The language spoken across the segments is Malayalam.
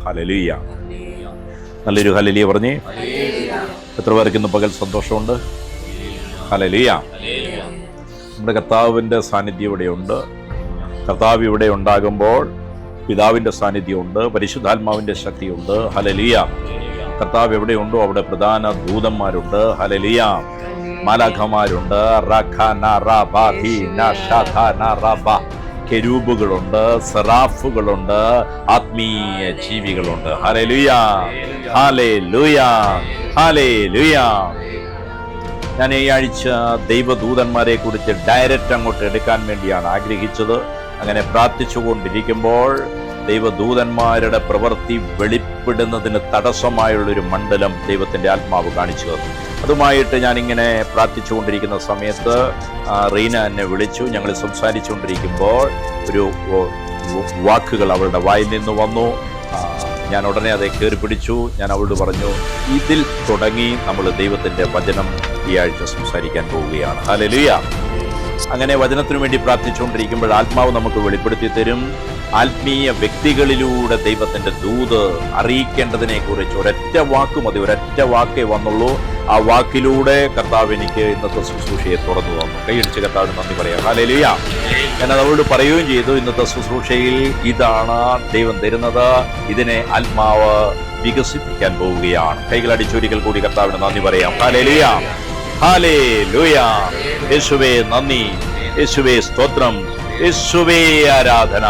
ഹല്ലേലൂയ. നല്ലൊരു ഹല്ലേലൂയ പറഞ്ഞേ. എത്ര പേർക്ക് ഇന്ന് പകൽ സന്തോഷമുണ്ട്? ഹല്ലേലൂയ. നമ്മുടെ കർത്താവിൻ്റെ സാന്നിധ്യം ഇവിടെയുണ്ട്. കർത്താവ് ഇവിടെ ഉണ്ടാകുമ്പോൾ പിതാവിൻ്റെ സാന്നിധ്യമുണ്ട്, പരിശുദ്ധാത്മാവിൻ്റെ ശക്തിയുണ്ട്. ഹല്ലേലൂയ. കർത്താവ് എവിടെയുണ്ടോ അവിടെ പ്രധാന ദൂതന്മാരുണ്ട്. ഹല്ലേലൂയ. മാലാഖമാരുണ്ട്. കെരൂബുകളുണ്ട്, സെറാഫുകളുണ്ട്, ആത്മീയ ജീവികളുണ്ട്. Hallelujah, hallelujah, hallelujah. ഞാൻ ഈ ആഴ്ച ദൈവദൂതന്മാരെ കുറിച്ച് ഡയറക്റ്റ് അങ്ങോട്ട് എടുക്കാൻ വേണ്ടിയാണ് ആഗ്രഹിച്ചത്. അങ്ങനെ പ്രാർത്ഥിച്ചുകൊണ്ടിരിക്കുമ്പോൾ ദൈവദൂതന്മാരുടെ പ്രവൃത്തി വെളിപ്പെടുന്നതിന് തടസ്സമായുള്ളൊരു മണ്ഡലം ദൈവത്തിൻ്റെ ആത്മാവ് കാണിച്ചു തന്നു. അതുമായിട്ട് ഞാനിങ്ങനെ പ്രാർത്ഥിച്ചുകൊണ്ടിരിക്കുന്ന സമയത്ത് റീന എന്നെ വിളിച്ചു. ഞങ്ങൾ സംസാരിച്ചുകൊണ്ടിരിക്കുമ്പോൾ ഒരു വാക്കുകൾ അവളുടെ വായിൽ നിന്ന് വന്നു. ഞാൻ ഉടനെ அதை കയറി പിടിച്ചു. ഞാൻ അവളോട് പറഞ്ഞു, ഇതിൽ തുടങ്ങി നമ്മൾ ദൈവത്തിൻ്റെ വചനം ഈ ആഴ്ച സംസാരിക്കാൻ പോവുകയാണ്. ഹല്ലേലൂയ. അങ്ങനെ വചനത്തിനു വേണ്ടി പ്രാർത്ഥിച്ചുകൊണ്ടിരിക്കുമ്പോൾ ആത്മാവ് നമുക്ക് വെളിപ്പെടുത്തി തരും. ആത്മീയ വ്യക്തികളിലൂടെ ദൈവത്തിൻ്റെ ദൂത് അറിയിക്കേണ്ടതിനെ കുറിച്ച് ഒരൊറ്റ വാക്ക് മതി, ഒരൊറ്റ വാക്കേ വന്നുള്ളൂ. ആ വാക്കിലൂടെ കർത്താവ് എനിക്ക് ഇന്നത്തെ ശുശ്രൂഷയെ തുറന്നു തന്നു. കൈയടിച്ച് കർത്താവിന് നന്ദി പറയാം. ഹല്ലേലൂയ. ഞാൻ അവരോട് പറയുകയും ചെയ്തു, ഇന്നത്തെ ശുശ്രൂഷയിൽ ഇതാണ് ദൈവം തരുന്നത്, ഇതിനെ ആത്മാവ് വികസിപ്പിക്കാൻ പോവുകയാണ്. കൈകൾ അടിച്ചൊരിക്കൽ കൂടി കർത്താവിന് നന്ദി പറയാം. Hallelujah, hallelujah. യേശുവേ നന്ദി, യേശുവേ സ്തോത്രം, യേശുവേ ആരാധന.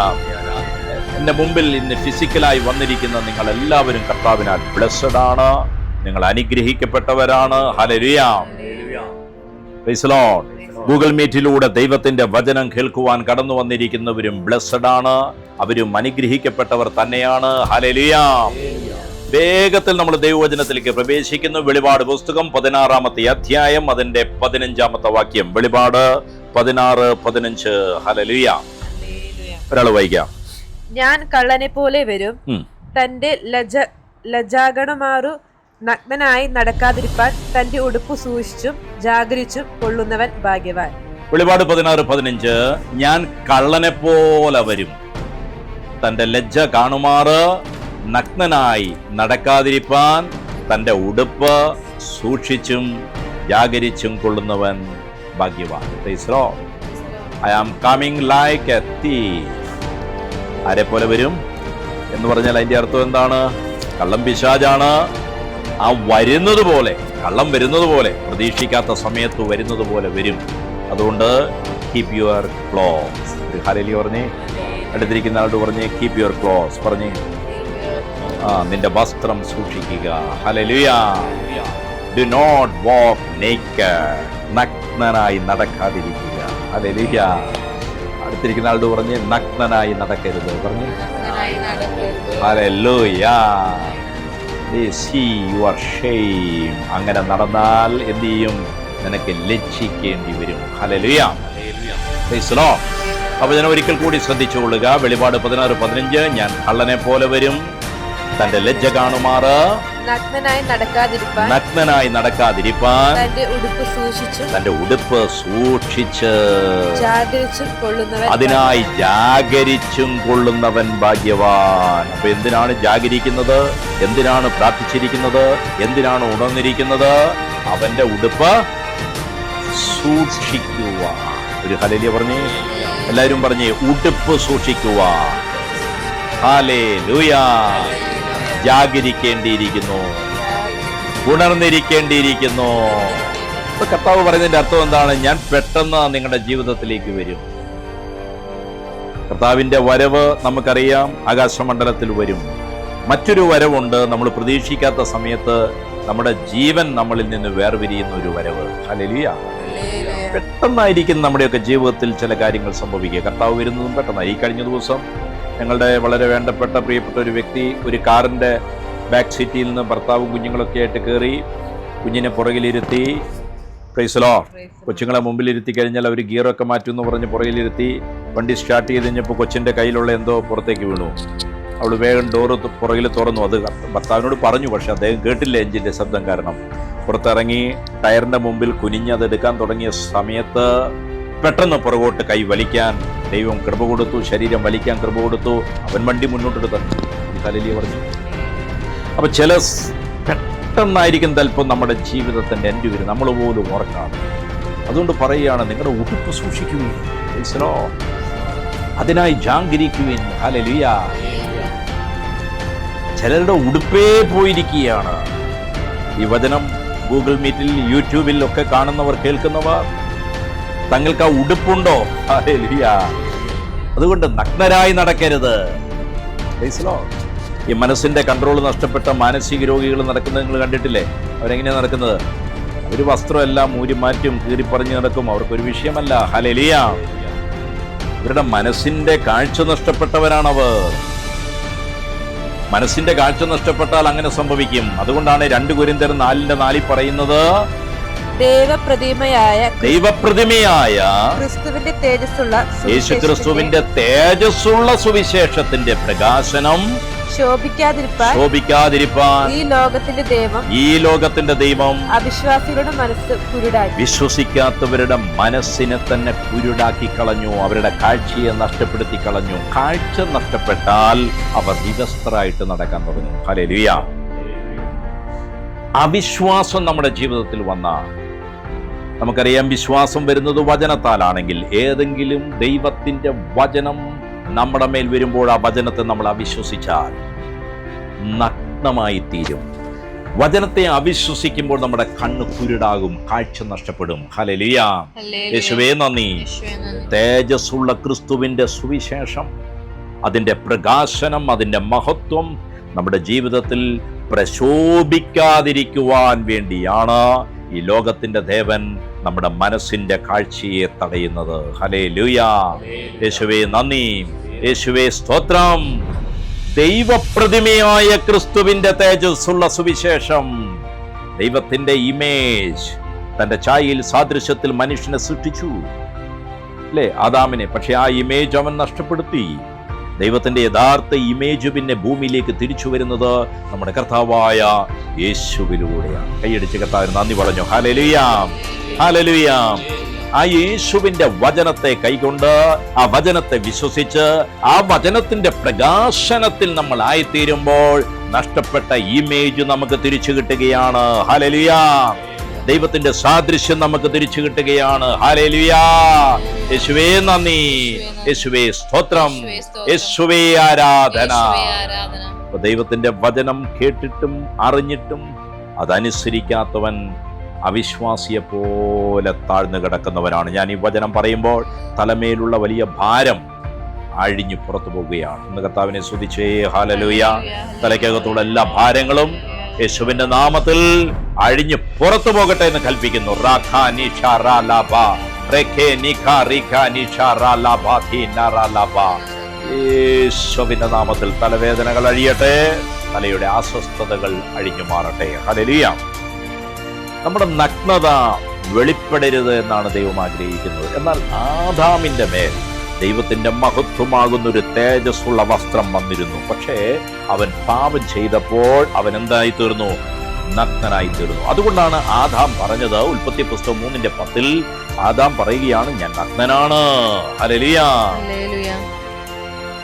എൻ്റെ മുമ്പിൽ ഇന്ന് ഫിസിക്കലായി വന്നിരിക്കുന്ന നിങ്ങൾ എല്ലാവരും കർത്താവിനാൽ ബ്ലെസ്സഡ് ആണ്. നിങ്ങൾ അനുഗ്രഹിക്കപ്പെട്ടവരാണ്. Hallelujah, praise the lord. Google മീറ്റിലൂടെ ദൈവത്തിന്റെ വചനം കേൾക്കുവാൻ കടന്നു വന്നിരിക്കുന്നവരും ബ്ലെസ്സഡ് ആണ്. അവരും അനുഗ്രഹിക്കപ്പെട്ടവർ തന്നെയാണ്. ഹല്ലേലൂയ. വേഗത്തിൽ നമ്മൾ ദൈവവചനത്തിലേക്ക് പ്രവേശിക്കുന്നു. വെളിപാട് പുസ്തകം 16-ാമത്തെ അധ്യായം, അതിന്റെ 15-ാമത്തെ വാക്യം. വെളിപാട് 16-15. ഹല്ലേലൂയ. ഒരാൾ വായിക്കാം. ഞാൻ കള്ളനെ പോലെ വരും, തന്റെ ലജ്ജാഗണമാറു നഗ്നനായി നടക്കാതിരിപ്പാൻ തന്റെ ഉടുപ്പ് സൂക്ഷിച്ചും ജാഗരിച്ചും കൊള്ളുന്നവൻ ഭാഗ്യവാൻ. വെളിപാട് 16-15. ഞാൻ കള്ളനെ പോലെ വരും, തന്റെ ലജ്ജ കാണുമാറ് നഗ്നനായി നടക്കാതിരിപ്പാൻ തന്റെ ഉടുപ്പ് സൂക്ഷിച്ചും ജാഗരിച്ചും കൊള്ളുന്നവൻ ഭാഗ്യവാൻ. I am coming like a thief. ആരെ പോലെ വരും എന്ന് പറഞ്ഞാൽ അതിന്റെ അർത്ഥം എന്താണ്? കള്ളം പിശാചാണ്. ആ വരുന്നത് പോലെ, കള്ളം വരുന്നത് പോലെ, പ്രതീക്ഷിക്കാത്ത സമയത്ത് വരുന്നത് പോലെ വരും. അതുകൊണ്ട് കീപ് യുവർ ക്ലോസ്. ഒരു ഹല്ലേലൂയ പറഞ്ഞേ. അടുത്തിരിക്കുന്ന ആളോട് പറഞ്ഞേ, കീപ് യുവർ ക്ലോസ്. പറഞ്ഞേ, നിന്റെ വസ്ത്രം സൂക്ഷിക്കുക. Hallelujah. Do not walk naked. നഗ്നനായി നടക്കാതിരിക്കുക. ഹല്ലേലൂയ. അടുത്തിരിക്കുന്ന ആളോട് പറഞ്ഞ്, നഗ്നനായി നടക്കരുത്. പറഞ്ഞു, hallelujah. They see your shame. അങ്ങനെ നടന്നാൽ എന്ത് ചെയ്യും? നിനക്ക് ലജ്ജിക്കേണ്ടി വരും. ഹല്ലേലൂയ. Praise the Lord. അപ്പോൾ ഞാൻ ഒരിക്കൽ കൂടി ശ്രദ്ധിച്ചുകൊള്ളുക. വെളിപാട് 16-15. ഞാൻ കള്ളനെ പോലെ വരും, തന്റെ ലജ്ജ കാണുമാറ് നഗ്നനായി നടക്കാതിരിപ്പാൻ തന്റെ ഉടുപ്പ് സൂക്ഷിച്ച് അതിനായി ജാഗരിച്ചും കൊള്ളുന്നവൻ ഭാഗ്യവാൻ. അപ്പൊ എന്തിനാണ് ജാഗരിക്കുന്നത്? എന്തിനാണ് പ്രാർത്ഥിച്ചിരിക്കുന്നത്? എന്തിനാണ് ഉണർന്നിരിക്കുന്നത്? അവന്റെ ഉടുപ്പ് സൂക്ഷിക്കുക. ഒരു ഹല്ലേലൂയ പറഞ്ഞേ. എല്ലാവരും പറഞ്ഞേ, ഉടുപ്പ് സൂക്ഷിക്കുക. ഹല്ലേലൂയ. ജാഗരിക്കേണ്ടിയിരിക്കുന്നു, ഉണർന്നിരിക്കേണ്ടിയിരിക്കുന്നു. ഇപ്പൊ കർത്താവ് പറയുന്നതിന്റെ അർത്ഥം എന്താണ്? ഞാൻ പെട്ടെന്ന് നിങ്ങളുടെ ജീവിതത്തിലേക്ക് വരും. കർത്താവിന്റെ വരവ് നമുക്കറിയാം, ആകാശമണ്ഡലത്തിൽ വരും. മറ്റൊരു വരവുണ്ട്, നമ്മൾ പ്രതീക്ഷിക്കാത്ത സമയത്ത് നമ്മുടെ ജീവൻ നമ്മളിൽ നിന്ന് വേർപിരിയുന്ന ഒരു വരവ്. ഹല്ലേലൂയ. പെട്ടെന്നായിരിക്കും നമ്മുടെയൊക്കെ ജീവിതത്തിൽ ചില കാര്യങ്ങൾ സംഭവിക്കുക. കർത്താവ് വരുന്നതും പെട്ടെന്നായി. ഈ കഴിഞ്ഞ ദിവസം ഞങ്ങളുടെ വളരെ വേണ്ടപ്പെട്ട പ്രിയപ്പെട്ട ഒരു വ്യക്തി ഒരു കാറിൻ്റെ ബാക്ക് സീറ്റിൽ നിന്ന് ഭർത്താവും കുഞ്ഞുങ്ങളൊക്കെ ആയിട്ട് കയറി, കുഞ്ഞിനെ പുറകിലിരുത്തി. Price the Lord. കൊച്ചുങ്ങളെ മുമ്പിലിരുത്തി കഴിഞ്ഞാൽ അവർ ഗിയറൊക്കെ മാറ്റും എന്ന് പറഞ്ഞ് പുറകിലിരുത്തി. വണ്ടി സ്റ്റാർട്ട് ചെയ്ത് കഴിഞ്ഞപ്പോൾ കൊച്ചിൻ്റെ കയ്യിലുള്ള എന്തോ പുറത്തേക്ക് വീണു. അവൾ വേഗം ഡോറ് പുറകിൽ തുറന്നു. അത് ഭർത്താവിനോട് പറഞ്ഞു, പക്ഷെ അദ്ദേഹം കേട്ടില്ല എഞ്ചിൻ്റെ ശബ്ദം കാരണം. പുറത്തിറങ്ങി ടയറിൻ്റെ മുമ്പിൽ കുനിഞ്ഞ് അതെടുക്കാൻ തുടങ്ങിയ സമയത്ത് പെട്ടെന്ന് പുറകോട്ട് കൈ വലിക്കാൻ ദൈവം കൃപ കൊടുത്തു, ശരീരം വലിക്കാൻ കൃപ കൊടുത്തു. അവൻ വണ്ടി മുന്നോട്ടെടുത്തു. ഹല്ലേലൂയ പറഞ്ഞു. അപ്പൊ പെട്ടെന്നായിരിക്കും ചിലപ്പോൾ നമ്മുടെ ജീവിതത്തിന്റെ എൻ്റെ വരും, നമ്മൾ പോലും ഓർക്കാണ്. അതുകൊണ്ട് പറയുകയാണ്, നിങ്ങളുടെ ഉടുപ്പ് സൂക്ഷിക്കുകയും അതിനായി ജാഗരിക്കുവിൻ. ഹല്ലേലൂയ. ചിലരുടെ ഉടുപ്പേ പോയിരിക്കുകയാണ്. ഈ വചനം ഗൂഗിൾ മീറ്റിൽ, യൂട്യൂബിൽ ഒക്കെ കാണുന്നവർ, കേൾക്കുന്നവർ, തങ്ങൾക്ക് ആ ഉടുപ്പുണ്ടോ? ഹല്ലേലൂയ. അതുകൊണ്ട് നഗ്നരായി നടക്കരുത്. ഈ മനസ്സിന്റെ കൺട്രോൾ നഷ്ടപ്പെട്ട മാനസിക രോഗികൾ നടക്കുന്നത് നിങ്ങൾ കണ്ടിട്ടില്ലേ? അവരെങ്ങനെയാ നടക്കുന്നത്? ഒരു വസ്ത്രമെല്ലാം ഊരിമാറ്റും, കീറിപ്പറഞ്ഞ് നടക്കും. അവർക്കൊരു വിഷയമല്ല. ഹല്ലേലൂയ. ഇവരുടെ മനസ്സിന്റെ കാഴ്ച നഷ്ടപ്പെട്ടവരാണവർ. മനസ്സിന്റെ കാഴ്ച നഷ്ടപ്പെട്ടാൽ അങ്ങനെ സംഭവിക്കും. അതുകൊണ്ടാണ് 2 കൊരിന്ത്യർ 4:4 പറയുന്നത്, ദൈവപ്രതിമയായ യേശുക്രിസ്തുവിന്റെ തേജസ്സുള്ള സുവിശേഷത്തിന്റെ പ്രകാശനം ശോഭിക്കാതിരിപ്പാൻ ഈ ലോകത്തിന്റെ ദൈവം അവിശ്വാസികളുടെ മനസ്സ് കുരുടാക്കി, വിശ്വസിക്കാത്തവരുടെ മനസ്സിനെ തന്നെ കുരുടാക്കി കളഞ്ഞു. അവരുടെ കാഴ്ചയെ നഷ്ടപ്പെടുത്തി കളഞ്ഞു. കാഴ്ച നഷ്ടപ്പെട്ടാൽ അവർ വിവസ്ത്രരായിട്ട് നടക്കാൻ തുടങ്ങും. ഹല്ലേലൂയ. അവിശ്വാസം നമ്മുടെ ജീവിതത്തിൽ വന്നാൽ, നമുക്കറിയാം വിശ്വാസം വരുന്നത് വചനത്താലാണെങ്കിൽ, ഏതെങ്കിലും ദൈവത്തിന്റെ വചനം നമ്മുടെ മേൽ വരുമ്പോൾ ആ വചനത്തെ നമ്മൾ അവിശ്വസിച്ചാൽ നഗ്നമായി തീരും. വചനത്തെ അവിശ്വസിക്കുമ്പോൾ നമ്മുടെ കണ്ണ് കുരുടാകും, കാഴ്ച നഷ്ടപ്പെടും. ഹല്ലേലൂയ. യേശുവേ നന്ദി. തേജസ്സുള്ള ക്രിസ്തുവിന്റെ സുവിശേഷം, അതിന്റെ പ്രകാശനം, അതിന്റെ മഹത്വം നമ്മുടെ ജീവിതത്തിൽ പ്രശോഭിക്കാതിരിക്കുവാൻ വേണ്ടിയാണ് ഈ ലോകത്തിന്റെ ദേവൻ നമ്മുടെ മനസ്സിന്റെ കാഴ്ചയെ തടയുന്നത്. ഹല്ലേലൂയ. യേശുവേ നന്ദി. യേശുവേ സ്തോത്രം. ദൈവപ്രതിമയായ ക്രിസ്തുവിന്റെ തേജസ്സുള്ള സുവിശേഷം, ദൈവത്തിന്റെ ഇമേജ്, തന്റെ ഛായയിൽ സാദൃശ്യത്തിൽ മനുഷ്യനെ സൃഷ്ടിച്ചു അല്ലേ, ആദാമിനെ. പക്ഷെ ആ ഇമേജ് അവൻ നഷ്ടപ്പെടുത്തി. ദൈവത്തിന്റെ യഥാർത്ഥ ഇമേജ് പിന്നെ ഭൂമിയിലേക്ക് തിരിച്ചു വരുന്നത് നമ്മുടെ കർത്താവായ യേശുവിലൂടെയാണ്. കൈയടിച്ച് കർത്താവിന് നന്ദി പറഞ്ഞു. ഹല്ലേലൂയ. ഹല്ലേലൂയ. ആ യേശുവിന്റെ വചനത്തെ കൈകൊണ്ട്, ആ വചനത്തെ വിശ്വസിച്ച്, ആ വചനത്തിന്റെ പ്രകാശനത്തിൽ നമ്മൾ ആയിത്തീരുമ്പോൾ നഷ്ടപ്പെട്ട ഇമേജ് നമുക്ക് തിരിച്ചു കിട്ടുകയാണ്. ഹല്ലേലൂയ. ദൈവത്തിന്റെ സാദൃശ്യം നമുക്ക് തിരിച്ചു കിട്ടുകയാണ്. ഹല്ലേലൂയ. യേശുവേ നന്ദി. യേശുവേ സ്തോത്രം. യേശുവേ ആരാധന. ദൈവത്തിന്റെ വചനം കേട്ടിട്ടും അറിഞ്ഞിട്ടും അതനുസരിക്കാത്തവൻ അവിശ്വാസിയെ പോലെ താഴ്ന്നു കിടക്കുന്നവനാണ്. ഞാൻ ഈ വചനം പറയുമ്പോൾ തലമേലുള്ള വലിയ ഭാരം അഴിഞ്ഞു പുറത്തു പോവുകയാണ്. ഇന്ന് കർത്താവിനെ സ്തുതിച്ചേ. ഹല്ലേലൂയ. തലയ്ക്കകത്തുള്ള എല്ലാ ഭാരങ്ങളും യേശുവിന്റെ നാമത്തിൽ അഴിഞ്ഞു പുറത്തു പോകട്ടെ എന്ന് കൽപ്പിക്കുന്നു. യേശുവിന്റെ നാമത്തിൽ തലവേദനകൾ അഴിയട്ടെ, തലയുടെ അസ്വസ്ഥതകൾ അഴിഞ്ഞു മാറട്ടെ. ഹല്ലേലൂയ. നമ്മുടെ നഗ്നത വെളിപ്പെടരുത് എന്നാണ് ദൈവം ആഗ്രഹിക്കുന്നത്. എന്നാൽ ആദാമിന്റെ മേൽ ദൈവത്തിന്റെ മഹത്വമാകുന്നൊരു തേജസ്സുള്ള വസ്ത്രം വന്നിരുന്നു. പക്ഷേ അവൻ പാപം ചെയ്തപ്പോൾ അവൻ എന്തായി തീർന്നു? നഗ്നനായി തീർന്നു. അതുകൊണ്ടാണ് ആദാം പറഞ്ഞത്, ഉൽപ്പത്തി പുസ്തകം 3:10 ആദാം പറയുകയാണ്, ഞാൻ നഗ്നനാണ്. ഹല്ലേലൂയ.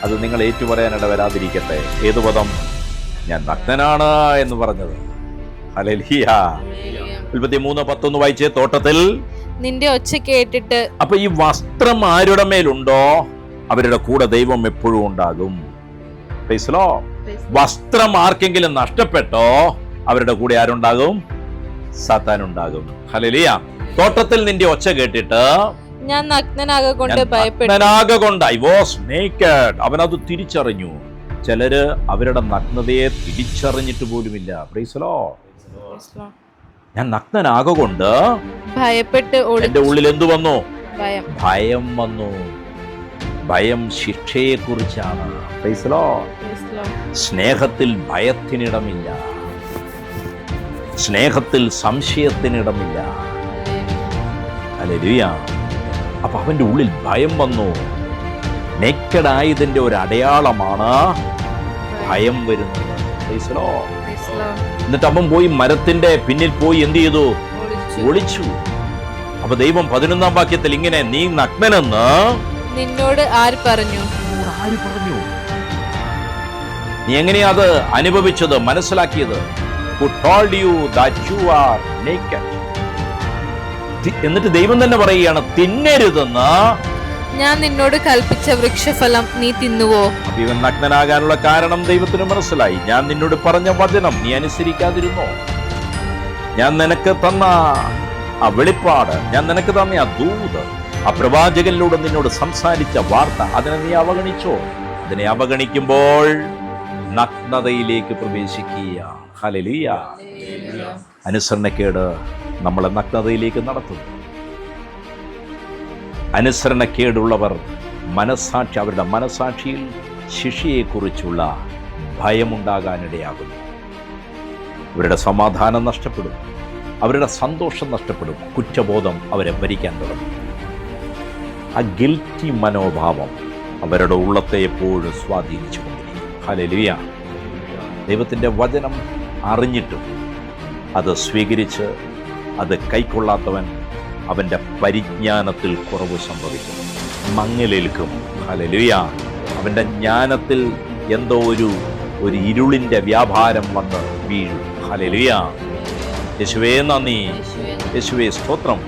അത് നിങ്ങൾ ഏറ്റുപറയാനിട വരാതിരിക്കട്ടെ. ഏതു പദം? ഞാൻ നഗ്നനാണ് എന്ന് പറഞ്ഞത്. ഹല്ലേലൂയ. ഉൽപ്പത്തി 3:11 വായിച്ചേ. തോട്ടത്തിൽ നിന്റെ ഒച്ച കേട്ടിട്ട്. അപ്പൊ ഈ വസ്ത്രം ആരുടെ മേലുണ്ടോ അവരുടെ കൂടെ ദൈവം എപ്പോഴും ഉണ്ടാകും. വസ്ത്രം ആർക്കെങ്കിലും നഷ്ടപ്പെട്ടോ അവരുടെ കൂടെ ആരുണ്ടാകും? സാത്താൻ ഉണ്ടാകും. ഹല്ലേലൂയ. തോട്ടത്തിൽ നിന്റെ ഒച്ച കേട്ടിട്ട് ഞാൻ നഗ്നനാകൊണ്ട് അവനത് തിരിച്ചറിഞ്ഞു. ചിലര് അവരുടെ നഗ്നതയെ തിരിച്ചറിഞ്ഞിട്ട് പോലുമില്ല. Praise Lord. ഞാൻ നഗ്നനാകൊണ്ട് ഭയപ്പെട്ട് എന്റെ ഉള്ളിൽ എന്തു വന്നു? ഭയം വന്നു. ഭയം ശിക്ഷയെ കുറിച്ചാണ്. Praise Lord. സ്നേഹത്തിൽ ഭയത്തിനിടമില്ല, സ്നേഹത്തിൽ സംശയത്തിനിടമില്ല. ഹല്ലേലൂയ. അപ്പൊ അവന്റെ ഉള്ളിൽ ഭയം വന്നു. നേക്കഡായതിന്റെ ഒരു അടയാളമാണ് ഭയം വരുന്നത്. Praise Lord. എന്നിട്ട് അവൻ പോയി മരത്തിന്റെ പിന്നിൽ പോയി എന്ത് ചെയ്തു? ഒളിച്ചു. അപ്പൊ ദൈവം 11-ാം വാക്യത്തിൽ ഇങ്ങനെ, നീ നഗ്നനെന്ന് നിന്നോട് ആര് പറഞ്ഞു? ആര് പറഞ്ഞു? നീ എങ്ങനെയാ അത് അനുഭവിച്ചത്, മനസ്സിലാക്കിയത്? Who told you that you are naked? എന്നിട്ട് ദൈവം തന്നെ പറയുകയാണ്, തിന്നരുതെന്ന് ഞാൻ നിന്നോട് കൽപ്പിച്ച വൃക്ഷഫലം നീ തിന്നുവോ? അപ്പൊ ഇവൻ നഗ്നനാകാനുള്ള കാരണം ദൈവത്തിന് മനസ്സിലായി. ഞാൻ നിന്നോട് പറഞ്ഞ വചനം നീ അനുസരിക്കാതിരുന്നോ? ഞാൻ നിനക്ക് തന്ന ആ വെളിപ്പാട്, ഞാൻ നിനക്ക് തന്ന ആ ദൂത്, ആ പ്രവാചകനിലൂടെ നിന്നോട് സംസാരിച്ച വാർത്ത, അതിനെ നീ അവഗണിച്ചോ? അതിനെ അവഗണിക്കുമ്പോൾ നഗ്നതയിലേക്ക് പ്രവേശിക്കുക. ഹല്ലേലൂയ. അനുസരണക്കേട് നമ്മളെ നഗ്നതയിലേക്ക് നടത്തുന്നു. അനുസരണക്കേടുള്ളവർ മനസ്സാക്ഷി, അവരുടെ മനസ്സാക്ഷിയിൽ ശിക്ഷയെക്കുറിച്ചുള്ള ഭയമുണ്ടാകാനിടയാകുന്നു. അവരുടെ സമാധാനം നഷ്ടപ്പെടും, അവരുടെ സന്തോഷം നഷ്ടപ്പെടും, കുറ്റബോധം അവരെ ഭരിക്കാൻ തുടങ്ങും. ആ ഗിൽറ്റി മനോഭാവം അവരുടെ ഉള്ളത്തെ എപ്പോഴും സ്വാധീനിച്ചു കൊണ്ടിരിക്കും. ഹല്ലേലൂയ. ദൈവത്തിൻ്റെ വചനം അറിഞ്ഞിട്ടും അത് സ്വീകരിച്ച് അത് കൈക്കൊള്ളാത്തവൻ, അവൻ്റെ പരിജ്ഞാനത്തിൽ കുറവ് സംഭവിക്കും, മങ്ങലേൽക്കും. ഹല്ലേലൂയ. അവൻ്റെ ജ്ഞാനത്തിൽ എന്തോ ഒരു ഇരുളിൻ്റെ വ്യാപാരം വന്ന് വീഴും. ഹല്ലേലൂയ. യേശുവേ നന്ദി, യേശുവേ സ്തോത്രം.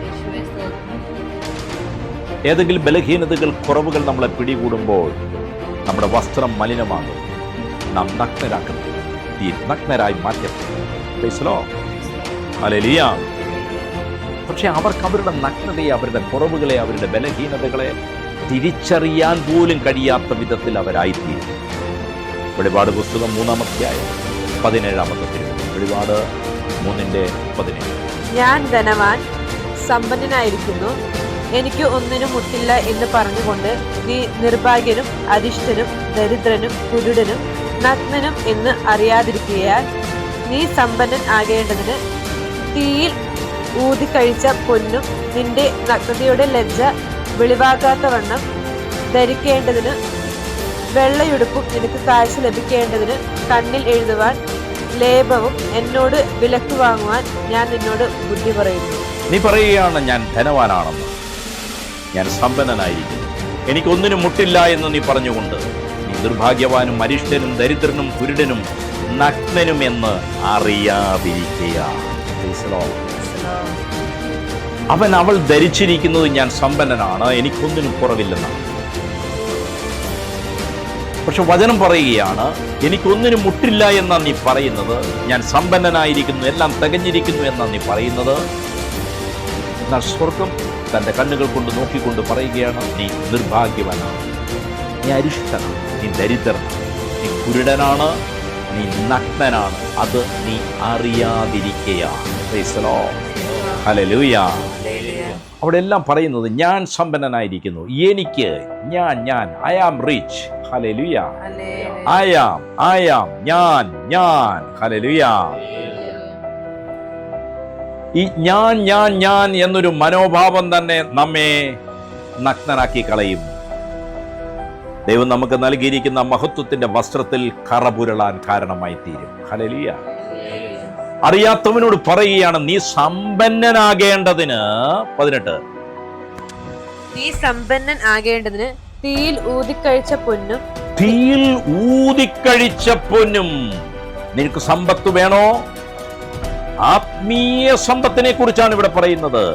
ഏതെങ്കിലും ബലഹീനതകൾ, കുറവുകൾ നമ്മളെ പിടികൂടുമ്പോൾ നമ്മുടെ വസ്ത്രം മലിനമാകും. നാം നഗ്നരാക്കപ്പെടും, നഗ്നരായി മാറ്റപ്പെടും. ഹല്ലേലൂയ. പക്ഷെ അവർക്ക് അവരുടെ നഗ്നതയെ, അവരുടെ കുറവുകളെ, അവരുടെ ബലഹീനതകളെ തിരിച്ചറിയാൻ പോലും കഴിയാത്ത വിധത്തിൽ അവരായിത്തീരും. വെളിപാട് പുസ്തകം 3-ാം അധ്യായം 17-ാമത്തെ തിരുവചനം. വെളിപാട് 3:17. ഞാൻ ധനവാൻ, സമ്പന്നനായിരിക്കുന്നു, എനിക്ക് ഒന്നിനും മുട്ടില്ല എന്ന് പറഞ്ഞുകൊണ്ട് നീ നിർഭാഗ്യനും അരിഷ്ടനും ദരിദ്രനും കുരുടനും നഗ്നനും എന്ന് അറിയാതിരിക്കുകയാൽ നീ സമ്പന്നൻ ആകേണ്ടതിന് തീയിൽ ഊതിക്കഴിച്ച പൊന്നും നിന്റെ നഗ്നതയുടെ ലജ്ജ വെളിവാക്കാത്തവണ്ണം ധരിക്കേണ്ടതിന് വെള്ളയുടുപ്പും നിനക്ക് കാഴ്ച ലഭിക്കേണ്ടതിന് കണ്ണിൽ എഴുതുവാൻ ലേപവും എന്നോട് വിലക്ക് വാങ്ങുവാൻ ഞാൻ നിന്നോട് ബുദ്ധി പറയുന്നു. നീ പറയുകയാണ്, ഞാൻ ധനവാനാണെന്ന്, ഞാൻ സമ്പന്നനായിരിക്കുന്നു, എനിക്കൊന്നിനും മുട്ടില്ല എന്ന് നീ പറഞ്ഞുകൊണ്ട് നീ നിർഭാഗ്യവാനും അരിഷ്ടനും ദരിദ്രനും കുരുടനും നഗ്നനും എന്ന് അറിയാതിരിക്കുക. അവൾ ധരിച്ചിരിക്കുന്നത് ഞാൻ സമ്പന്നനാണ്, എനിക്കൊന്നിനും കുറവില്ലെന്നാണ്. പക്ഷെ വചനം പറയുകയാണ്, എനിക്കൊന്നിനും മുട്ടില്ല എന്നാണ് നീ പറയുന്നത്, ഞാൻ സമ്പന്നനായിരിക്കുന്നു, എല്ലാം തികഞ്ഞിരിക്കുന്നു എന്നാണ് നീ പറയുന്നത്. എന്നാൽ സ്വർഗം തൻ്റെ കണ്ണുകൾ കൊണ്ട് നോക്കിക്കൊണ്ട് പറയുകയാണ്, നീ നിർഭാഗ്യവാനാണ്, നീ അരിഷ്ടനാണ്, നീ ദരിദ്രനാണ്, നീ കുരുടനാണ്, നീ നഗ്നനാണ്, അത് നീ അറിയാതിരിക്കുകയാണ്. ഹല്ലേലൂയ. അവിടെ എല്ലാം പറയുന്നത് ഞാൻ സമ്പന്നനായിരിക്കുന്നു, എനിക്ക് ഞാൻ I am rich. Hallelujah. I am ഞാൻ. ഹല്ലേലൂയ. ഈ ഞാൻ എന്നൊരു മനോഭാവം തന്നെ നമ്മെ നഗ്നനാക്കി കളയും. ദൈവം നമുക്ക് നൽകിയിരിക്കുന്ന മഹത്വത്തിന്റെ വസ്ത്രത്തിൽ കറപുരളാൻ കാരണമായി തീരും. ഹല്ലേലൂയ. അറിയാത്തവനോട് പറയുകയാണ്, നീ സമ്പന്നനാകേണ്ടതിന് 18 നീ സമ്പന്നൻ ആകേണ്ടതിന് തീയിൽ ഊതിക്കഴിച്ച പൊന്നും. നിനക്ക് സമ്പത്ത് വേണോ? ആത്മീയ സമ്പത്തിനെ കുറിച്ചാണ് ഇവിടെ പറയുന്നത്.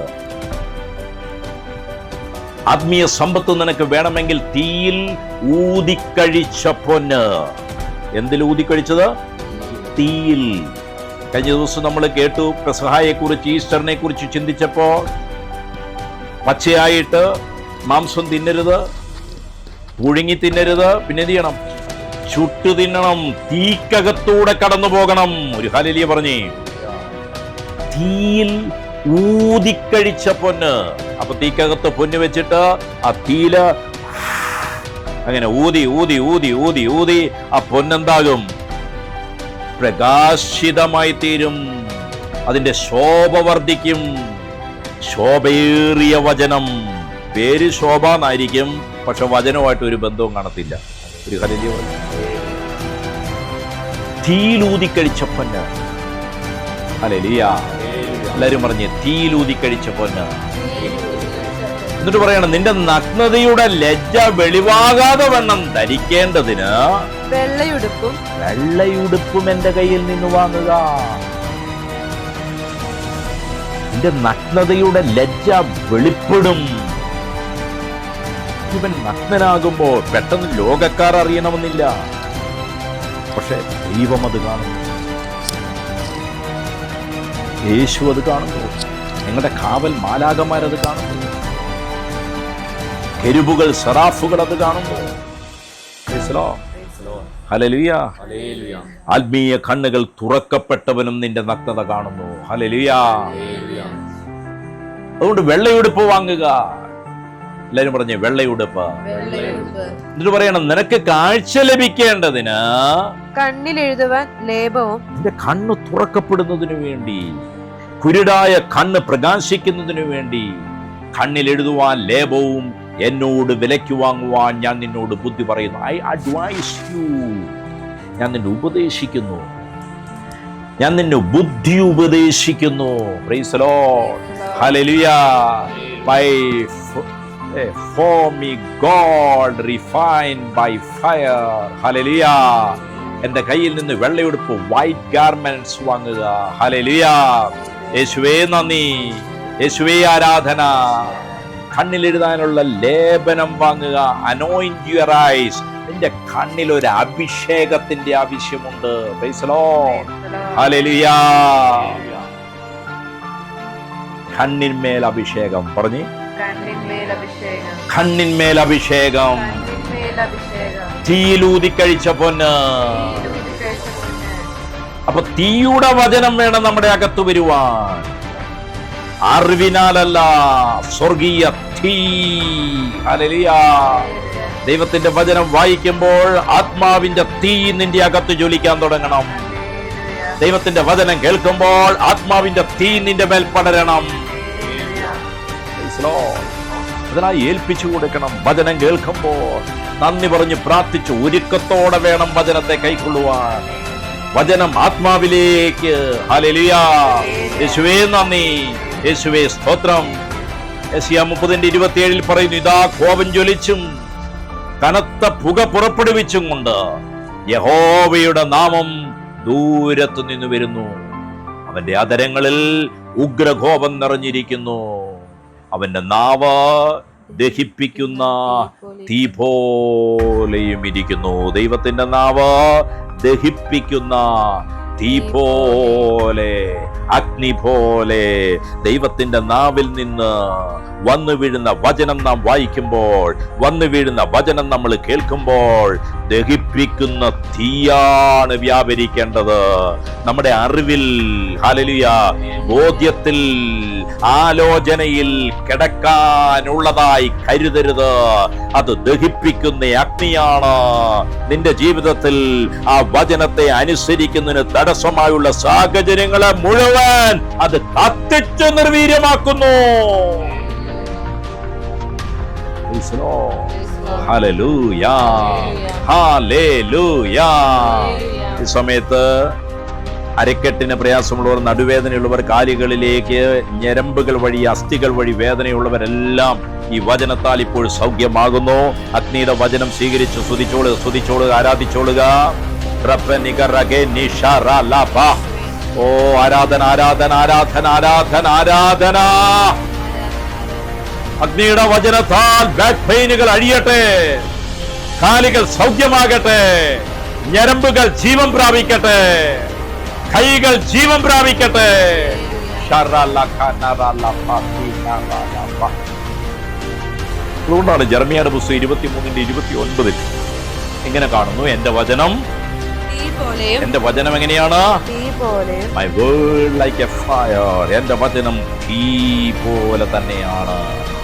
ആത്മീയ സമ്പത്ത് നിനക്ക് വേണമെങ്കിൽ തീയിൽ ഊതിക്കഴിച്ച പൊന്ന്. എന്തിൽ ഊതിക്കഴിച്ചത്? തീയിൽ. കഴിഞ്ഞ ദിവസം നമ്മൾ കേട്ടു പെസഹായെക്കുറിച്ച്, ഈസ്റ്ററിനെ കുറിച്ച് ചിന്തിച്ചപ്പോൾ പച്ചയായിട്ട് മാംസം തിന്നരുത്, പുഴുങ്ങി തിന്നരുത്, പിന്നെ എന്ത് ചെയ്യണം? ചുട്ടു തിന്നണം, തീക്കകത്തൂടെ കടന്നു പോകണം. ഒരു ഹല്ലേലൂയ പറഞ്ഞേ. തീയിൽ ഊതിക്കഴിച്ച പൊന്ന്. അപ്പൊ തീക്കകത്ത് പൊന്ന് വെച്ചിട്ട് ആ തീയില് അങ്ങനെ ഊതി ആ പൊന്നെന്താകും? പ്രകാശിതമായി തീരും. അതിന്റെ ശോഭ വർദ്ധിക്കും. ശോഭയേറിയ വചനം. പേര് ശോഭ എന്നായിരിക്കും, പക്ഷെ വചനവുമായിട്ട് ഒരു ബന്ധവും കാണത്തില്ല. ഒരു ഹല്ലേലൂയ. തീയിലൂതിക്കഴിച്ച പൊന്ന്. ഹല്ലേലൂയ. എല്ലാവരും പറഞ്ഞ് തീയിലൂതിക്കഴിച്ച പൊന്ന്. എന്നിട്ട് പറയണം, നിന്റെ നഗ്നതയുടെ ലജ്ജ വെളിവാകാതെ വണ്ണം ധരിക്കേണ്ടതിന് വെള്ളയുടുപ്പും എന്റെ കയ്യിൽ നിന്ന് വാങ്ങുക. നിന്റെ നഗ്നതയുടെ ലജ്ജ വെളിപ്പെടും. ഇവൻ നഗ്നനാകുമ്പോ പെട്ടെന്ന് ലോകക്കാർ അറിയണമെന്നില്ല, പക്ഷെ ദൈവം അത് കാണുന്നു, യേശു അത് കാണുന്നു, നിങ്ങളുടെ കാവൽ മാലാഖമാരത് കാണുന്നു, കെരൂബുകൾ സെറാഫുകൾ അത് കാണുന്നു. ഹല്ലേലൂയ. ആത്മീയ കണ്ണുകൾ തുറക്കപ്പെട്ടവനും നിന്റെ നഗ്നത കാണുന്നു. ഹല്ലേലൂയ. അതുകൊണ്ട് വെള്ളയുടുപ്പ് വാങ്ങുക. എല്ലാരും പറഞ്ഞേ വെള്ളയുടുപ്പ്. എന്നിട്ട് പറയണം, നിനക്ക് കാഴ്ച ലഭിക്കേണ്ടതിന് കണ്ണിലെഴുതുവാൻ ലേപവും. നിന്റെ കണ്ണ് തുറക്കപ്പെടുന്നതിനു വേണ്ടി, കുരുടായ കണ്ണ് പ്രകാശിക്കുന്നതിനു വേണ്ടി കണ്ണിലെഴുതുവാൻ ലേപവും എന്നോട് വിലയ്ക്ക് വാങ്ങുവാൻ ഞാൻ നിന്നോട് ബുദ്ധി പറയുന്നു. I advise you. ഞാൻ നിന്നെ ഉപദേശിക്കുന്നു, ഞാൻ നിന്നെ ബുദ്ധി ഉപദേശിക്കുന്നു. Praise the Lord. Hallelujah. For me God refined by fire. Hallelujah. എന്റെ കയ്യിൽ നിന്ന് വെള്ളയുടുപ്പ്, വൈറ്റ് ഗാർമെന്റ്സ് വാങ്ങുക. ഹല്ലേലൂയ. യേശുവേ നന്ദി, യേശുവേ ആരാധന. കണ്ണിലെഴുതാനുള്ള ലേപനം വാങ്ങുക. Anoint your eyes. നിന്റെ കണ്ണിൽ ഒരു അഭിഷേകത്തിന്റെ ആവശ്യമുണ്ട്. Praise the Lord. ഹല്ലേലൂയ. കണ്ണിന്മേൽ അഭിഷേകം. പറഞ്ഞേ, കണ്ണിന്മേൽ അഭിഷേകം. തീയിലൂതി കഴിച്ച പൊന്ന്. അപ്പൊ തീയുടെ വചനം വേണം നമ്മുടെ അകത്ത് വരുവാൻ. അറിവിനാലല്ല, സ്വർഗീയ തീ. ഹല്ലേലൂയ. ദൈവത്തിന്റെ വചനം വായിക്കുമ്പോൾ ആത്മാവിന്റെ തീ നിന്റെ അകത്ത് ജ്വലിക്കാൻ തുടങ്ങണം. ദൈവത്തിന്റെ വചനം കേൾക്കുമ്പോൾ ആത്മാവിന്റെ തീ നിന്റെ മേൽ പടരണം. അതിനായി ഏൽപ്പിച്ചു കൊടുക്കണം. വചനം കേൾക്കുമ്പോൾ നന്ദി പറഞ്ഞ് പ്രാർത്ഥിച്ച് ഒരുക്കത്തോടെ വേണം വചനത്തെ കൈക്കൊള്ളുവാൻ. വചനം ആത്മാവിലേക്ക്. ഹല്ലേലൂയ. യേശുവേ നന്ദി, യേശുവേ സ്തോത്രം. യെശയ്യാ 30:27 പറയുന്നു, ഇതാ കോപം ജ്വലിച്ചും കനത്ത പുക പുറപ്പെടുവിച്ചും കൊണ്ട് യഹോവയുടെ നാമം ദൂരത്തു നിന്ന് വരുന്നു. അവന്റെ അധരങ്ങളിൽ ഉഗ്രകോപം നിറഞ്ഞിരിക്കുന്നു. അവന്റെ നാവ് ദഹിപ്പിക്കുന്ന തീ പോലെയും ഇരിക്കുന്നു. ദൈവത്തിന്റെ നാവ് ദഹിപ്പിക്കുന്ന തീ പോലെ, അഗ്നി പോലെ. ദൈവത്തിന്റെ നാവിൽ നിന്ന് വന്നു വീഴുന്ന വചനം നാം വായിക്കുമ്പോൾ, വന്നു വീഴുന്ന വചനം നമ്മൾ കേൾക്കുമ്പോൾ ദഹിപ്പിക്കുന്ന തീയാണ് വ്യാപരിക്കേണ്ടത്. നമ്മുടെ അറിവിൽ, ഹല്ലേലൂയ, ബോധ്യത്തിൽ, ആലോചനയിൽ കിടക്കാനുള്ളതായി കരുതരുത്. അത് ദഹിപ്പിക്കുന്ന അഗ്നിയാണ്. നിന്റെ ജീവിതത്തിൽ ആ വചനത്തെ അനുസരിക്കുന്നതിന് തടസ്സമായുള്ള സാഹചര്യങ്ങളെ മുഴുവൻ അത് കത്തിച്ച് നിർവീര്യമാക്കുന്നു. ഹല്ലേലൂയ. ഹല്ലേലൂയ. ഈ സമയത്ത് അരക്കെട്ടിന് പ്രയാസമുള്ളവർ, നടുവേദനയുള്ളവർ, കാലുകളിലേക്ക് ഞരമ്പുകൾ വഴി, അസ്ഥികൾ വഴി വേദനയുള്ളവരെല്ലാം ഈ വചനത്താൽ ഇപ്പോൾ സൗഖ്യമാകുന്നു. അഗ്നിയുടെ വചനം സ്വീകരിച്ച് സ്തുതിച്ചോളുക, ആരാധിച്ചോളുക. ഓ ആരാധന, ആരാധന, ആരാധന, ആരാധന, ആരാധന. അഗ്നിയുടെ വചനത്താൽ ബാക്ക് പെയിനുകൾ അഴിയട്ടെ, കാലുകൾ സൗഖ്യമാകട്ടെ, ഞരമ്പുകൾ ജീവൻ പ്രാപിക്കട്ടെ, കൈകൾ ജീവൻ പ്രാപിക്കട്ടെ. അതുകൊണ്ടാണ് ജെറമ്യായുടെ പുസ്തകം 23:29 ഇങ്ങനെ കാണുന്നു, എന്റെ വചനം, എന്റെ വചനം എങ്ങനെയാണ്? My word like A fire. എന്റെ വചനം തീ പോലെ തന്നെയാണ്.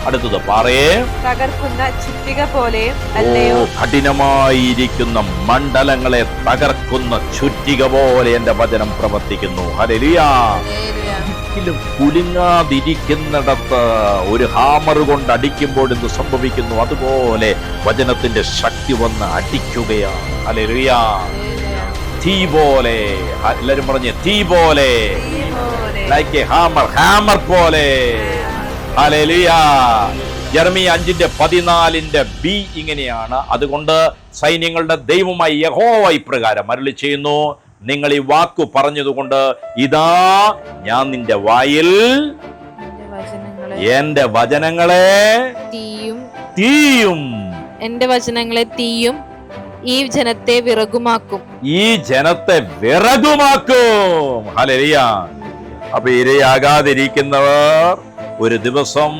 അടുത്തത് പറയേ, തകർക്കുന്ന ചുറ്റിക പോലെയും അല്ലയോ? കഠിനമായിരിക്കുന്ന മണ്ഡലങ്ങളെ തകർക്കുന്ന ചുറ്റിക പോലെ എന്റെ വചനം പ്രവർത്തിക്കുന്നു. ഹല്ലേലൂയ. ഒരിക്കലും കുലുങ്ങാതിരിക്കുന്നിടത്ത് ഒരു ഹാമർ കൊണ്ട് അടിക്കുമ്പോൾ എന്ത് സംഭവിക്കുന്നു, അതുപോലെ വചനത്തിന്റെ ശക്തി വന്ന് അടിക്കുകയാണ്. ഹല്ലേലൂയ. തീ പോലെ. എല്ലാരും പറഞ്ഞേ, തീ പോലെ. ലൈക്ക് എ ഹാമർ, ഹാമർ പോലെ. ഹല്ലേലൂയ. യെരമീയ 5:14 ഇങ്ങനെയാണ്, അതുകൊണ്ട് സൈന്യങ്ങളുടെ ദൈവമായി യഹോവ ഇപ്രകാരം അരുളി ചെയ്യുന്നു, നിങ്ങൾ ഈ വാക്കു പറഞ്ഞതുകൊണ്ട് ഇതാ ഞാൻ നിന്റെ വായിൽ എന്റെ വചനങ്ങളെ തീയും എന്റെ വചനങ്ങളെ തീയും ഈ ജനത്തെ വിറകുമാക്കും. ഹല്ലേലൂയ. അപ്പൊ ഇരയാകാതിരിക്കുന്നവർ ഒരു ദിവസം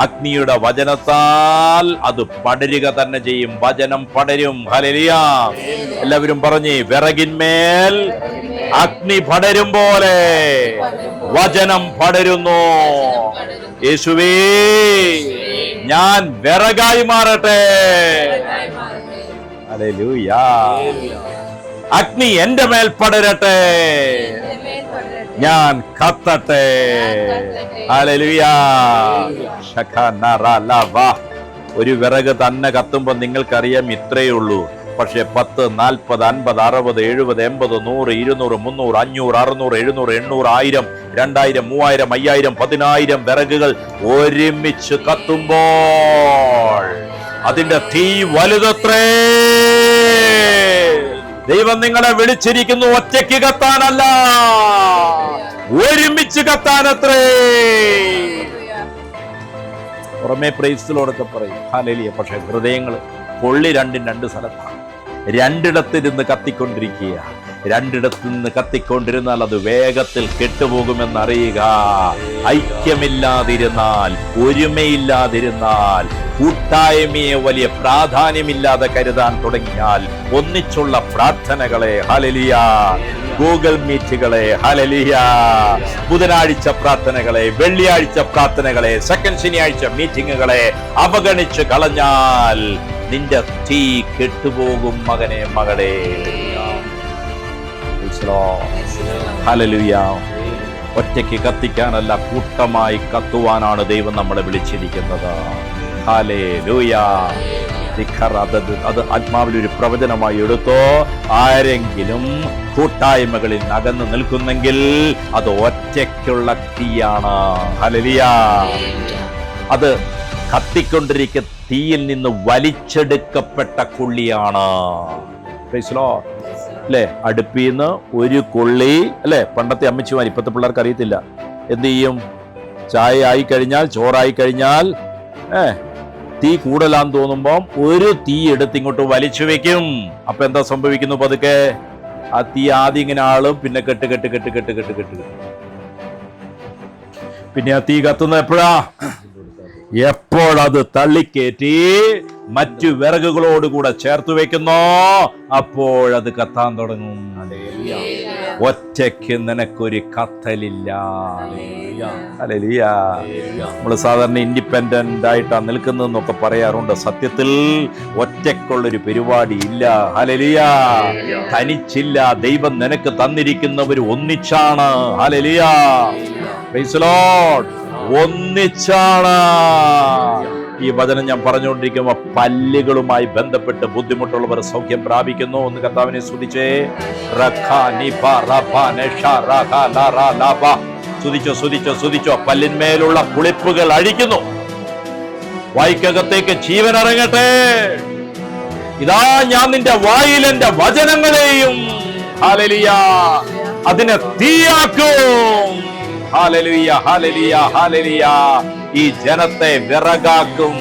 അഗ്നിയുടെ വചനത്താൽ അത് പടരുക തന്നെ ചെയ്യും. വചനം പടരും. ഹല്ലേലൂയ. എല്ലാവരും പറഞ്ഞേ, വിറകിന്മേൽ അഗ്നി പടരും പോലെ വചനം പടരുന്നു. യേശുവേ, ഞാൻ വിറകായി മാറട്ടെ. ഹല്ലേലൂയ. അഗ്നി എന്റെ മേൽ പടരട്ടെ, ഞാൻ കത്തട്ടെ. ഹല്ലേലൂയ. ഒരു വിറക് തന്നെ കത്തുമ്പോ നിങ്ങൾക്കറിയാം ഇത്രയേ ഉള്ളൂ. പക്ഷെ 10, 40, 50, 60, 70, 80, 100, 200, 300, 500, 600, 700, 800, 1000, 2000, 3000, 10,000 വിറകുകൾ ഒരുമിച്ച് കത്തുമ്പോൾ അതിന്റെ തീ വലുതത്രേ. ദൈവം നിങ്ങളെ വിളിച്ചിരിക്കുന്നു ഒറ്റയ്ക്ക് കത്താനല്ല, ഒരുമിച്ച് കത്താനത്രേ. പുറമേ പ്രൈസിലോടൊക്കെ പറയും ഹല്ലേലൂയ. പക്ഷെ ഹൃദയങ്ങൾ പൊള്ളി രണ്ട് സ്ഥലത്താണ്. രണ്ടിടത്തിരുന്ന് കത്തിക്കൊണ്ടിരിക്കുക. രണ്ടിടത്ത് നിന്ന് കത്തിക്കൊണ്ടിരുന്നാൽ അത് വേഗത്തിൽ കെട്ടുപോകുമെന്നറിയുക. ഐക്യമില്ലാതിരുന്നാൽ, ഒരുമയില്ലാതിരുന്നാൽ, കൂട്ടായ്മയെ വലിയ പ്രാധാന്യമില്ലാതെ കരുതാൻ തുടങ്ങിയാൽ, ഒന്നിച്ചുള്ള പ്രാർത്ഥനകളെ ഹല്ലേലൂയ, ഗൂഗിൾ മീറ്റുകളെ ഹല്ലേലൂയ, ബുധനാഴ്ച പ്രാർത്ഥനകളെ, വെള്ളിയാഴ്ച പ്രാർത്ഥനകളെ, സെക്കൻഡ് ശനിയാഴ്ച മീറ്റിങ്ങുകളെ അവഗണിച്ച് കളഞ്ഞാൽ നിന്റെ തീ കെട്ടുപോകും മകനെ, മകളെ. ഹല്ലേലൂയ. ഒറ്റയ്ക്ക് കത്തിക്കാനല്ല, കൂട്ടമായി കത്തുവാനാണ് ദൈവം നമ്മളെ വിളിച്ചിരിക്കുന്നത്. ഹല്ലേലൂയ. അത് ആത്മാവിൽ ഒരു പ്രവചനമായി എടുത്തോ. ആരെങ്കിലും കൂട്ടായ്മകളിൽ അകന്നു നിൽക്കുന്നെങ്കിൽ അത് ഒറ്റയ്ക്കുള്ള തീയാണ്. ഹല്ലേലൂയ. അത് കത്തിക്കൊണ്ടിരിക്കുന്ന തീയിൽ നിന്ന് വലിച്ചെടുക്കപ്പെട്ട കൊള്ളിയാണ്. അല്ലെ, അടുപ്പിൽ നിന്ന് ഒരു കൊള്ളി, അല്ലെ, പണ്ടത്തെ അമ്മച്ചിമാർ, ഇപ്പത്തെ പിള്ളേർക്ക് അറിയത്തില്ല, എന്ത് ചെയ്യും? ചായ ആയി കഴിഞ്ഞാൽ, ചോറായി കഴിഞ്ഞാൽ തീ കൂടുതലാന്ന് തോന്നുമ്പം ഒരു തീ എടുത്ത് ഇങ്ങോട്ട് വലിച്ചു വെക്കും. അപ്പൊ എന്താ സംഭവിക്കുന്നു? പതുക്കെ ആ തീ ആദ്യം ഇങ്ങനെ ആളും, പിന്നെ കെട്ട്. പിന്നെ ആ തീ കത്തുന്നത് എപ്പോഴാ? എപ്പോഴത് തള്ളിക്കേറ്റി മറ്റു വിറകുകളോടുകൂടെ ചേർത്ത് വെക്കുന്നോ അപ്പോഴത് കത്താൻ തുടങ്ങും. ഒറ്റയ്ക്ക് നിനക്കൊരു കത്തലില്ല. ഹല്ലേലൂയ. നമ്മൾ സാധാരണ ഇൻഡിപെൻഡന്റ് ആയിട്ടാ നിൽക്കുന്നതെന്നൊക്കെ പറയാറുണ്ട്. സത്യത്തിൽ ഒറ്റയ്ക്കുള്ളൊരു പരിപാടി ഇല്ല. ഹല്ലേലൂയ. തനിച്ചില്ല. ദൈവം നിനക്ക് തന്നിരിക്കുന്നവർ ഒന്നിച്ചാണ്. ഹല്ലേലൂയ. Praise the Lord. ഒന്നിച്ചാണ്. ഈ വചനം ഞാൻ പറഞ്ഞുകൊണ്ടിരിക്കുമ്പോ പല്ലുകളുമായി ബന്ധപ്പെട്ട് ബുദ്ധിമുട്ടുള്ളവർ സൗഖ്യം പ്രാപിക്കുന്നു. ഒന്ന് കർത്താവിനെ സ്തുതിച്ചേ. സ്തുതിച്ചോ. പല്ലിന്മേലുള്ള പുളിപ്പുകൾ അഴിക്കുന്നു. വായ്ക്കകത്തേക്ക് ജീവൻ ഇറങ്ങട്ടെ. ഇതാ ഞാൻ നിന്റെ വായിൽ എന്റെ വചനങ്ങളെയും ഹല്ലേലൂയ അതിനെ തീയാക്കും. Hallelujah, hallelujah, hallelujah. ഈ ജനത്തെ വിറകാക്കും.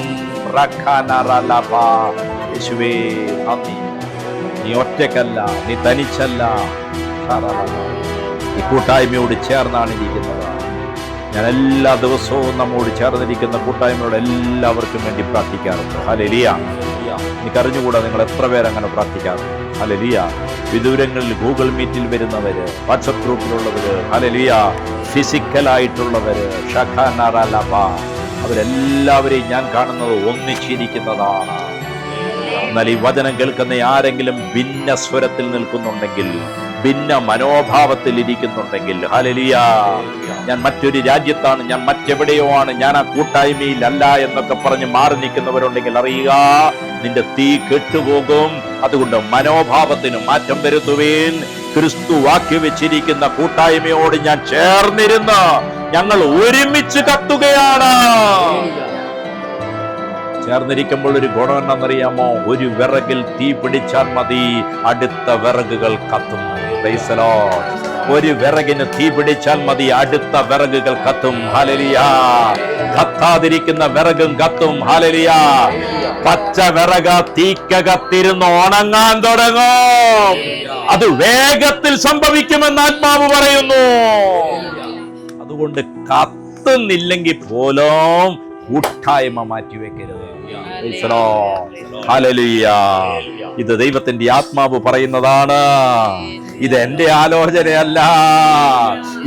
യേശുവേ നന്ദി. നീ ഒറ്റയ്ക്കല്ല, നീ തനിച്ചല്ല. ഈ കൂട്ടായ്മയോട് ചേർന്നാണ് ഇരിക്കുന്നത്. ഞാൻ എല്ലാ ദിവസവും നമ്മോട് ചേർന്നിരിക്കുന്ന കൂട്ടായ്മയോട് എല്ലാവർക്കും വേണ്ടി പ്രാർത്ഥിക്കാറുണ്ട്. ഹല്ലേലൂയ. എനിക്കറിഞ്ഞുകൂടാ നിങ്ങൾ എത്ര പേരങ്ങനെ പ്രാർത്ഥിക്കാറുണ്ട്. ഹല്ലേലൂയ. വിദൂരങ്ങളിൽ ഗൂഗിൾ മീറ്റിൽ വരുന്നവര്, വാട്സപ്പ് ഗ്രൂപ്പിലുള്ളവര്, ഹല്ലേലൂയ, ഫിസിക്കലായിട്ടുള്ളവര്, അവരെല്ലാവരെയും ഞാൻ കാണുന്നത് ഒന്നിച്ചിരിക്കുന്നതാണ്. എന്നാൽ ഈ വചനം കേൾക്കുന്ന ആരെങ്കിലും ഭിന്ന സ്വരത്തിൽ നിൽക്കുന്നുണ്ടെങ്കിൽ, ഭിന്ന മനോഭാവത്തിൽ ഇരിക്കുന്നുണ്ടെങ്കിൽ, ഹല്ലേലൂയ, ഞാൻ മറ്റൊരു രാജ്യത്താണ്, ഞാൻ മറ്റെവിടെയോ ആണ്, ഞാൻ ആ കൂട്ടായ്മയിൽ അല്ല എന്നൊക്കെ പറഞ്ഞ് മാറി നിൽക്കുന്നവരുണ്ടെങ്കിൽ അറിയുക, നിന്റെ തീ കെട്ടുപോകും. അതുകൊണ്ട് മനോഭാവത്തിന് മാറ്റം വരുത്തുവേൻ. ക്രിസ്തു വാക്കി വെച്ചിരിക്കുന്ന കൂട്ടായ്മയോട് ഞാൻ ചേർന്നിരുന്ന് ഞങ്ങൾ ഒരുമിച്ച് കത്തുകയാണ്. ചേർന്നിരിക്കുമ്പോൾ ഒരു ഗുണം എന്നറിയാമോ? ഒരു വിറകിൽ തീ പിടിച്ചാൽ മതി, അടുത്ത വിറകുകൾ കത്തും. Price the Lord. ഒരു വിറകിന് തീ പിടിച്ചാൽ മതി, അടുത്ത വിറകുകൾ കത്തും. ഹല്ലേലൂയ. കത്താതിരിക്കുന്ന വിറകും കത്തും. ഹല്ലേലൂയ. പച്ച വിറക് തീക്കകത്തിരുന്ന് ഉണങ്ങാൻ തുടങ്ങും. അത് വേഗത്തിൽ സംഭവിക്കുമെന്ന് ആത്മാവ് പറയുന്നു. അതുകൊണ്ട് കത്തുന്നില്ലെങ്കിൽ പോലും കൂട്ടായ്മ മാറ്റിവെക്കരുത്. ഹല്ലേലൂയ. ഇത് ദൈവത്തിന്റെ ആത്മാവ് പറയുന്നതാണ്. ഇത് എന്റെ ആലോചനയല്ല,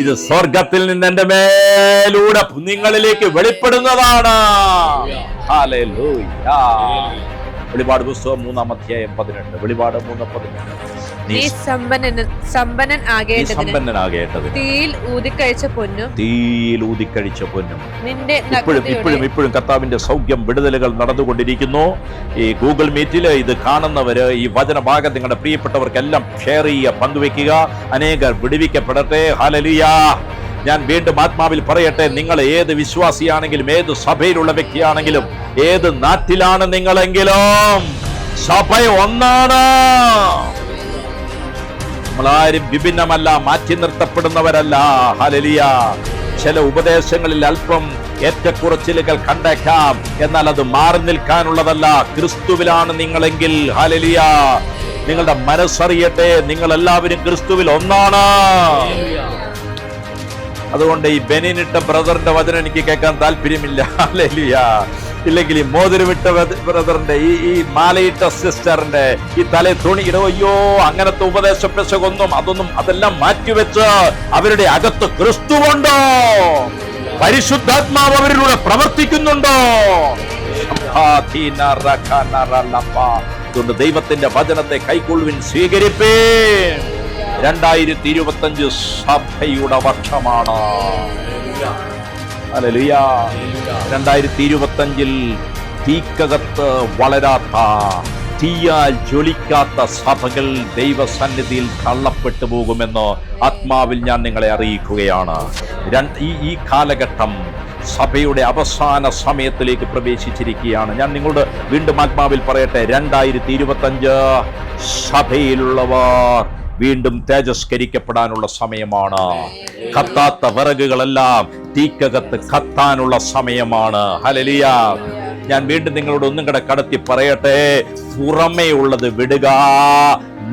ഇത് സ്വർഗത്തിൽ നിന്ന് എന്റെ മേലൂടെ നിങ്ങളിലേക്ക് വെളിപ്പെടുന്നതാണ്. ഹല്ലേലൂയ. വെളിപാട് പുസ്തകം 3-ാം-അധ്യായം 18. വെളിപാട് 3:18. നീ സമ്പന്നനാകേണ്ടതിന് തീയിൽ ഊതിക്കഴിച്ച പൊന്നും നിന്റെ ഇപ്പോഴും കർത്താവിന്റെ സൗഖ്യം വിടുതലുകൾ നടന്നുകൊണ്ടിരിക്കുന്നു. ഈ ഗൂഗിൾ മീറ്റിൽ ഇത് കാണുന്നവര് ഈ വചനഭാഗം നിങ്ങളുടെ പ്രിയപ്പെട്ടവർക്കെല്ലാം ഷെയർ ചെയ്യുക, പങ്കുവെക്കുക. അനേകർ വിടുവിക്കപ്പെടട്ടെ. ഹല്ലേലൂയ. ഞാൻ വീണ്ടും ആത്മാവിൽ പറയട്ടെ, നിങ്ങൾ ഏത് വിശ്വാസിയാണെങ്കിലും, ഏത് സഭയിലുള്ള വ്യക്തിയാണെങ്കിലും, ഏത് നാട്ടിലാണ് നിങ്ങളെങ്കിലും, സഭ ഒന്നാണ്. നമ്മളാരും വിഭിന്നമല്ല, മാറ്റി നിർത്തപ്പെടുന്നവരല്ല. ഹല്ലേലൂയ. ചില ഉപദേശങ്ങളിൽ അല്പം ഏറ്റക്കുറച്ചിലുകൾ കണ്ടേക്കാം, എന്നാൽ അത് മാറി നിൽക്കാനുള്ളതല്ല. ക്രിസ്തുവിലാണ് നിങ്ങളെങ്കിൽ, ഹല്ലേലൂയ, നിങ്ങളുടെ മനസ്സറിയട്ടെ, നിങ്ങൾ എല്ലാവരും ക്രിസ്തുവിൽ ഒന്നാണ്. അതുകൊണ്ട് ഈ ബെനിനിട്ട ബ്രദറിന്റെ വചനം എനിക്ക് കേൾക്കാൻ താല്പര്യമില്ല. ഹല്ലേലൂയ. ഇല്ലെങ്കിൽ ഈ മോതിരവിട്ട ബ്രദറിന്റെ, ഈ മാലയിട്ട സിസ്റ്ററിന്റെ, ഈ തലേ തുണിയുടെ, അയ്യോ, അങ്ങനത്തെ ഉപദേശ പെശകൊന്നും അതെല്ലാം മാറ്റിവെച്ച് അവരുടെ അകത്ത് ക്രിസ്തുവുണ്ടോ, പരിശുദ്ധാത്മാവ് അവരിലൂടെ പ്രവർത്തിക്കുന്നുണ്ടോ? അതുകൊണ്ട് ദൈവത്തിന്റെ വചനത്തെ കൈക്കൊള്ളുവിൻ, സ്വീകരിപ്പേൻ. 2025 സഭയുടെ വർഷമാണ്. ഹല്ലേലൂയ. 2025 തീക്കകത്ത് വളരാത്ത, തീയാൽ ജ്വലിക്കാത്ത സഭകൾ ദൈവസന്നിധിയിൽ തള്ളപ്പെട്ടു പോകുമെന്ന് ആത്മാവിൽ ഞാൻ നിങ്ങളെ അറിയിക്കുകയാണ്. ഈ കാലഘട്ടം സഭയുടെ അവസാന സമയത്തിലേക്ക് പ്രവേശിച്ചിരിക്കുകയാണ്. ഞാൻ നിങ്ങളോട് വീണ്ടും ആത്മാവിൽ പറയട്ടെ, 2025 സഭയിലുള്ളവർ വീണ്ടും തേജസ്കരിക്കപ്പെടാനുള്ള സമയമാണ്. കത്താത്ത വിറകുകളെല്ലാം തീക്കകത്ത് കത്താനുള്ള സമയമാണ്. ഹല്ലേലൂയ. ഞാൻ വീണ്ടും നിങ്ങളോട് ഒന്നും കൂടെ കടത്തി പറയട്ടെ, പുറമേ ഉള്ളത് വിടുക.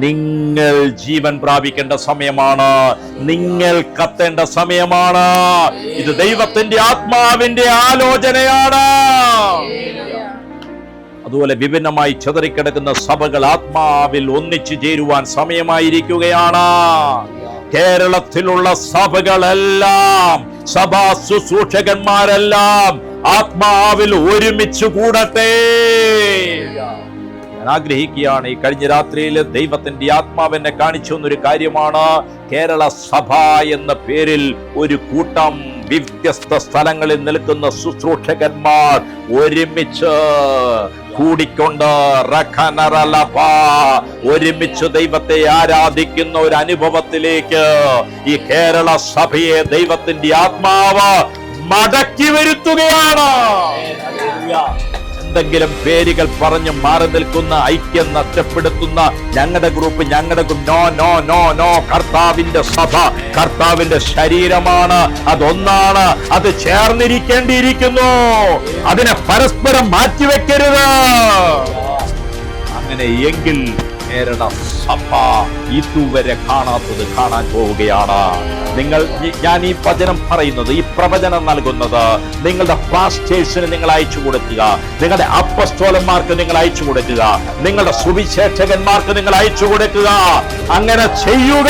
നിങ്ങൾ ജീവൻ പ്രാപിക്കേണ്ട സമയമാണ്. നിങ്ങൾ കത്തേണ്ട സമയമാണ്. ഇത് ദൈവത്തിന്റെ ആത്മാവിന്റെ ആലോചനയാണ്. അതുപോലെ വിഭിന്നമായി ചിതറിക്കിടക്കുന്ന സഭകൾ ആത്മാവിൽ ഒന്നിച്ചു ചേരുവാൻ സമയമായിരിക്കുകയാണ്. കേരളത്തിലുള്ള സഭകളെല്ലാം, സഭാ ശുശ്രൂഷകന്മാരെല്ലാം ആത്മാവിൽ ഒരുമിച്ച് കൂടട്ടെ. ഞാൻ ആഗ്രഹിക്കുകയാണ്, ഈ കഴിഞ്ഞ രാത്രിയിൽ ദൈവത്തിന്റെ ആത്മാവെന്നെ കാണിച്ചു എന്നൊരു കാര്യമാണ്. കേരള സഭ എന്ന പേരിൽ ഒരു കൂട്ടം വ്യത്യസ്ത സ്ഥലങ്ങളിൽ നിൽക്കുന്ന ശുശ്രൂഷകന്മാർ ഒരുമിച്ച് കൂടിക്കൊണ്ട് ഒരുമിച്ച് ദൈവത്തെ ആരാധിക്കുന്ന ഒരു അനുഭവത്തിലേക്ക് ഈ കേരള സഭയെ ദൈവത്തിന്റെ ആത്മാവ് മടക്കി വരുത്തുകയാണ്. എന്തെങ്കിലും പേരുകൾ പറഞ്ഞ് മാറി നിൽക്കുന്ന, ഐക്യം നഷ്ടപ്പെടുത്തുന്ന, ഞങ്ങളുടെ group, no no no no. കർത്താവിന്റെ സഭ, കർത്താവിന്റെ ശരീരമാണ്, അതൊന്നാണ്, അത് ചേർന്നിരിക്കേണ്ടിയിരിക്കുന്നു. അതിനെ പരസ്പരം മാറ്റിവെക്കരുത്. അങ്ങനെ എങ്കിൽ കേരള സഭ ഇതുവരെ കാണാത്തത് കാണാൻ പോവുകയാണ്. ഞാൻ ഈ വചനം പറയുന്നത്, ഈ പ്രവചനം നൽകുന്നത് നിങ്ങളുടെ പാസ്റ്റേഴ്സിന് നിങ്ങൾ അയച്ചു കൊടുക്കുക, നിങ്ങളുടെ അപ്പസ്തോലന്മാർക്ക് നിങ്ങൾ അയച്ചു കൊടുക്കുക, നിങ്ങളുടെ സുവിശേഷകന്മാർക്ക് നിങ്ങൾ അയച്ചു കൊടുക്കുക. അങ്ങനെ ചെയ്യുക.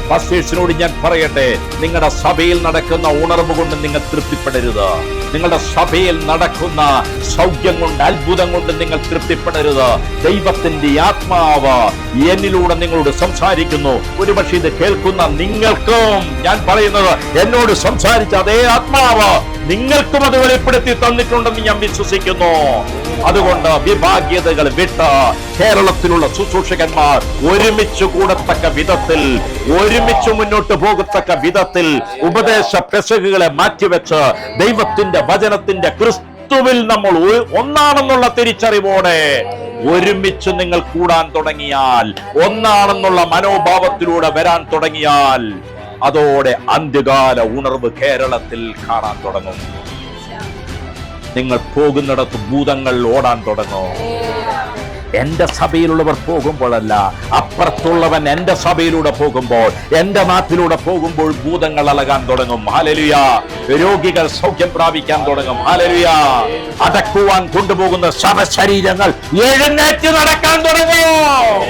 പാസ്റ്റേഴ്സിനോട് ഞാൻ പറയട്ടെ, നിങ്ങളുടെ സഭയിൽ നടക്കുന്ന ഉണർവ് കൊണ്ട് നിങ്ങൾ തൃപ്തിപ്പെടരുത്. നിങ്ങളുടെ സഭയിൽ നടക്കുന്ന സൗഖ്യം കൊണ്ട്, അത്ഭുതം കൊണ്ട് നിങ്ങൾ തൃപ്തിപ്പെടരുത്. ദൈവത്തിന്റെ ആത്മാവ് എന്നിലൂടെ നിങ്ങളോട് സംസാരിക്കുന്നു. ഒരുപക്ഷെ ഇത് കേൾക്കുന്ന നിങ്ങൾക്കും ഞാൻ പറയുന്നത്, എന്നോട് സംസാരിച്ച അതേ ആത്മാവ് നിങ്ങൾക്കും അത് വെളിപ്പെടുത്തി തന്നിട്ടുണ്ടെന്ന് ഞാൻ വിശ്വസിക്കുന്നു. അതുകൊണ്ട് വിഭാഗ്യതകൾ വിട്ട് കേരളത്തിലുള്ള ശുശ്രൂഷകന്മാർ ഒരുമിച്ച് കൂടത്തക്ക വിധത്തിൽ, ഒരുമിച്ച് മുന്നോട്ട് പോകത്തക്ക വിധത്തിൽ ഉപദേശ പെശകുകളെ മാറ്റിവെച്ച് ദൈവത്തിന്റെ വചനത്തിന്റെ ക്രിസ്തുവിൽ നമ്മൾ ഒന്നാണെന്നുള്ള തിരിച്ചറിവോടെ ഒരുമിച്ച് നിങ്ങൾ കൂടാൻ തുടങ്ങിയാൽ, ഒന്നാണെന്നുള്ള മനോഭാവത്തിലൂടെ വരാൻ തുടങ്ങിയാൽ, അതോടെ അന്ത്യകാല ഉണർവ് കേരളത്തിൽ കാണാൻ തുടങ്ങും. നിങ്ങൾ പോകുന്നിടത്ത് ഭൂതങ്ങൾ ഓടാൻ തുടങ്ങും. എന്റെ സഭയിലുള്ളവർ പോകുമ്പോഴല്ല, അപ്പുറത്തുള്ളവൻ എന്റെ സഭയിലൂടെ പോകുമ്പോൾ, എന്റെ നാട്ടിലൂടെ പോകുമ്പോൾ ഭൂതങ്ങൾ അലകാൻ തുടങ്ങും. ഹല്ലേലൂയ. രോഗികൾ സൗഖ്യം പ്രാപിക്കാൻ തുടങ്ങും. ഹല്ലേലൂയ. അടക്കുവാൻ കൊണ്ടുപോകുന്ന ശവശരീരങ്ങൾ എഴുന്നേറ്റ് നടക്കാൻ തുടങ്ങും.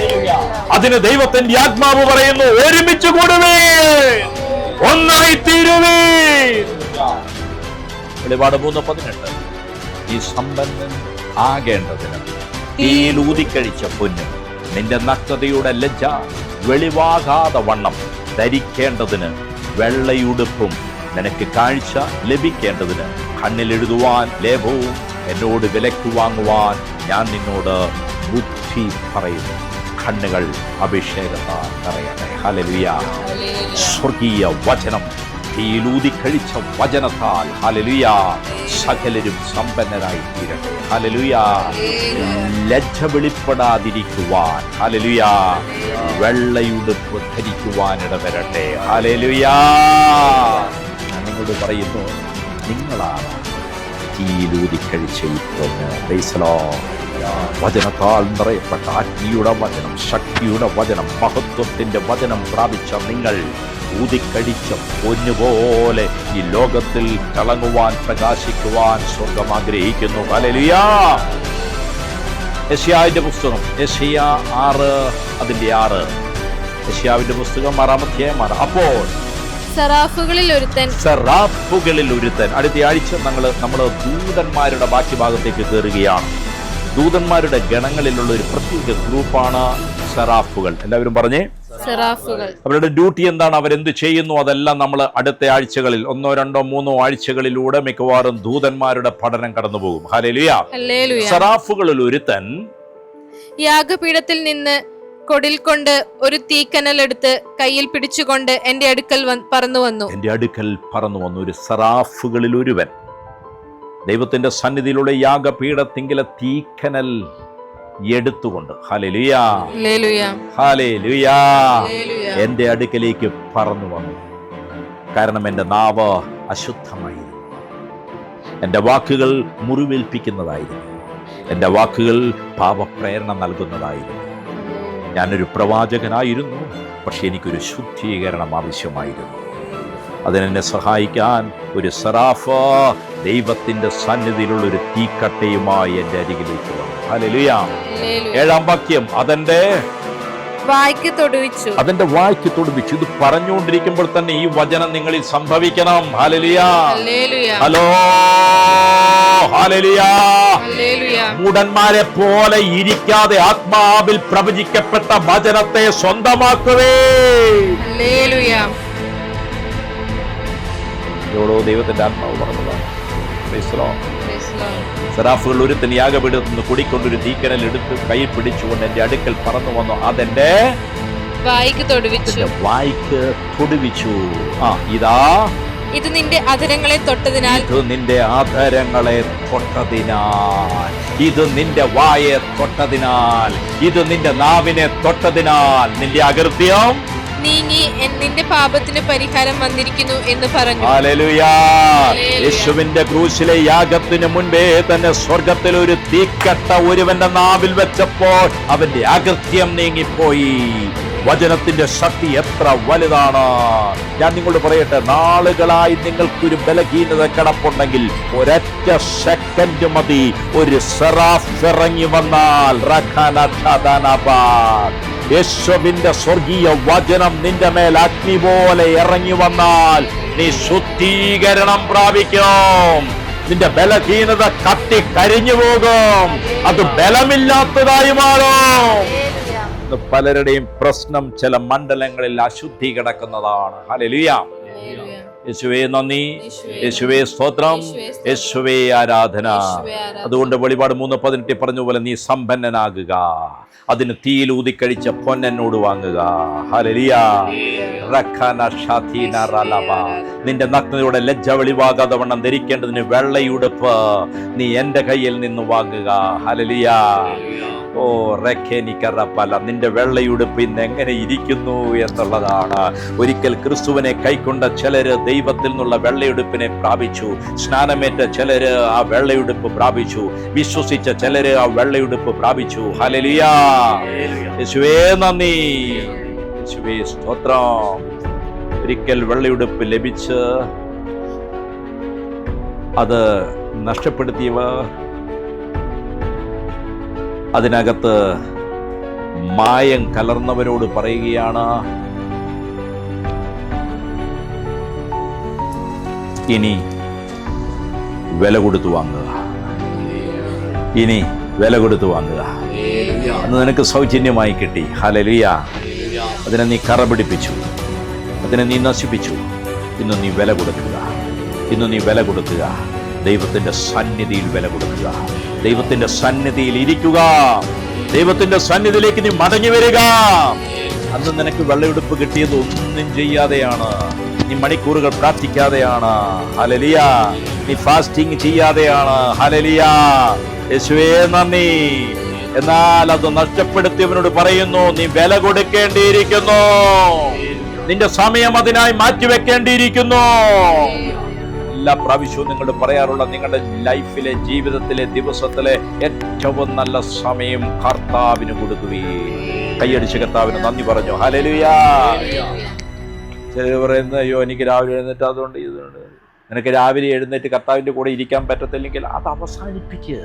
അതിന് ദൈവത്തിന്റെ ആത്മാവ് പറയുന്നു, ഒരുമിച്ച് കൂടുവീൻ, ഒന്നായി തീരുവീൻ. വെളിപാട് 3:18. ഈ സമ്പന്നൻ ആകേണ്ടതിന് തീയിലൂതിക്കഴിച്ച പൊന്നും നിന്റെ നഗ്നതയുടെ ലജ്ജ വെളിവാകാതെ വണ്ണം ധരിക്കേണ്ടതിന് വെള്ളയുടുപ്പും നിനക്ക് കാഴ്ച ലഭിക്കേണ്ടതിന് കണ്ണിലെഴുതുവാൻ ലേപവും എന്നോട് വിലയ്ക്ക് വാങ്ങുവാൻ ഞാൻ നിന്നോട് ബുദ്ധി പറയുന്നു. കണ്ണുകൾ അഭിഷേകത്താൽ നിറയട്ടെ. ഹല്ലേലൂയ. സ്വർഗീയ വചനം, തീയിലൂതിക്കഴിച്ച വചനത്താൽ ഹല്ലേലൂയ സകലരും സമ്പന്നരായി തീരട്ടെ. ഹല്ലേലൂയ. ലജ്ജ വെളിപ്പെടാതിരിക്കുവാൻ ഹല്ലേലൂയ വെള്ളയുടുപ്പ് ധരിക്കുവാൻ ഇടവരട്ടെ. ഹല്ലേലൂയ. ഞാൻ നിങ്ങളോട് പറയുന്നു, നിങ്ങളാണ് തീയിലൂതിക്കഴിച്ച ഈ പൊന്ന്. Price the Lord. വചനത്താൽ നിറയപ്പെട്ട അഗ്നിയുടെ വചനം, ശക്തിയുടെ വചനം, മഹത്വത്തിന്റെ വചനം പ്രാപിച്ച നിങ്ങൾ ഊതിക്കടിച്ച പൊന്നുപോലെ ഈ ലോകത്തിൽ തിളങ്ങുവാൻ, പ്രകാശിക്കുവാൻ സ്വർഗം ആഗ്രഹിക്കുന്നു. ഹല്ലേലൂയ. യെശയ്യാവിന്റെ പുസ്തകം, യെശയ്യാ 6:6. യെശയ്യാവിന്റെ പുസ്തകം 6-ാം. അപ്പോൾ സെറാഫുകളിൽ ഒരുത്തൻ. അടുത്ത ആഴ്ച നമ്മൾ ദൂതന്മാരുടെ ബാക്കി ഭാഗത്തേക്ക് കയറുകയാണ്. ദൂതന്മാരുടെ ഗണങ്ങളിലുള്ള ഒരു പ്രത്യേക ഗ്രൂപ്പാണ് സെറാഫുകൾ. എല്ലാവരും പറഞ്ഞേ, സെറാഫുകൾ. അവരുടെ ഡ്യൂട്ടി എന്താണ്, അവരെന്ത് ചെയ്യുന്നു, അതെല്ലാം നമ്മൾ അടുത്ത ആഴ്ചകളിൽ 1, 2, 3 ആഴ്ചകളിലൂടെ മിക്കവാറും ദൂതന്മാരുടെ പഠനം കടന്നുപോകും. ഹല്ലേലൂയ. സെറാഫുകളിൽ ഒരുത്തൻ യാഗപീഠത്തിൽ നിന്ന് കൊടിൽ കൊണ്ട് ഒരു തീക്കനലെടുത്ത് കയ്യിൽ പിടിച്ചുകൊണ്ട് എന്റെ അടുക്കൽ പറന്നു വന്നു. ഒരു സെറാഫുകളിൽ ഒരുവൻ ദൈവത്തിന്റെ സന്നിധിയിലുള്ള യാഗപീഠത്തിങ്കിലെ തീക്കനൽ എടുത്തുകൊണ്ട് ഹല്ലേലൂയ, ഹല്ലേലൂയ, എന്റെ അടുക്കലേക്ക് പറന്നു വന്നു. കാരണം എൻ്റെ നാവ് അശുദ്ധമായിരുന്നു, എൻ്റെ വാക്കുകൾ മുറിവേൽപ്പിക്കുന്നതായിരുന്നു, എൻ്റെ വാക്കുകൾ പാപപ്രേരണ നൽകുന്നതായിരുന്നു. ഞാനൊരു പ്രവാചകനായിരുന്നു, പക്ഷെ എനിക്കൊരു ശുദ്ധീകരണം ആവശ്യമായിരുന്നു. അതിനെന്നെ സഹായിക്കാൻ ഒരു സെറാഫ് ദൈവത്തിന്റെ സന്നിധിയിലുള്ള ഒരു തീക്കട്ടയുമായി എൻ്റെ അരികിലേക്ക് വന്നു. ഹല്ലേലൂയ. 7-ാം വാക്യം, അതെന്റെ വായ്ക്ക് തൊടുവിച്ചു. ഇത് പറഞ്ഞുകൊണ്ടിരിക്കുമ്പോൾ തന്നെ ഈ വചനം നിങ്ങളിൽ സംഭവിക്കണം. Hallelujah, hello, hallelujah. മൂഢന്മാരെ പോലെ ഇരിക്കാതെ ആത്മാവിൽ പ്രവചിക്കപ്പെട്ട വചനത്തെ സ്വന്തമാക്കുവേ. ദൈവത്തിന്റെ ആത്മാവ് പറഞ്ഞതാണ്. സെറാഫുകൾ ഒരുത്തൻ യാഗപീഠത്തിൽ നിന്ന് കുടിക്കൊണ്ടൊരു തീക്കനൽ എടുത്ത് കയ്യിൽ പിടിച്ചുകൊണ്ട് എന്റെ അടുക്കൽ പറന്നു വന്നു. അതെന്റെ വായ്ക്ക് തൊടുവിച്ചു. ഇതാ, ഇത് നിന്റെ അധരങ്ങളെ തൊട്ടതിനാൽ, ഇത് നിന്റെ ആധരങ്ങളെ തൊട്ടതിനാൽ, ഇത് നിന്റെ വായെ തൊട്ടതിനാൽ, ഇത് നിന്റെ നാവിനെ തൊട്ടതിനാൽ നിന്റെ അകൃത്യം നീങ്ങി നിന്റെ പാപത്തിന് പരിഹാരം വന്നിരിക്കുന്നു എന്ന് പറഞ്ഞു. ഹല്ലേലൂയ. യേശുവിന്റെ ക്രൂശിലെ യാഗത്തിന് മുൻപേ തന്നെ സ്വർഗത്തിൽ ഒരു തീക്കട്ട ഒരുവന്റെ നാവിൽ വെച്ചപ്പോൾ അവന്റെ അകൃത്യം നീങ്ങിപ്പോയി. വചനത്തിന്റെ ശക്തി എത്ര വലുതാണ്! ഞാൻ നിങ്ങളോട് പറയട്ടെ, നാളുകളായി നിങ്ങൾക്കൊരു ബലഹീനത കിടപ്പുണ്ടെങ്കിൽ ഒരൊറ്റ സെക്കൻഡ് മതി. ഒരു സെറാഫ് ഇറങ്ങി വന്നാൽ യേശുവിന്റെ സ്വർഗീയ വചനം നിന്റെ മേൽ അഗ്നി പോലെ ഇറങ്ങി വന്നാൽ നീ ശുദ്ധീകരണം പ്രാപിക്കും. നിന്റെ ബലഹീനത കത്തി കരിഞ്ഞു പോകും, അത് ബലമില്ലാത്തതായി മാറും. പലരുടെയും പ്രശ്നം ചില മണ്ഡലങ്ങളിൽ അശുദ്ധി കിടക്കുന്നതാണ്. ഹല്ലേലൂയ. യേശുവേ നന്ദി, യേശുവേ സ്തോത്രം, യേശുവേ ആരാധന. അതുകൊണ്ട് വെളിപാട് 3:18 പറഞ്ഞ പോലെ നീ സമ്പന്നനാകുക, അതിന് തീയിൽ ഊതിക്കഴിച്ച പൊന്നോട് വാങ്ങുക. ഹല്ലേലൂയ. നിന്റെ നഗ്നതയുടെ ലജ്ജ വെളിവാകാതെ വണ്ണം ധരിക്കേണ്ടതിന് വെള്ളയുടുപ്പ് നീ എന്റെ കയ്യിൽ നിന്ന് വാങ്ങുക. ഹല്ലേലൂയ. ഓ റെഖേനിക്കറപ്പല, നിന്റെ വെള്ളയുടുപ്പ് ഇന്ന് എങ്ങനെ ഇരിക്കുന്നു എന്നുള്ളതാണ്. ഒരിക്കൽ ക്രിസ്തുവിനെ കൈക്കൊണ്ട ചിലര് ദൈവത്തിൽ നിന്നുള്ള വെള്ളയുടുപ്പിനെ പ്രാപിച്ചു. സ്നാനമേറ്റ ചിലര് ആ വെള്ളയുടുപ്പ് പ്രാപിച്ചു. വിശ്വസിച്ച ചിലര് ആ വെള്ളയുടുപ്പ് പ്രാപിച്ചു. ഹല്ലേലൂയ. യേശുവേ നന്ദി, യേശുവേ സ്തോത്രം. ഒരിക്കൽ വെള്ളയുടുപ്പ് ലഭിച്ച് അത് നഷ്ടപ്പെടുത്തിയവർ അതിനകത്ത് മായം കലർന്നവരോട് പറയുകയാണ്, ഇനി വില കൊടുത്തു വാങ്ങുക, ഇനി വില കൊടുത്തു വാങ്ങുക. അന്ന് നിനക്ക് സൗജന്യമായി കിട്ടി. ഹല്ലേലൂയ. അതിനെ നീ കറ പിടിപ്പിച്ചു, അതിനെ നീ നശിപ്പിച്ചു. ഇന്ന് നീ വില കൊടുക്കുക, ഇന്ന് നീ വില കൊടുക്കുക. ദൈവത്തിന്റെ സന്നിധിയിൽ വില കൊടുക്കുക, ദൈവത്തിന്റെ സന്നിധിയിൽ ഇരിക്കുക, ദൈവത്തിന്റെ സന്നിധിയിലേക്ക് നീ മടങ്ങി വരിക. അന്ന് നിനക്ക് വെള്ളയെടുപ്പ് കിട്ടിയത് ഒന്നും ചെയ്യാതെയാണ്, നീ മണിക്കൂറുകൾ പ്രാർത്ഥിക്കാതെയാണ്. ഹല്ലേലൂയ. നീ ഫാസ്റ്റിംഗ് ചെയ്യാതെയാണ്. ഹല്ലേലൂയ. യേശുവേ നന്ദി. എന്നാൽ അത് നഷ്ടപ്പെടുത്തിയവനോട് പറയുന്നു, നീ വില കൊടുക്കേണ്ടിയിരിക്കുന്നു, നിന്റെ സമയം അതിനായി മാറ്റിവെക്കേണ്ടിയിരിക്കുന്നു. എല്ലാ പ്രാവശ്യവും നിങ്ങൾ പറയാറുള്ള നിങ്ങളുടെ ലൈഫിലെ, ജീവിതത്തിലെ, ദിവസത്തിലെ ഏറ്റവും നല്ല സമയം കർത്താവിന് കൊടുക്കുകയും കൈയടിച്ച് കർത്താവിന് നന്ദി പറഞ്ഞു. ഹല്ലേലൂയ. ചിലർ പറയുന്നത്, അയ്യോ എനിക്ക് രാവിലെ എഴുന്നേറ്റ് അതുകൊണ്ട് ഇതുണ്ട്. നിനക്ക് രാവിലെ എഴുന്നേറ്റ് കർത്താവിന്റെ കൂടെ ഇരിക്കാൻ പറ്റത്തില്ലെങ്കിൽ അത് അവസാനിപ്പിക്കുക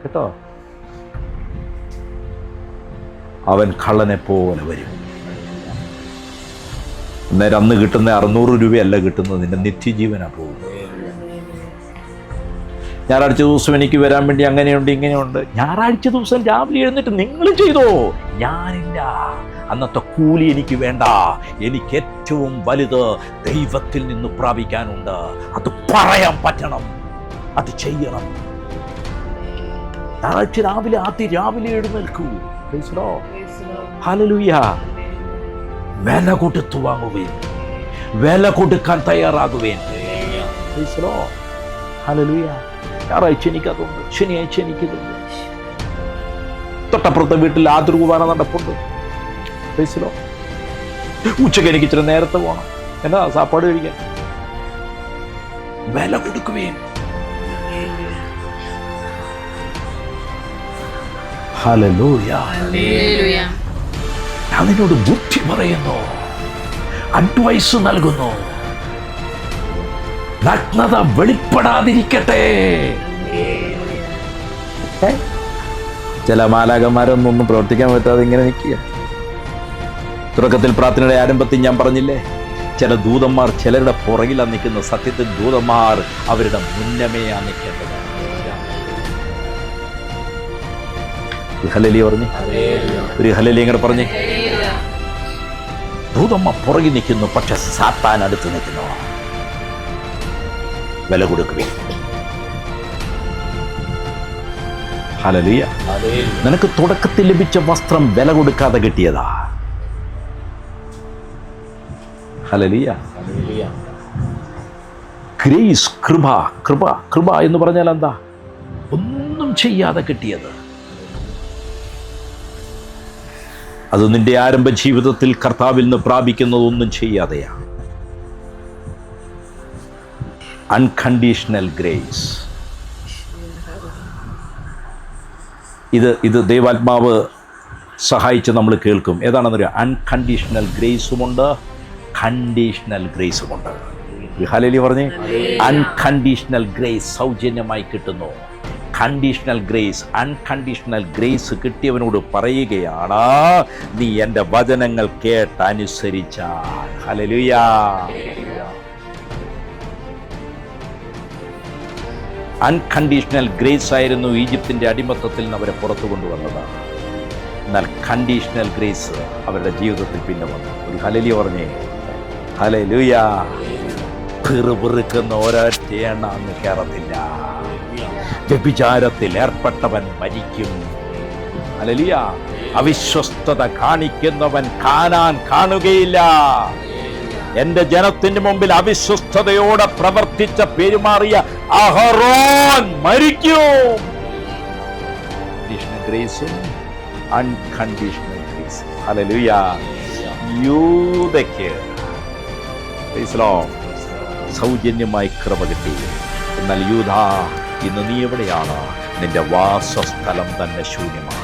കേട്ടോ. അവൻ കള്ളനെ പോലെ വരും. അന്നേരം അന്ന് കിട്ടുന്ന 600 രൂപയല്ല കിട്ടുന്നത്, നിന്റെ നിത്യജീവനാ പോകുന്നത്. ഞായറാഴ്ച ദിവസം എനിക്ക് വരാൻ വേണ്ടി അങ്ങനെയുണ്ട് ഇങ്ങനെയുണ്ട്. ഞായറാഴ്ച ദിവസം രാവിലെ എഴുന്നേറ്റ് നിങ്ങൾ ചെയ്തോ, ഞാനില്ല. അന്നത്തെ കൂലി എനിക്ക് വേണ്ട. എനിക്ക് ഏറ്റവും വലുത് ദൈവത്തിൽ നിന്ന് പ്രാപിക്കാനുണ്ട്. അത് പറയാൻ പറ്റണം, അത് ചെയ്യണം. ഞായറാഴ്ച രാവിലെ എഴുന്നേൽക്കൂ. ഹല്ലേലൂയ. വില കൊടുത്തു വാങ്ങുവേൻ, വില കൊടുക്കാൻ തയ്യാറാകുവേൻ. ഹല്ലേലൂയ. ഞായറാഴ്ച എനിക്കതുണ്ട്, ശനിയാഴ്ച എനിക്കിതുണ്ട്. തൊട്ടപ്പുറത്തെ വീട്ടിൽ ആദരകുർബാന നടപ്പുണ്ട്. ഉച്ചക്ക് എനിക്ക് ഇച്ചിരി നേരത്തെ പോകണം, എന്നാ സാപ്പാട് കഴിക്കാൻ. വില കൊടുക്കുവേൻ. ഹല്ലേലൂയ. ഞാൻ നിന്നോട് ബുദ്ധി പറയുന്നു, അഡ്വൈസ് നൽകുന്നു. നഗ്നത വെളിപ്പെടാതിരിക്കട്ടെ. ചില മാലാകന്മാരൊന്നും പ്രവർത്തിക്കാൻ പറ്റാതെ ഇങ്ങനെ നിൽക്കുക. തുടക്കത്തിൽ പ്രാർത്ഥനയുടെ ആരംഭത്തിൽ ഞാൻ പറഞ്ഞില്ലേ, ചില ദൂതന്മാർ ചിലരുടെ പുറകിലാണ് നിൽക്കുന്നത്. സത്യത്തിൽ ദൂതന്മാർ അവരുടെ മുന്നമേയാണ് നിൽക്കേണ്ടത്. ഹല്ലേലൂയ പറഞ്ഞു. ഒരു ഹല്ലേലൂയ ഇങ്ങനെ പറഞ്ഞേ. ദൂതന്മാർ പുറകിൽ നിൽക്കുന്നു, പക്ഷെ സാത്താൻ അടുത്ത് നിൽക്കുന്നു. വില കൊടുക്കുകയും. ഹല്ലേലൂയ. നിനക്ക് തുടക്കത്തിൽ ലഭിച്ച വസ്ത്രം വില കൊടുക്കാതെ കിട്ടിയതാ. ഹല്ലേലൂയ. ഗ്രേസ്, കൃപ. കൃപ കൃപ എന്ന് പറഞ്ഞാൽ എന്താ? ഒന്നും ചെയ്യാതെ കിട്ടിയത്. അത് നിന്റെ ആരംഭ ജീവിതത്തിൽ കർത്താവിൽ നിന്ന് പ്രാപിക്കുന്നതൊന്നും ചെയ്യാതെയാണ്. Unconditional grace. ഇത് ദൈവാത്മാവ് സഹായിച്ച് നമ്മൾ കേൾക്കും. ഏതാണെന്നൊരു അൺകണ്ടീഷണൽ ഗ്രേസുമുണ്ട്, കണ്ടീഷണൽ ഗ്രേസുമുണ്ട്. ഹല്ലേലൂയ പറഞ്ഞേ. അൺകണ്ടീഷണൽ ഗ്രേസ് സൗജന്യമായി കിട്ടുന്നു. കണ്ടീഷണൽ ഗ്രേസ്, അൺകണ്ടീഷണൽ ഗ്രേസ് കിട്ടിയവനോട് പറയുകയാണ്, നീ എൻ്റെ വചനങ്ങൾ കേട്ടനുസരിച്ചാൽ. ഹല്ലേലൂയ. അൺകണ്ടീഷണൽ ഗ്രേസ് ആയിരുന്നു ഈജിപ്തിൻ്റെ അടിമത്തത്തിൽ നിന്ന് അവരെ പുറത്തു കൊണ്ടുവന്നത്. എന്നാൽ കണ്ടീഷണൽ ഗ്രേസ് അവരുടെ ജീവിതത്തിൽ പിന്നെ വന്നു. ഒരു ഹല്ലേലൂയ പറഞ്ഞേ. ഹല്ലേലൂയ. പിറുപിറുക്കുന്ന ഒരൊറ്റ എണ്ണ അങ്ങ് കയറത്തില്ല. വ്യഭിചാരത്തിൽ ഏർപ്പെട്ടവൻ മരിക്കും. ഹല്ലേലൂയ. അവിശ്വസ്തത കാണിക്കുന്നവൻ കാനാൻ കാണുകയില്ല. എന്റെ ജനത്തിന് മുമ്പിൽ അവിശ്വസ്തതയോടെ പ്രവർത്തിച്ച പെരുമാറിയ അഹറോൻ മരിക്കും. ഗ്രേസും അൺകണ്ടീഷണൽ ഗ്രേസും. ഹല്ലേലൂയ. യൂദയ്ക്ക് സൗജന്യമായി കൃപ കിട്ടി. എന്നാൽ യൂദ, ഇന്ന് നീ എവിടെയാണ്? നിന്റെ വാസസ്ഥലം തന്നെ ശൂന്യമാണ്.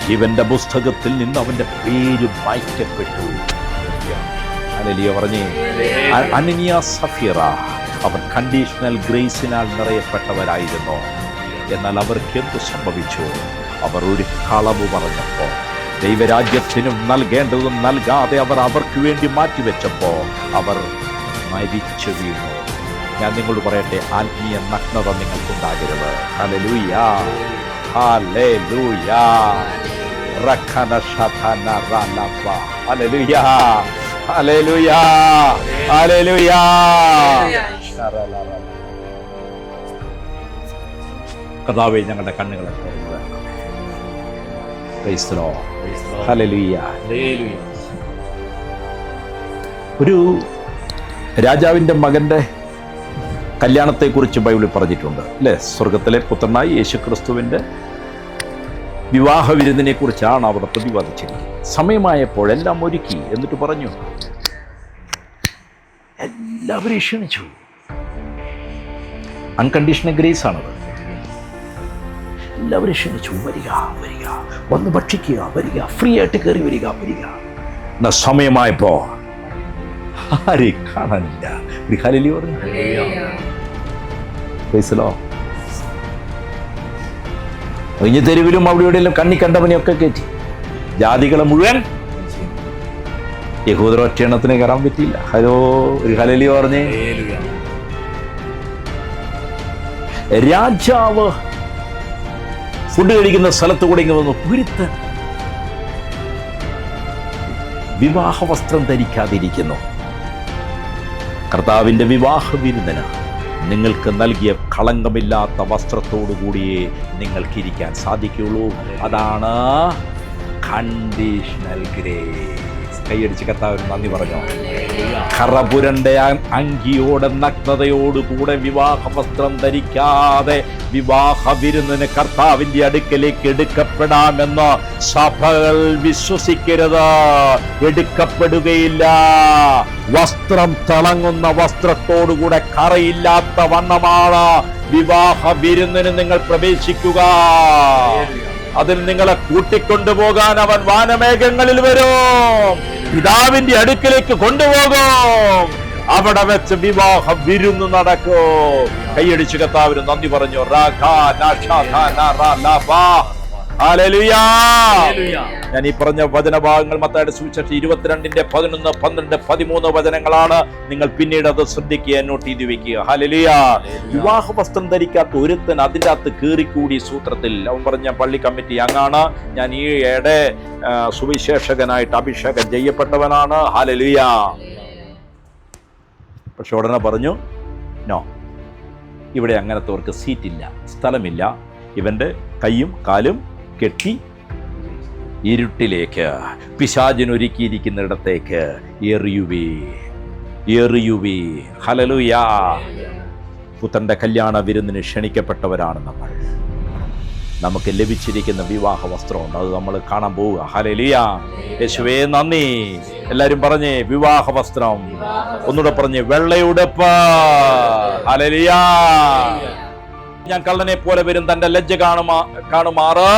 ജീവന്റെ പുസ്തകത്തിൽ നിന്ന് അവന്റെ പേര് മായ്ക്കപ്പെട്ടു. ഹല്ലേലൂയ പറഞ്ഞേ. അനനിയ സഫീറ അവർ കണ്ടീഷണൽ ഗ്രേസിനാൽ നിറയപ്പെട്ടവരായിരുന്നു. എന്നാൽ അവർക്ക് എന്ത് സംഭവിച്ചു? അവർ ഒരു കളവ് പറഞ്ഞപ്പോ, ദൈവരാജ്യത്തിനും നൽകേണ്ടതും നൽകാതെ അവർ അവർക്ക് വേണ്ടി മാറ്റിവെച്ചപ്പോ അവർ മരിച്ചു വീണു. ഞാൻ നിങ്ങളോട് പറയട്ടെ, ആത്മീയ നഗ്നത നിങ്ങൾക്കുണ്ടാകരുത്. Hallelujah, hallelujah. റഖന ശതന റലബ. Hallelujah, hallelujah, hallelujah. കർത്താവേ, ഞങ്ങളുടെ കണ്ണുകളെ തുറന്നു. Praise the Lord. ഹല്ലേലൂയ. ഒരു രാജാവിൻ്റെ മകൻ്റെ കല്യാണത്തെക്കുറിച്ച് ബൈബിളിൽ പറഞ്ഞിട്ടുണ്ട് അല്ലേ? സ്വർഗത്തിലെ പുത്രനായി യേശുക്രിസ്തുവിൻ്റെ വിവാഹ വിരുന്നിനെ കുറിച്ചാണ് അവിടെ പ്രതിപാദിച്ചിരിക്കുന്നത്. സമയമായപ്പോഴെല്ലാം ഒരുക്കി എന്നിട്ട് പറഞ്ഞു, എല്ലാവരും ക്ഷണിച്ചു. അൺകണ്ടീഷണൽ ഗ്രേസ് ആണത്. എല്ലാവരും ക്ഷണിച്ചു, വരിക വരിക, വന്ന് ഭക്ഷിക്കുക, വരിക, ഫ്രീ ആയിട്ട് കയറി വരിക, വരിക. എന്നാ സമയമായപ്പോ ആരെയും കാണാനില്ല. ഒരു ഹല്ലേലൂയ പറഞ്ഞു. Price the Lord. ഒഴിഞ്ഞ തെരുവിലും അവിടെ ഇവിടെയെല്ലാം കണ്ണി കണ്ടവനെയൊക്കെ കയറ്റി. ജാതികളെ മുഴുവൻ. യഹൂദർ ഒറ്റ എണ്ണത്തിന് കയറാൻ പറ്റിയില്ല. ഹലോ, ഒരു ഹല്ലേലൂയ പറഞ്ഞേ. രാജാവ് ഫുഡ് കഴിക്കുന്ന സ്ഥലത്ത് കൂടെ ഇങ്ങനെ വന്നു. ഒരുത്തൻ വിവാഹ വസ്ത്രം ധരിക്കാതിരിക്കുന്നു. കർത്താവിൻ്റെ വിവാഹ വിരുന്നിന് നിങ്ങൾക്ക് നൽകിയ കളങ്കമില്ലാത്ത വസ്ത്രത്തോടുകൂടിയേ നിങ്ങൾക്കിരിക്കാൻ സാധിക്കുള്ളൂ. അതാണ് കണ്ടീഷണൽ ഗ്രേസ്. കൈയടിച്ച് കർത്താവിന് നന്ദി പറഞ്ഞോ. കറപുരണ്ട അങ്കിയോടെ നഗ്നതയോടുകൂടെ വിവാഹ വസ്ത്രം ധരിക്കാതെ വിവാഹ വിരുന്നിന് കർത്താവിൻ്റെ അടുക്കലേക്ക് എടുക്കപ്പെടാമെന്ന് സഭകൾ വിശ്വസിക്കരുത്. എടുക്കപ്പെടുകയില്ല. വസ്ത്രം തിളങ്ങുന്ന വസ്ത്രത്തോടുകൂടെ കറയില്ലാത്ത വണ്ണമാണ് വിവാഹ വിരുന്നിന് നിങ്ങൾ പ്രവേശിക്കുക. അതിൽ നിങ്ങളെ കൂട്ടിക്കൊണ്ടുപോകാൻ അവൻ വാനമേഘങ്ങളിൽ വരും. പിതാവിന്റെ അടുക്കലേക്ക് കൊണ്ടുപോകും. അവിടെ വെച്ച് വിവാഹ വിരുന്ന് നടക്കും. കൈയടിച്ച് കർത്താവിന് നന്ദി പറഞ്ഞു. ഞാൻ ഈ പറഞ്ഞ വചനഭാഗങ്ങൾ മത്തായിയുടെ സുവിശേഷം 22-ന്റെ 11, 12, 13 വചനങ്ങളാണ്. നിങ്ങൾ പിന്നീട് അത് ശ്രദ്ധിക്കുക, നോട്ട് ചെയ്ത് വെക്കുക. ഹല്ലേലൂയ. വിവാഹ വസ്ത്രം ധരിക്കാത്ത ഒരുത്തൻ അതിൻ്റെ അകത്ത് കയറിക്കൂടി സൂത്രത്തിൽ. അവൻ പറഞ്ഞ പള്ളി കമ്മിറ്റി അങ്ങാണ്, ഞാൻ ഈ ഇടെ സുവിശേഷകനായിട്ട് അഭിഷേകം ചെയ്യപ്പെട്ടവനാണ്. ഹല്ലേലൂയ. പക്ഷെ ഉടനെ പറഞ്ഞു, നോ, ഇവിടെ അങ്ങനത്തവർക്ക് സീറ്റില്ല, സ്ഥലമില്ല. ഇവന്റെ കൈയും കാലും കെട്ടി ഇരുട്ടിലേക്ക്, പിശാചിനൊരുക്കിയിരിക്കുന്നിടത്തേക്ക് എറിയുവേ. ഹല്ലേലൂയ. പുത്രന്റെ കല്യാണ വിരുന്നിന് ക്ഷണിക്കപ്പെട്ടവരാണ് നമ്മൾ. നമുക്ക് ലഭിച്ചിരിക്കുന്ന വിവാഹ വസ്ത്രമുണ്ട്, അത് നമ്മൾ കാണാൻ പോവുക. ഹല്ലേലൂയ. യേശുവേ നന്ദി. എല്ലാരും പറഞ്ഞേ, വിവാഹ വസ്ത്രം. ഒന്നുകൂടെ പറഞ്ഞേ, വെള്ളയുടുപ്പ്. ഹല്ലേലൂയ. ഞാൻ കള്ളനെ പോലെ വരും, തന്റെ ലജ്ജ കാണുമാറ്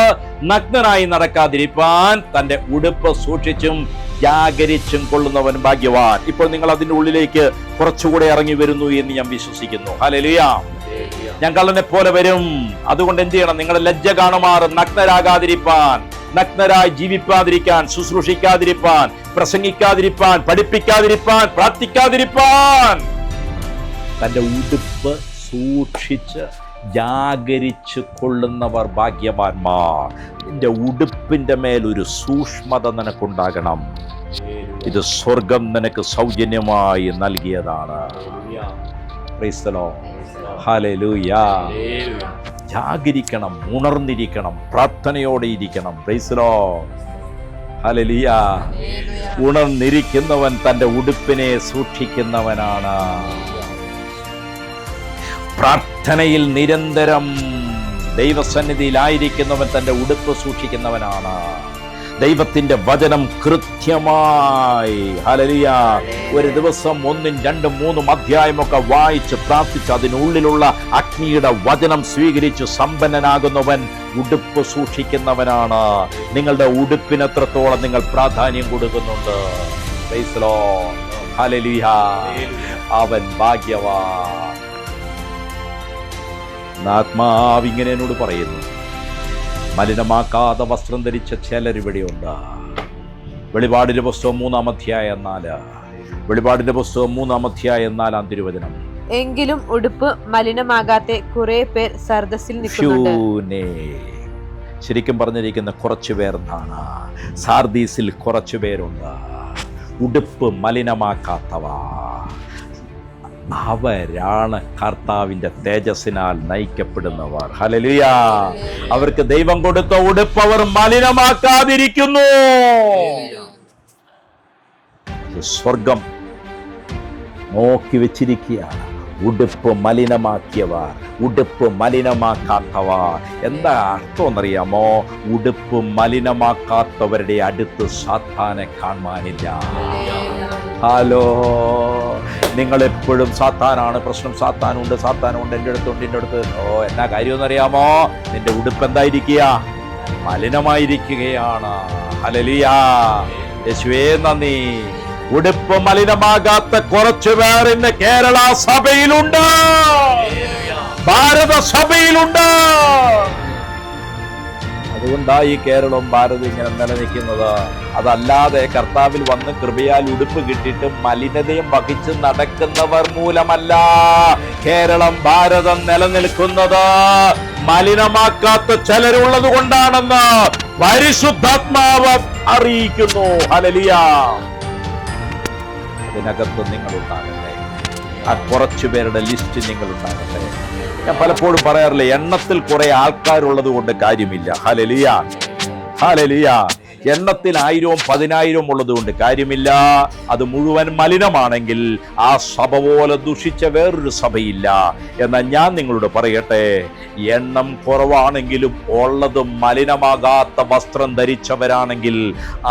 നഗ്നനായി നടക്കാതിരിപ്പാൻ തന്റെ ഉടുപ്പ് സൂക്ഷിച്ചും ജാഗരിച്ചും കൊള്ളുന്നവൻ ഭാഗ്യവാൻ. ഇപ്പോൾ നിങ്ങൾ അതിന്റെ ഉള്ളിലേക്ക് കുറച്ചുകൂടെ ഇറങ്ങി വരുന്നു എന്ന് ഞാൻ വിശ്വസിക്കുന്നു. ഹല്ലേലൂയ. ഞാൻ കള്ളനെ പോലെ വരും. അതുകൊണ്ട് എന്ത് ചെയ്യണം? നിങ്ങളുടെ ലജ്ജ കാണുമാറ് നഗ്നരാകാതിരിപ്പാൻ, നഗ്നരായി ജീവിക്കാതിരിക്കാൻ, ശുശ്രൂഷിക്കാതിരിപ്പാൻ, പ്രസംഗിക്കാതിരിപ്പാൻ, പഠിപ്പിക്കാതിരിപ്പാൻ, പ്രാർത്ഥിക്കാതിരിപ്പാൻ തന്റെ ഉടുപ്പ് സൂക്ഷിച്ച് ജാഗരിച്ചു കൊള്ളുന്നവർ ഭാഗ്യവാന്മാർ. നിന്റെ ഉടുപ്പിന്റെ മേലൊരു സൂക്ഷ്മത നിനക്കുണ്ടാകണം. ഇത് സ്വർഗം നിനക്ക് സൗജന്യമായി നൽകിയതാണ്. Praise the Lord. Hallelujah. ജാഗരിക്കണം, ഉണർന്നിരിക്കണം, പ്രാർത്ഥനയോടെ ഇരിക്കണം. Praise the Lord. Hallelujah. ഉണർന്നിരിക്കുന്നവൻ തൻ്റെ ഉടുപ്പിനെ സൂക്ഷിക്കുന്നവനാണ്. പ്രാർത്ഥനയിൽ നിരന്തരം ദൈവസന്നിധിയിലായിരിക്കുന്നവൻ തൻ്റെ ഉടുപ്പ് സൂക്ഷിക്കുന്നവനാണ്. ദൈവത്തിൻ്റെ വചനം കൃത്യമായി ഹല്ലേലൂയ ഒരു ദിവസം 1, 2, 3 അധ്യായമൊക്കെ വായിച്ച് പ്രാർത്ഥിച്ച് അതിനുള്ളിലുള്ള അഗ്നിയുടെ വചനം സ്വീകരിച്ച് സമ്പന്നനാകുന്നവൻ ഉടുപ്പ് സൂക്ഷിക്കുന്നവനാണ്. നിങ്ങളുടെ ഉടുപ്പിന് എത്രത്തോളം നിങ്ങൾ പ്രാധാന്യം കൊടുക്കുന്നുണ്ട്? Price the Lord. ഹല്ലേലൂയ. അവൻ ഭാഗ്യവാൻ. ആത്മാവ് ഇങ്ങനെ എന്നോട് പറയുന്നു, മലിനമാക്കാതെ വസ്ത്രം ധരിച്ച ചിലരിവിടെയുണ്ട്. വെളിപാടിന്റെ പുസ്തകം 3-ാം അധ്യായം 4. വെളിപാടിന്റെ പുസ്തകം 3-ാം അധ്യായം 4-ാം തിരുവചനം. എങ്കിലും ഉടുപ്പ് മലിനമാകാത്ത കുറെ പേർ സർദസിൽ നിൽക്കുന്നുണ്ട്. ശരിക്കും പറഞ്ഞിരിക്കുന്ന കുറച്ചു പേർ എന്നാണ്. സാർദീസിൽ കുറച്ചു പേരുണ്ട്. ഉടുപ്പ് മലിനമാക്കാത്തവ അവരാണ് കർത്താവിന്റെ തേജസ്സിനാൽ നയിക്കപ്പെടുന്നവർ. ഹല്ലേലൂയ. അവർക്ക് ദൈവം കൊടുത്ത ഉടുപ്പ് അവർ മലിനമാക്കാതിരിക്കുന്നു. സ്വർഗം നോക്കി വെച്ചിരിക്കുകയാണ്. ഉടുപ്പ് മലിനമാക്കിയവർ, ഉടുപ്പ് മലിനമാക്കാത്തവർ. എന്താ അർത്ഥം എന്നറിയാമോ? ഉടുപ്പ് മലിനമാക്കാത്തവരുടെ അടുത്ത് സാത്താനെ കാണുവാനില്ല. ഹലോ, നിങ്ങളെപ്പോഴും സാത്താനാണ് പ്രശ്നം, സാത്താനുണ്ട്, സാത്താനുണ്ട്, എൻ്റെ അടുത്തുണ്ട്, എൻ്റെ അടുത്ത്. എന്നാ കാര്യമെന്ന് അറിയാമോ? നിന്റെ ഉടുപ്പ് എന്തായിരിക്കുക? മലിനമായിരിക്കുകയാണ്. ഹല്ലേലൂയ. യേശുവേ നന്ദി. ഉടുപ്പ് മലിനമാകാത്ത കുറച്ചു പേർ ഇന്ന് കേരള സഭയിലുണ്ട്, ഭാരത സഭയിലുണ്ട്. അതുകൊണ്ടായി കേരളവും ഭാരതം ഇങ്ങനെ നിലനിൽക്കുന്നത്. അതല്ലാതെ കർത്താവിൽ വന്ന് കൃപയാൽ ഉടുപ്പ് കിട്ടിയിട്ട് മലിനതയും വഹിച്ച് നടക്കുന്നവർ മൂലമല്ല കേരളം ഭാരതം നിലനിൽക്കുന്നത്. മലിനമാക്കാത്ത ചിലരുള്ളത് കൊണ്ടാണെന്ന് പരിശുദ്ധാത്മാവ് അറിയിക്കുന്നു. ഹല്ലേലൂയ. അതിനകത്ത് നിങ്ങളുണ്ടാകട്ടെ. ആ കുറച്ചു പേരുടെ ലിസ്റ്റ് നിങ്ങളുണ്ടാകട്ടെ. ഞാൻ പലപ്പോഴും പറയാറില്ല, എണ്ണത്തിൽ കുറെ ആൾക്കാരുള്ളത് കൊണ്ട് കാര്യമില്ല. ഹല്ലേലൂയ. ഹല്ലേലൂയ. എണ്ണത്തിൽ 1000-ഉം 10,000-ഉം ഉള്ളത് കൊണ്ട് കാര്യമില്ല. അത് മുഴുവൻ മലിനമാണെങ്കിൽ ആ സഭ പോലെ ദുഷിച്ച വേറൊരു സഭയില്ല. എന്നാൽ ഞാൻ നിങ്ങളോട് പറയട്ടെ, എണ്ണം കുറവാണെങ്കിലും ഉള്ളത് മലിനമാകാത്ത വസ്ത്രം ധരിച്ചവരാണെങ്കിൽ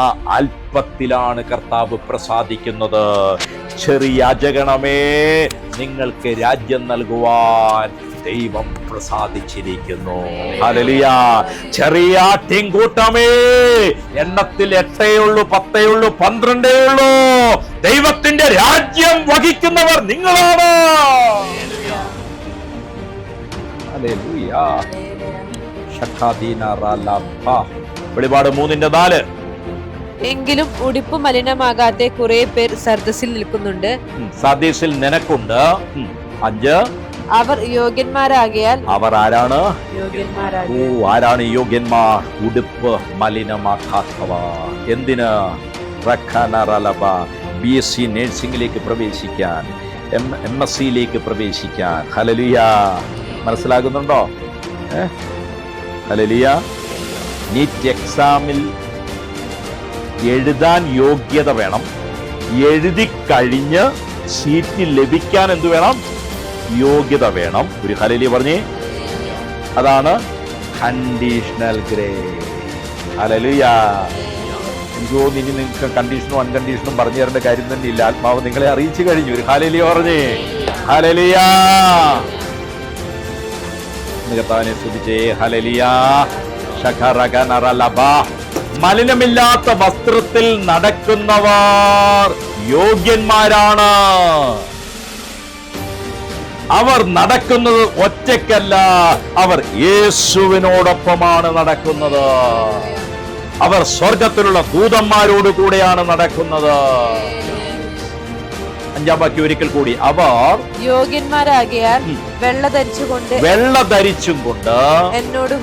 ആ അല്പത്തിലാണ് കർത്താവ് പ്രസാദിക്കുന്നത്. ചെറിയ അജഗണമേ, നിങ്ങൾക്ക് രാജ്യം നൽകുവാൻ ദൈവം പ്രസാദിച്ചിരിക്കുന്നു. ഹല്ലേലൂയ. ചെറിയ ആട്ടിൻകൂട്ടമേ, എണ്ണത്തിൽ 8 ഉള്ളൂ, 10 ഉള്ളൂ, 12 ഉള്ളൂ. ദൈവത്തിന്റെ രാജ്യം വഹിക്കുന്നവർ നിങ്ങളാണ്. ഹല്ലേലൂയ. വെളിപാട് 3:4. എങ്കിലും ഉടുപ്പ് മലിനമാകാത്ത കുറെ പേർ സർദസിൽ നിൽക്കുന്നുണ്ട്. സർദീസിൽ നിനക്കുണ്ട്. 5. അവർ യോഗ്യന്മാരാകിയാൽ. അവർ ആരാണ്? ആരാണ് യോഗ്യന്മാർ? ഉടുപ്പ് മലിനമാക്കാത്തവ. എന്തിന്? BSc നഴ്സിംഗിലേക്ക് പ്രവേശിക്കാൻ, MScയിലേക്ക് പ്രവേശിക്കാൻ. ഹല്ലേലൂയ. മനസ്സിലാകുന്നുണ്ടോ? ഹല്ലേലൂയ. നീറ്റ് എക്സാമിൽ എഴുതാൻ യോഗ്യത വേണം. എഴുതി കഴിഞ്ഞ് സീറ്റ് ലഭിക്കാൻ എന്ത് വേണം? യോഗ്യത വേണം. ഒരു ഹല്ലേലൂയ പറഞ്ഞേ. അതാണ് കണ്ടീഷണൽ ഗ്രേസ്. ഹല്ലേലൂയ. എനിക്ക് തോന്നുന്നു ഇനി നിങ്ങൾക്ക് കണ്ടീഷനും അൺകണ്ടീഷനും പറഞ്ഞു തരേണ്ട കാര്യം തന്നെ ഇല്ല. ആത്മാവ് നിങ്ങളെ അറിയിച്ചു കഴിഞ്ഞു. ഒരു ഹല്ലേലൂയ പറഞ്ഞേ. ഹല്ലേലൂയ. കർത്താവിനെ സ്തുതിച്ചേ. ഹല്ലേലൂയ. മലിനമില്ലാത്ത വസ്ത്രത്തിൽ നടക്കുന്നവർ യോഗ്യന്മാരാണ്. അവർ നടക്കുന്നത് ഒറ്റയ്ക്കല്ല, അവർ യേശുവിനോടൊപ്പമാണ് നടക്കുന്നത്. അവർ സ്വർഗത്തിലുള്ള ദൂതന്മാരോട് കൂടെയാണ് നടക്കുന്നത്. 5-ാം വാക്യം ഒരിക്കൽ കൂടി. അവർ യോഗ്യന്മാരാകിയാൽ വെള്ള ധരിച്ചും കൊണ്ട് എന്നോട്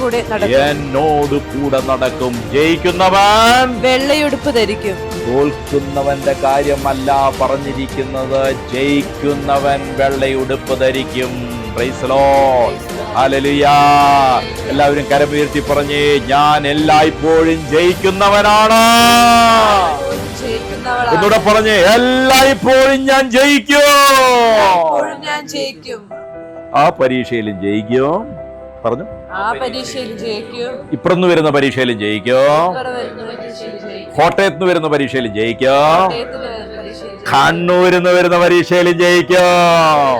കൂടെ നടക്കും. ജയിക്കുന്നവൻ വെള്ളയുടുപ്പ് ധരിക്കും. തോൽക്കുന്നവന്റെ കാര്യമല്ല പറഞ്ഞിരിക്കുന്നത്, ജയിക്കുന്നവൻ വെള്ളയുടുപ്പ് ധരിക്കും. Praise the Lord. ഹല്ലേലൂയ. എല്ലാവരും കരമുയർത്തി പറഞ്ഞേ, ഞാൻ എല്ലായ്പ്പോഴും ജയിക്കുന്നവനാണ്. ഒന്നുകൂടെ പറഞ്ഞേ, എല്ലായ്പ്പോഴും ഞാൻ ജയിക്കും. ആ പരീക്ഷയിലും ജയിക്കും. പറഞ്ഞു, ഇപ്പുറന്ന് വരുന്ന പരീക്ഷയിലും ജയിക്കും, കോട്ടയത്ത് വരുന്ന പരീക്ഷയിലും ജയിക്കും, കണ്ണൂരിന്ന് വരുന്ന പരീക്ഷയിലും ജയിക്കും.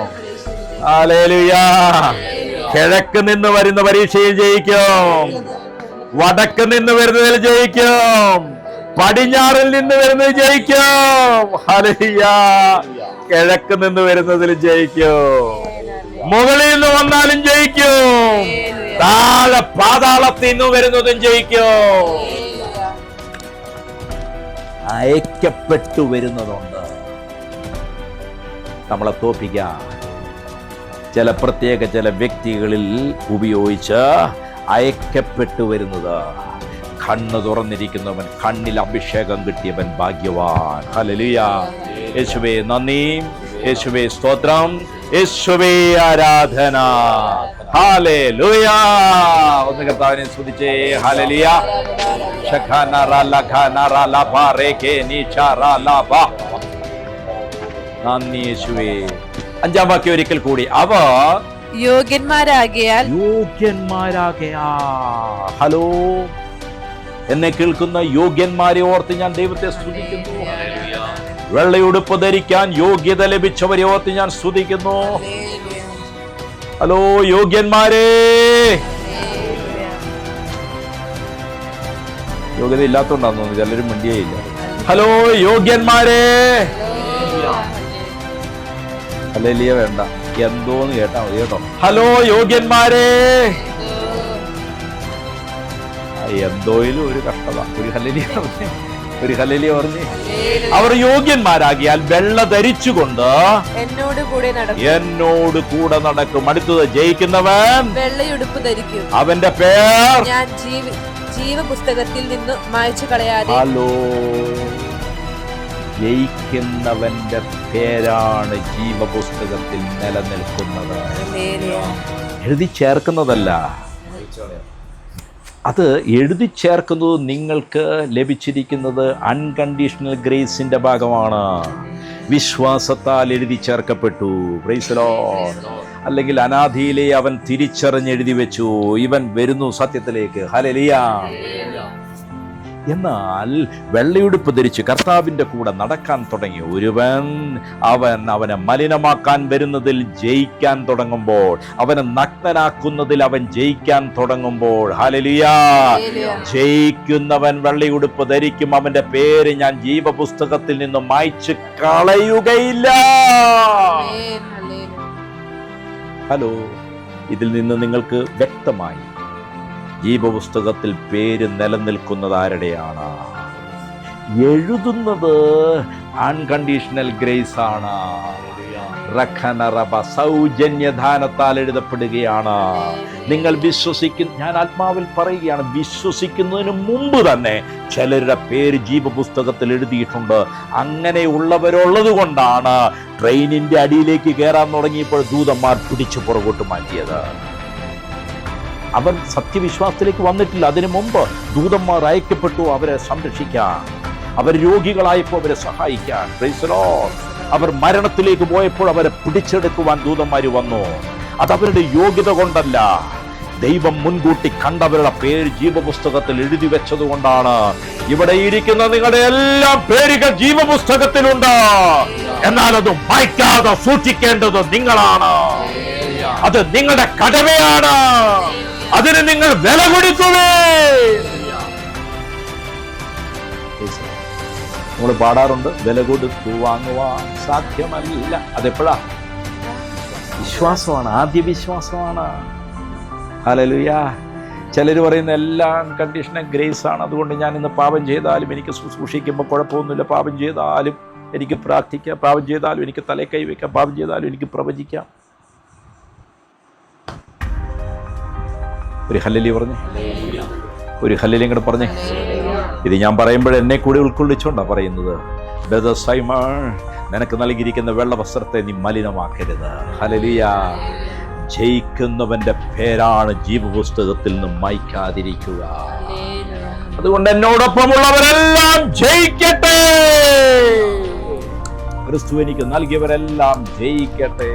ഹല്ലേലൂയ. കിഴക്ക് നിന്ന് വരുന്ന പരീക്ഷയിൽ ജയിക്കും, വടക്ക് നിന്ന് വരുന്നതിൽ ജയിക്കും, പടിഞ്ഞാറിൽ നിന്ന് വരുന്നത് ജയിക്കും. ഹല്ലേലൂയ. കിഴക്ക് നിന്ന് വരുന്നതിൽ ജയിക്കും, മുകളിൽ നിന്ന് വന്നാലും ജയിക്കും, താഴെ പാതാളത്തിൽ നിന്ന് വരുന്നതും ജയിക്കും. അയക്കപ്പെട്ടു വരുന്നതുണ്ട് നമ്മളെ തോപ്പിക്കാൻ. ചില പ്രത്യേക ചില വ്യക്തികളിൽ ഉപയോഗിച്ച് അയക്കപ്പെട്ടു വരുന്നത്. കണ്ണ് തുറന്നിരിക്കുന്നവൻ, കണ്ണിൽ അഭിഷേകം കിട്ടിയവൻ ഭാഗ്യവാൻ. ഹല്ലേലൂയ. യേശുവേ നന്ദി, യേശുവേ സ്തോത്രം, യേശുവേ ആരാധന. ഹല്ലേലൂയ. ഒന്ന് കർത്താവിനെ സ്തുതിച്ചേ. ഹല്ലേലൂയ. നന്ദി യേശുവേ. അഞ്ചാം വാക്യം ഒരിക്കൽ കൂടി, അവർ യോഗ്യന്മാരാകയാൽ. ഹലോ, എന്നെ കേൾക്കുന്ന യോഗ്യന്മാരെ ഓർത്ത് ഞാൻ ദൈവത്തെ സ്തുതിക്കുന്നു. വെള്ളയുടുപ്പ് ധരിക്കാൻ യോഗ്യത ലഭിച്ചവരെ ഓർത്ത് ഞാൻ സ്തുതിക്കുന്നു. ഹലോ യോഗ്യന്മാരെ. യോഗ്യത ഇല്ലാത്തോണ്ടാന്ന് തോന്നുന്നു ചിലരും മിണ്ടിയേയില്ല. ഹലോ യോഗ്യന്മാരെ. ഹല്ലേലൂയ വേണ്ട, എന്തോന്ന് കേട്ടാ മതി കേട്ടോ. ഹലോ യോഗ്യന്മാരെ. എന്തോയിലും ഒരു കഷ്ടത. ഒരു ഹല്ലേലൂയ പറഞ്ഞ്, അവർ യോഗ്യന്മാരാകിയാൽ വെള്ള ധരിച്ചുകൊണ്ട് എന്നോട് കൂടെ നടക്കും. അടുത്തത്, ജയിക്കുന്നവൻ വെള്ളയുടുപ്പ് ധരിക്കും, അവന്റെ പേർ ഞാൻ ജീവപുസ്തകത്തിൽ നിന്ന് മായ്ച്ചു കളയാതെ. ഹലോ, ജയിക്കുന്നവന്റെ പേരാണ് ജീവപുസ്തകത്തിൽ നിലനിൽക്കുന്നത്. എഴുതി ചേർക്കുന്നതല്ല, അത് എഴുതി ചേർക്കുന്നത് നിങ്ങൾക്ക് ലഭിച്ചിരിക്കുന്നത് അൺകണ്ടീഷണൽ ഗ്രേസിന്റെ ഭാഗമാണ്. വിശ്വാസത്താൽ എഴുതി ചേർക്കപ്പെട്ടു. Price the Lord. അല്ലെങ്കിൽ അനാദിയിലെ അവൻ തിരിച്ചറിഞ്ഞെഴുതി വെച്ചു, ഇവൻ വരുന്നു സത്യത്തിലേക്ക്. ഹല്ലേലൂയ. എന്നാൽ വെള്ളയുടുപ്പ് ധരിച്ച് കർത്താവിന്റെ കൂടെ നടക്കാൻ തുടങ്ങി ഒരുവൻ അവനെ മലിനമാക്കാൻ വരുന്നതിൽ ജയിക്കാൻ തുടങ്ങുമ്പോൾ, അവനെ നഗ്നനാക്കുന്നതിൽ അവൻ ജയിക്കാൻ തുടങ്ങുമ്പോൾ, ഹല്ലേലൂയ, ജയിക്കുന്നവൻ വെള്ളയുടുപ്പ് ധരിക്കും, അവന്റെ പേര് ഞാൻ ജീവപുസ്തകത്തിൽ നിന്ന് മായ്ച്ചു കളയുകയില്ല. ഹലോ, ഇതിൽ നിന്ന് നിങ്ങൾക്ക് വ്യക്തമായി ജീവപുസ്തകത്തിൽ പേര് നിലനിൽക്കുന്നത് ആരുടെയാണ്? എഴുതുന്നത് അൺകണ്ടീഷണൽ ഗ്രേസ് ആണ്. സൗജന്യദാനത്താൽ എഴുതപ്പെടുകയാണ്. നിങ്ങൾ വിശ്വസിക്കുന്ന, ഞാൻ ആത്മാവിൽ പറയുകയാണ്, വിശ്വസിക്കുന്നതിന് മുമ്പ് തന്നെ ചിലരുടെ പേര് ജീവപുസ്തകത്തിൽ എഴുതിയിട്ടുണ്ട്. അങ്ങനെയുള്ളവരുള്ളത് കൊണ്ടാണ് ട്രെയിനിന്റെ അടിയിലേക്ക് കയറാൻ തുടങ്ങിയപ്പോൾ ദൂതന്മാർ പിടിച്ചു പുറകോട്ട് മാറ്റിയത്. അവർ സത്യവിശ്വാസത്തിലേക്ക് വന്നിട്ടില്ല. അതിനു മുമ്പ് ദൂതന്മാർ അയക്കപ്പെട്ടു അവരെ സംരക്ഷിക്കാൻ, അവർ രോഗികളായപ്പോൾ അവരെ സഹായിക്കാൻ. Price the Lord. അവർ മരണത്തിലേക്ക് പോയപ്പോൾ അവരെ പിടിച്ചെടുക്കുവാൻ ദൂതന്മാർ വന്നു. അതവരുടെ യോഗ്യത കൊണ്ടല്ല, ദൈവം മുൻകൂട്ടി കണ്ടവരുടെ പേര് ജീവപുസ്തകത്തിൽ എഴുതി വെച്ചത് കൊണ്ടാണ്. ഇവിടെ ഇരിക്കുന്ന നിങ്ങളുടെ എല്ലാ പേരുകൾ ജീവപുസ്തകത്തിലുണ്ട്. എന്നാൽ അത് മായ്ക്കാതെ സൂക്ഷിക്കേണ്ടത് നിങ്ങളാണ്. അത് നിങ്ങളുടെ കടമയാണ്. അതിന് നിങ്ങൾ വില കൊടുക്കുവേ. നമ്മൾ പാടാറുണ്ട്, വില കൊടുത്തു വാങ്ങുവാൻ സാധ്യമല്ല. അതെപ്പോഴാ? വിശ്വാസമാണ്, ആദ്യ വിശ്വാസമാണ്. ഹല്ലേലൂയ. ചിലർ പറയുന്ന എല്ലാം കണ്ടീഷണൽ ഗ്രേസ് ആണ്, അതുകൊണ്ട് ഞാൻ ഇന്ന് പാപം ചെയ്താലും എനിക്ക് ശുശ്രൂഷിക്കുമ്പോൾ കുഴപ്പമൊന്നുമില്ല, പാപം ചെയ്താലും എനിക്ക് പ്രാർത്ഥിക്കാം, പാപം ചെയ്താലും എനിക്ക് തലേ കൈവയ്ക്കാം, പാപം ചെയ്താലും എനിക്ക് പ്രവചിക്കാം. ഒരു ഹല്ലേലൂയ പറഞ്ഞേ, ഒരു ഹല്ലേലൂയ കൂടെ പറഞ്ഞേ. ഇത് ഞാൻ പറയുമ്പോൾ എന്നെ കൂടി ഉൾക്കൊള്ളിച്ചുകൊണ്ടാണ് പറയുന്നത്. ബ്രദർ സൈമൺ, നിനക്ക് നൽകിയിരിക്കുന്ന വെള്ള വസ്ത്രത്തെ നീ മലിനമാക്കരുത്. ഹല്ലേലൂയ. ജയിക്കുന്നവന്റെ പേരാണ് ജീവപുസ്തകത്തിൽ നിന്ന് മായ്ക്കാതിരിക്കുക. അതുകൊണ്ട് എന്നോടൊപ്പമുള്ളവരെല്ലാം ജയിക്കട്ടെ. ക്രിസ്തു എനിക്ക് നൽകിയവരെല്ലാം ജയിക്കട്ടെ.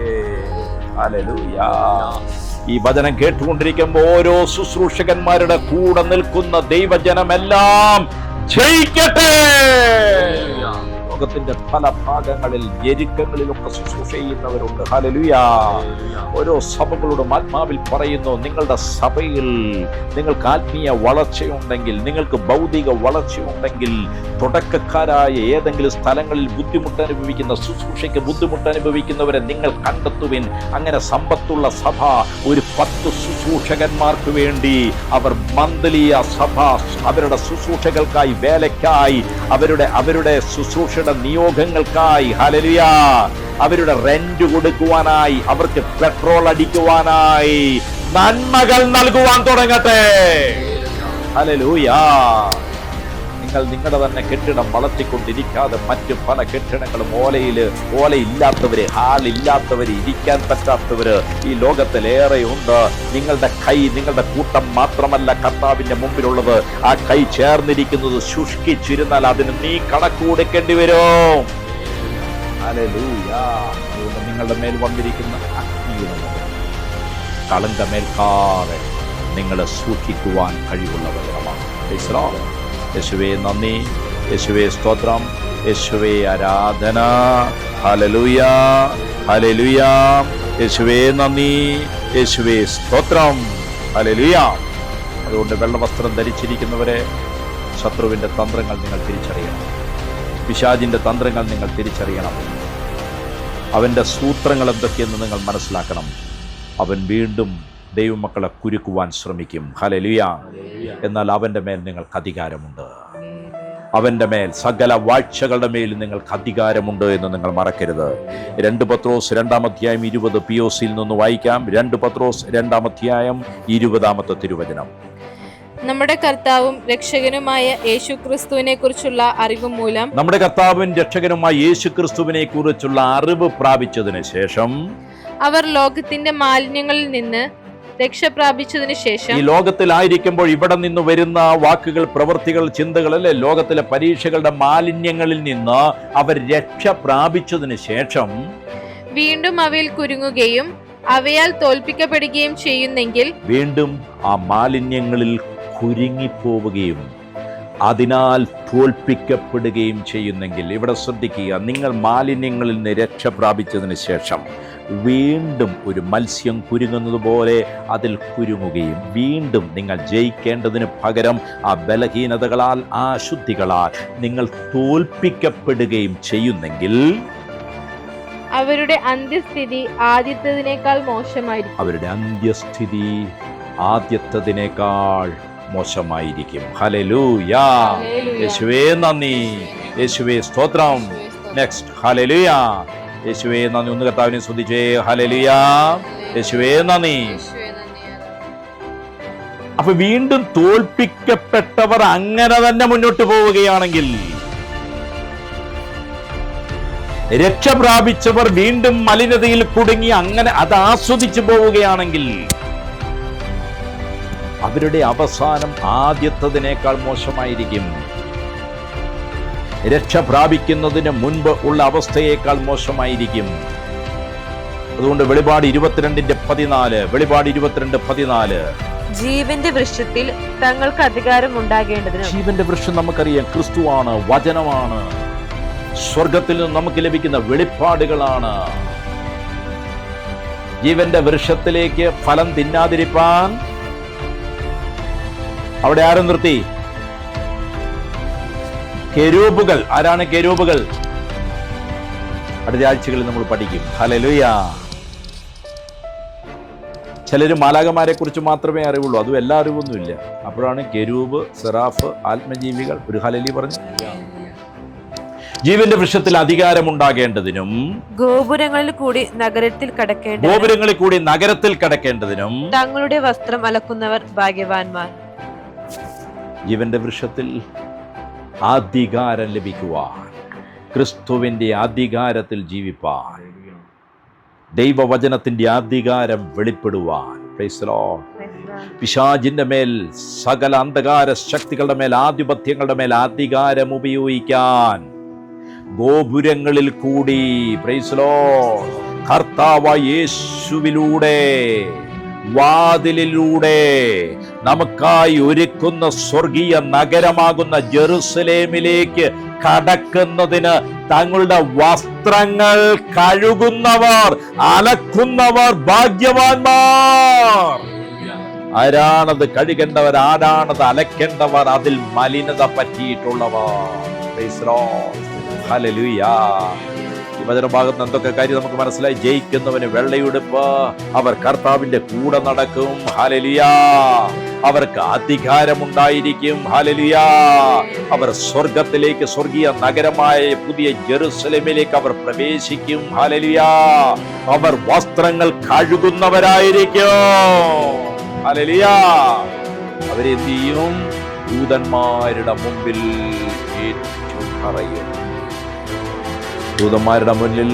ഹല്ലേലൂയ. ഈ വചനം കേട്ടുകൊണ്ടിരിക്കുമ്പോൾ ഓരോ ശുശ്രൂഷകന്മാരുടെ കൂടെ നിൽക്കുന്ന ദൈവജനമെല്ലാം ജയിക്കട്ടെ. ലോകത്തിന്റെ പല ഭാഗങ്ങളിൽ ഞെരുക്കങ്ങളിലൊക്കെ ശുശ്രൂഷ ചെയ്യുന്നവരുണ്ട്. ഹല്ലേലൂയ. ഓരോ സഭകളോടും ആത്മാവിൽ പറയുന്നു, നിങ്ങളുടെ സഭയിൽ നിങ്ങൾക്ക് ആത്മീയ വളർച്ചയുണ്ടെങ്കിൽ, നിങ്ങൾക്ക് ഭൗതിക വളർച്ചയുണ്ടെങ്കിൽ, തുടക്കക്കാരായ ഏതെങ്കിലും സ്ഥലങ്ങളിൽ ബുദ്ധിമുട്ട് അനുഭവിക്കുന്ന, ശുശ്രൂഷയ്ക്ക് ബുദ്ധിമുട്ട് അനുഭവിക്കുന്നവരെ നിങ്ങൾ കണ്ടെത്തുവിൻ. അങ്ങനെ സമ്പത്തുള്ള സഭ ഒരു 10 ശുശ്രൂഷകന്മാർക്ക് വേണ്ടി അവർ മന്ത്ലിയ സഭ അവരുടെ ശുശ്രൂഷകൾക്കായി, വേലയ്ക്കായി, അവരുടെ ശുശ്രൂഷയുടെ നിയോഗങ്ങൾക്കായി, ഹല്ലേലൂയ, അവരുടെ റെന്റ് കൊടുക്കുവാനായി, അവർക്ക് പെട്രോൾ അടിക്കുവാനായി നന്മകൾ നൽകുവാൻ തുടങ്ങട്ടെ. ഹല്ലേലൂയ. നിങ്ങൾ നിങ്ങളുടെ തന്നെ കെട്ടിടം വളർത്തിക്കൊണ്ടിരിക്കാതെ മറ്റു പല കെട്ടിടങ്ങളും ഓലയില്ലാത്തവര്, ഹാളില്ലാത്തവര്, ഇരിക്കാൻ പറ്റാത്തവര് ഈ ലോകത്തിലേറെ ഉണ്ട്. നിങ്ങളുടെ കൈ, നിങ്ങളുടെ കൂട്ടം മാത്രമല്ല കർത്താവിന്റെ മുമ്പിലുള്ളത്. ആ കൈ ചേർന്നിരിക്കുന്നത് ശുഷ്കിച്ചിരുന്നാൽ അതിന് നീ കണക്ക് കൊടുക്കേണ്ടി വരും. ഹല്ലേലൂയ. അതുകൊണ്ട് നിങ്ങളുടെ മേൽ വന്നിരിക്കുന്ന അഗ്നിയുടെ കളങ്കമേൽക്കാതെ നിങ്ങളെ സൂക്ഷിക്കുവാൻ കഴിവുള്ളവരാണ്. യേശുവേ നന്ദി, യേശുവേ സ്തോത്രം, യേശുവേ ആരാധന. Hallelujah, hallelujah. യേശുവേ നന്ദി, യേശുവേ സ്തോത്രം, ഹല്ലേലൂയ. അതുകൊണ്ട് വെള്ളവസ്ത്രം ധരിച്ചിരിക്കുന്നവരെ, ശത്രുവിൻ്റെ തന്ത്രങ്ങൾ നിങ്ങൾ തിരിച്ചറിയണം. പിശാചിൻ്റെ തന്ത്രങ്ങൾ നിങ്ങൾ തിരിച്ചറിയണം. അവൻ്റെ സൂത്രങ്ങൾ എന്തൊക്കെയെന്ന് നിങ്ങൾ മനസ്സിലാക്കണം. അവൻ വീണ്ടും ദൈവമക്കളെ കുരുക്കുവാൻ ശ്രമിക്കും. ഹല്ലേലൂയ. എന്നാൽ അവൻ്റെ മേൽ നിങ്ങൾക്ക് അധികാരമുണ്ട്. അവൻ്റെ മേൽ, സകല വാഴ്ചകളുടെ മേൽ നിങ്ങൾക്ക് അധികാരമുണ്ട് എന്ന് നിങ്ങൾ മറക്കരുത്. 2 പത്രോസ് 2-ാം 20 POC നിന്ന് വായിക്കാം. 2 പത്രോസ് 2-ാം 20 തിരുവചനം. നമ്മുടെ കർത്താവും രക്ഷകനുമായ യേശുക്രിസ്തുവിനെ കുറിച്ചുള്ള അറിവ് മൂലം, നമ്മുടെ കർത്താവും രക്ഷകനുമായ യേശുക്രിസ്തുവിനെ കുറിച്ചുള്ള അറിവ് പ്രാപിച്ചതിന് ശേഷം, അവർ ലോകത്തിന്റെ മാലിന്യങ്ങളിൽ നിന്ന് രക്ഷ പ്രാപിച്ചതിന് ശേഷം, ഈ ലോകത്തിലായിരിക്കുമ്പോൾ ഇവിടെ നിന്ന് വരുന്ന വാക്കുകൾ, പ്രവൃത്തികൾ, ചിന്തകൾ, അല്ലെ, ലോകത്തിലെ പരീക്ഷകളുടെ മാലിന്യങ്ങളിൽ നിന്ന് അവർ രക്ഷ പ്രാപിച്ചതിന് ശേഷം വീണ്ടും അവയിൽ കുരുങ്ങുകയും അവയാൽ തോൽപ്പിക്കപ്പെടുകയും ചെയ്യുന്നെങ്കിൽ, വീണ്ടും ആ മാലിന്യങ്ങളിൽ കുരുങ്ങിപ്പോവുകയും അതിനാൽ തോൽപ്പിക്കപ്പെടുകയും ചെയ്യുന്നെങ്കിൽ, ഇവിടെ ശ്രദ്ധിക്കുക, നിങ്ങൾ മാലിന്യങ്ങളിൽ നിന്ന് രക്ഷ പ്രാപിച്ചതിന് ശേഷം വീണ്ടും ഒരു മത്സ്യം കുരുങ്ങുന്നത് പോലെ അതിൽ കുരുങ്ങുകയും വീണ്ടും നിങ്ങൾ ജയിക്കേണ്ടതിന് പകരം ആ ബലഹീനതകളാൽ, ആ അശുദ്ധികളാൽ നിങ്ങൾ തോൽപ്പിക്കപ്പെടുകയും ചെയ്യുന്നെങ്കിൽ, അവരുടെ അന്ത്യസ്ഥിതി ആദ്യത്തേതിനേക്കാൾ മോശമായിരിക്കും. അവരുടെ അന്ത്യസ്ഥിതി ആദ്യത്തേതിനേക്കാൾ മോശമായിരിക്കും. ഹല്ലേലൂയ. യേശുവേ നന്ദി, യേശുവേ സ്തോത്രം. നെക്സ്റ്റ്. ഹല്ലേലൂയ. യേശുവേ നന്ദി. ഒന്ന് കർത്താവിനെ സ്തുതിച്ചേ. ഹല്ലേലൂയ. യേശുവേ നന്ദി. അപ്പൊ വീണ്ടും തോൽപ്പിക്കപ്പെട്ടവർ അങ്ങനെ തന്നെ മുന്നോട്ട് പോവുകയാണെങ്കിൽ, രക്ഷ പ്രാപിച്ചവർ വീണ്ടും മലിനതയിൽ കുടുങ്ങി അങ്ങനെ അത് ആസ്വദിച്ചു പോവുകയാണെങ്കിൽ, അവരുടെ അവസാനം ആദ്യത്തേതിനേക്കാൾ മോശമായിരിക്കും. രക്ഷ പ്രാപിക്കുന്നതിന് മുൻപ് ഉള്ള അവസ്ഥയേക്കാൾ മോശമായിരിക്കും. അതുകൊണ്ട് വെളിപാട് 22:14, വെളിപാട് 22:14, ജീവന്റെ വൃക്ഷത്തിൽ തങ്ങൾക്ക് അധികാരം ഉണ്ടാകേണ്ടതിന്. ജീവന്റെ വൃക്ഷം നമുക്കറിയാം, ക്രിസ്തുവാണ്, വചനമാണ്, സ്വർഗത്തിൽ നിന്ന് നമുക്ക് ലഭിക്കുന്ന വെളിപ്പാടുകളാണ്. ജീവന്റെ വൃക്ഷത്തിലേക്ക് ഫലം തിന്നാതിരിപ്പാൻ അവിടെ ആരും നിർത്തി? കെരൂബുകൾ. ആരാണ് കെരൂബുകൾ? അടുത്ത ആഴ്ചകളിൽ നമ്മൾ പഠിക്കും. ഹല്ലേലൂയ. ചിലര് മാലാഖമാരെ കുറിച്ച് മാത്രമേ അറിവുള്ളൂ, അതും എല്ലാ അറിവൊന്നുമില്ല. അപ്പോഴാണ് കെരൂബ്, സെറാഫ്, ആത്മജീവികൾ. ഒരു ഹല്ലേലൂയ പറഞ്ഞു. ജീവന്റെ വൃക്ഷത്തിൽ അധികാരമുണ്ടാകേണ്ടതിനും ഗോപുരങ്ങളിൽ കൂടി നഗരത്തിൽ കടക്കേണ്ടതിനും തങ്ങളുടെ വസ്ത്രം അലക്കുന്നവർ ഭാഗ്യവാന്മാർ. ജീവന്റെ വൃക്ഷത്തിൽ അധികാരം ലഭിക്കുവാൻ, ക്രിസ്തുവിൻ്റെ അധികാരത്തിൽ ജീവിപ്പാൻ, ദൈവവചനത്തിൻ്റെ അധികാരം വെളിപ്പെടുവാൻ. Price the Lord. പിശാചിന്റെ മേൽ, സകല അന്ധകാര ശക്തികളുടെ മേൽ, ആധിപത്യങ്ങളുടെ മേൽ അധികാരം ഉപയോഗിക്കാൻ ഗോപുരങ്ങളിൽ കൂടി, പ്രൈസ് ദി ലോർഡ്, കർത്താവായ യേശുവിലൂടെ, വാതിലിലൂടെ നമുക്കായി ഒരുക്കുന്ന സ്വർഗീയ നഗരമാകുന്ന ജെറുസലേമിലേക്ക് കടക്കുന്നതിന് തങ്ങളുടെ വസ്ത്രങ്ങൾ കഴുകുന്നവർ, അലക്കുന്നവർ ഭാഗ്യവാന്മാർ. ആരാണത് കഴുകേണ്ടവർ, ആരാണത് അലക്കേണ്ടവർ? അതിൽ മലിനത പറ്റിയിട്ടുള്ളവർ. Praise the Lord. ഹല്ലേലൂയ. ഈ വചനഭാഗത്ത് എന്തൊക്കെ കാര്യം നമുക്ക് മനസ്സിലായി? ജയിക്കുന്നവന് വെള്ളയുടുപ്പ്, അവർ കർത്താവിന്റെ കൂടെ നടക്കും. ഹല്ലേലൂയ. അവർക്ക് അധികാരമുണ്ടായിരിക്കും. ഹല്ലേലൂയ. അവർ സ്വർഗത്തിലേക്ക്, സ്വർഗീയ നഗരമായ പുതിയ ജെറുസലേമിലേക്ക് അവർ പ്രവേശിക്കും. ഹല്ലേലൂയ. അവർ വസ്ത്രങ്ങൾ കഴുകുന്നവരായിരിക്കും. ഹല്ലേലൂയ. അവരെന്ത് ചെയ്യും? ദൂതന്മാരുടെ മുമ്പിൽ ഏറ്റുപറയും. ദൂതന്മാരുടെ മുന്നിൽ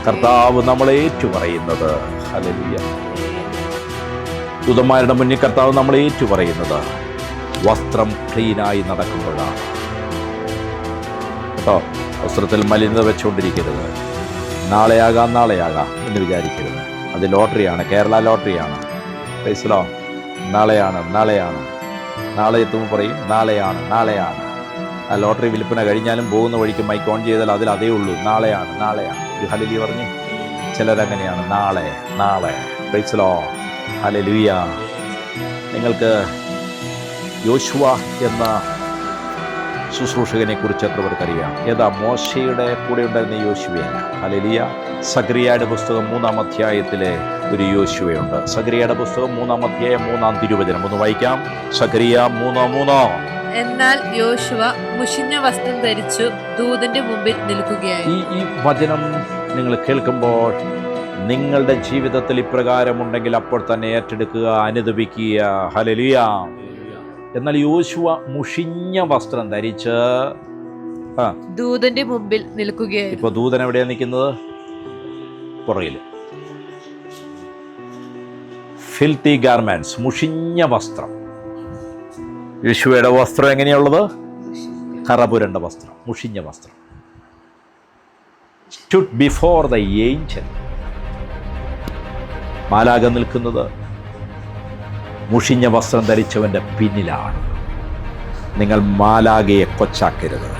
കർത്താവ് നമ്മളെ ഏറ്റുപറയുന്നത്. ഹല്ലേലൂയ. ദൂതന്മാരുടെ മുന്നിൽ കർത്താവ് നമ്മളെ ഏറ്റുപറയുന്നത് വസ്ത്രം ക്ലീനായി നടക്കുമ്പോഴാണ് കേട്ടോ. വസ്ത്രത്തിൽ മലിനത വെച്ചുകൊണ്ടിരിക്കരുത്. നാളെയാകാം എന്ന് വിചാരിക്കരുത്. അത് ലോട്ടറിയാണ്, കേരള ലോട്ടറിയാണ്. Praise the lord. നാളെയാണ്. നാളെ എത്തുമ്പോൾ പറയും നാളെയാണ്. ആ ലോട്ടറി വിൽപ്പന കഴിഞ്ഞാലും പോകുന്ന വഴിക്ക് മൈക്ക് ഓൺ ചെയ്താൽ അതിൽ അതേ ഉള്ളൂ, നാളെയാണ്. ഒരു ഹല്ലേലൂയ പറഞ്ഞ് ചിലരങ്ങനെയാണ്, നാളെ. Price the Lord. ഹല്ലേലൂയ. നിങ്ങൾക്ക് യോശുവ എന്ന ശുശ്രൂഷകനെ കുറിച്ച് എത്ര പേർക്കറിയാം? ഏതാ? മോശയുടെ കൂടെ ഉണ്ടായിരുന്ന യോശുവയല്ല. ഹല്ലേലൂയ. സക്രിയയുടെ പുസ്തകം 3-ാം അധ്യായത്തിലെ ഒരു യോശുവയുണ്ട്. സക്രിയയുടെ പുസ്തകം 3-ാം അധ്യായം 3-ാം തിരുവചനം ഒന്ന് വായിക്കാം. സക്രിയ 3:3. എന്നാൽ യോശുവ മുഷിഞ്ഞ വസ്ത്രം ധരിച്ചു ദൂതന്റെ മുമ്പിൽ നിൽക്കുകയായി. ഈ വചനം നിങ്ങൾ കേൾക്കുമ്പോൾ നിങ്ങളുടെ ജീവിതത്തിൽ ഇപ്രകാരമുണ്ടെങ്കിൽ അപ്പോൾ തന്നെ ഏറ്റെടുക്കുക, അനുദപിക്കുക. ഹല്ലേലൂയ. എന്നാൽ യോശുവ മുഷിഞ്ഞ വസ്ത്രം ധരിച്ച് ദൂതന്റെ മുമ്പിൽ നിൽക്കുകയായി. ഇപ്പൊ ദൂതൻ എവിടെയാ നിൽക്കുന്നത്? പുറകിൽ. ഫിൽത്തി ഗാർമെന്റ്സ്, മുഷിഞ്ഞ വസ്ത്രം. യോശുവയുടെ വസ്ത്രം എങ്ങനെയുള്ളത്? കറപുരണ്ട വസ്ത്രം, മുഷിഞ്ഞ വസ്ത്രം. Stood before the Angel. മാലാഖ നിൽക്കുന്നത് മുഷിഞ്ഞ വസ്ത്രം ധരിച്ചവന്റെ പിന്നിലാണ്. നിങ്ങൾ മാലാഖയെ കൊച്ചാക്കരുത്.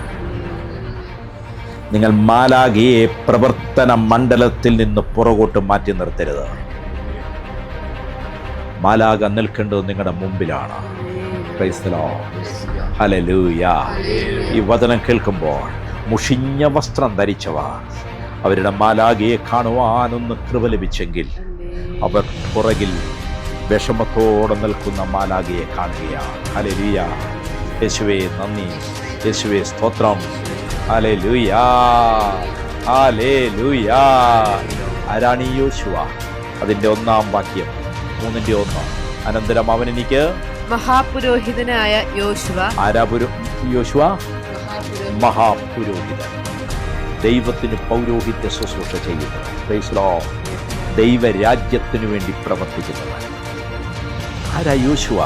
നിങ്ങൾ മാലാഖയെ പ്രവർത്തന മണ്ഡലത്തിൽ നിന്ന് പുറകോട്ട് മാറ്റി നിർത്തരുത്. മാലാഖ നിൽക്കേണ്ടത് നിങ്ങളുടെ മുമ്പിലാണ്. Price the Lord. ഹല്ലേലൂയ. ഈ വചനം കേൾക്കുമ്പോൾ മുഷിഞ്ഞ വസ്ത്രം ധരിച്ചവർ അവരുടെ മാലാഖയെ കാണുവാനൊന്ന് കൃപ ലഭിച്ചെങ്കിൽ അവർ പുറകിൽ വിഷമത്തോടെ നിൽക്കുന്ന മാലാഖയെ കാണുകയാണ്. ഹല്ലേലൂയ. യേശുവേ നന്ദി, യേശുവേ സ്തോത്രം. ഹല്ലേലൂയ. ആരാണ് ഈ യോശുവ? അതിൻ്റെ 1-ാം വാക്യം 3:1. അനന്തരം അവൻ എനിക്ക് മഹാപുരോഹിതനായ യോശുവ. ആരാ യോശുവ? മഹാപുരോഹിതൻ. ദൈവത്തിന് പൗരോഹിത്യ ശുശ്രൂഷ ചെയ്യുന്നത്. Price the Lord. ദൈവരാജ്യത്തിനു വേണ്ടി പ്രവർത്തിക്കുന്നവൻ. ആരാ യോശുവ?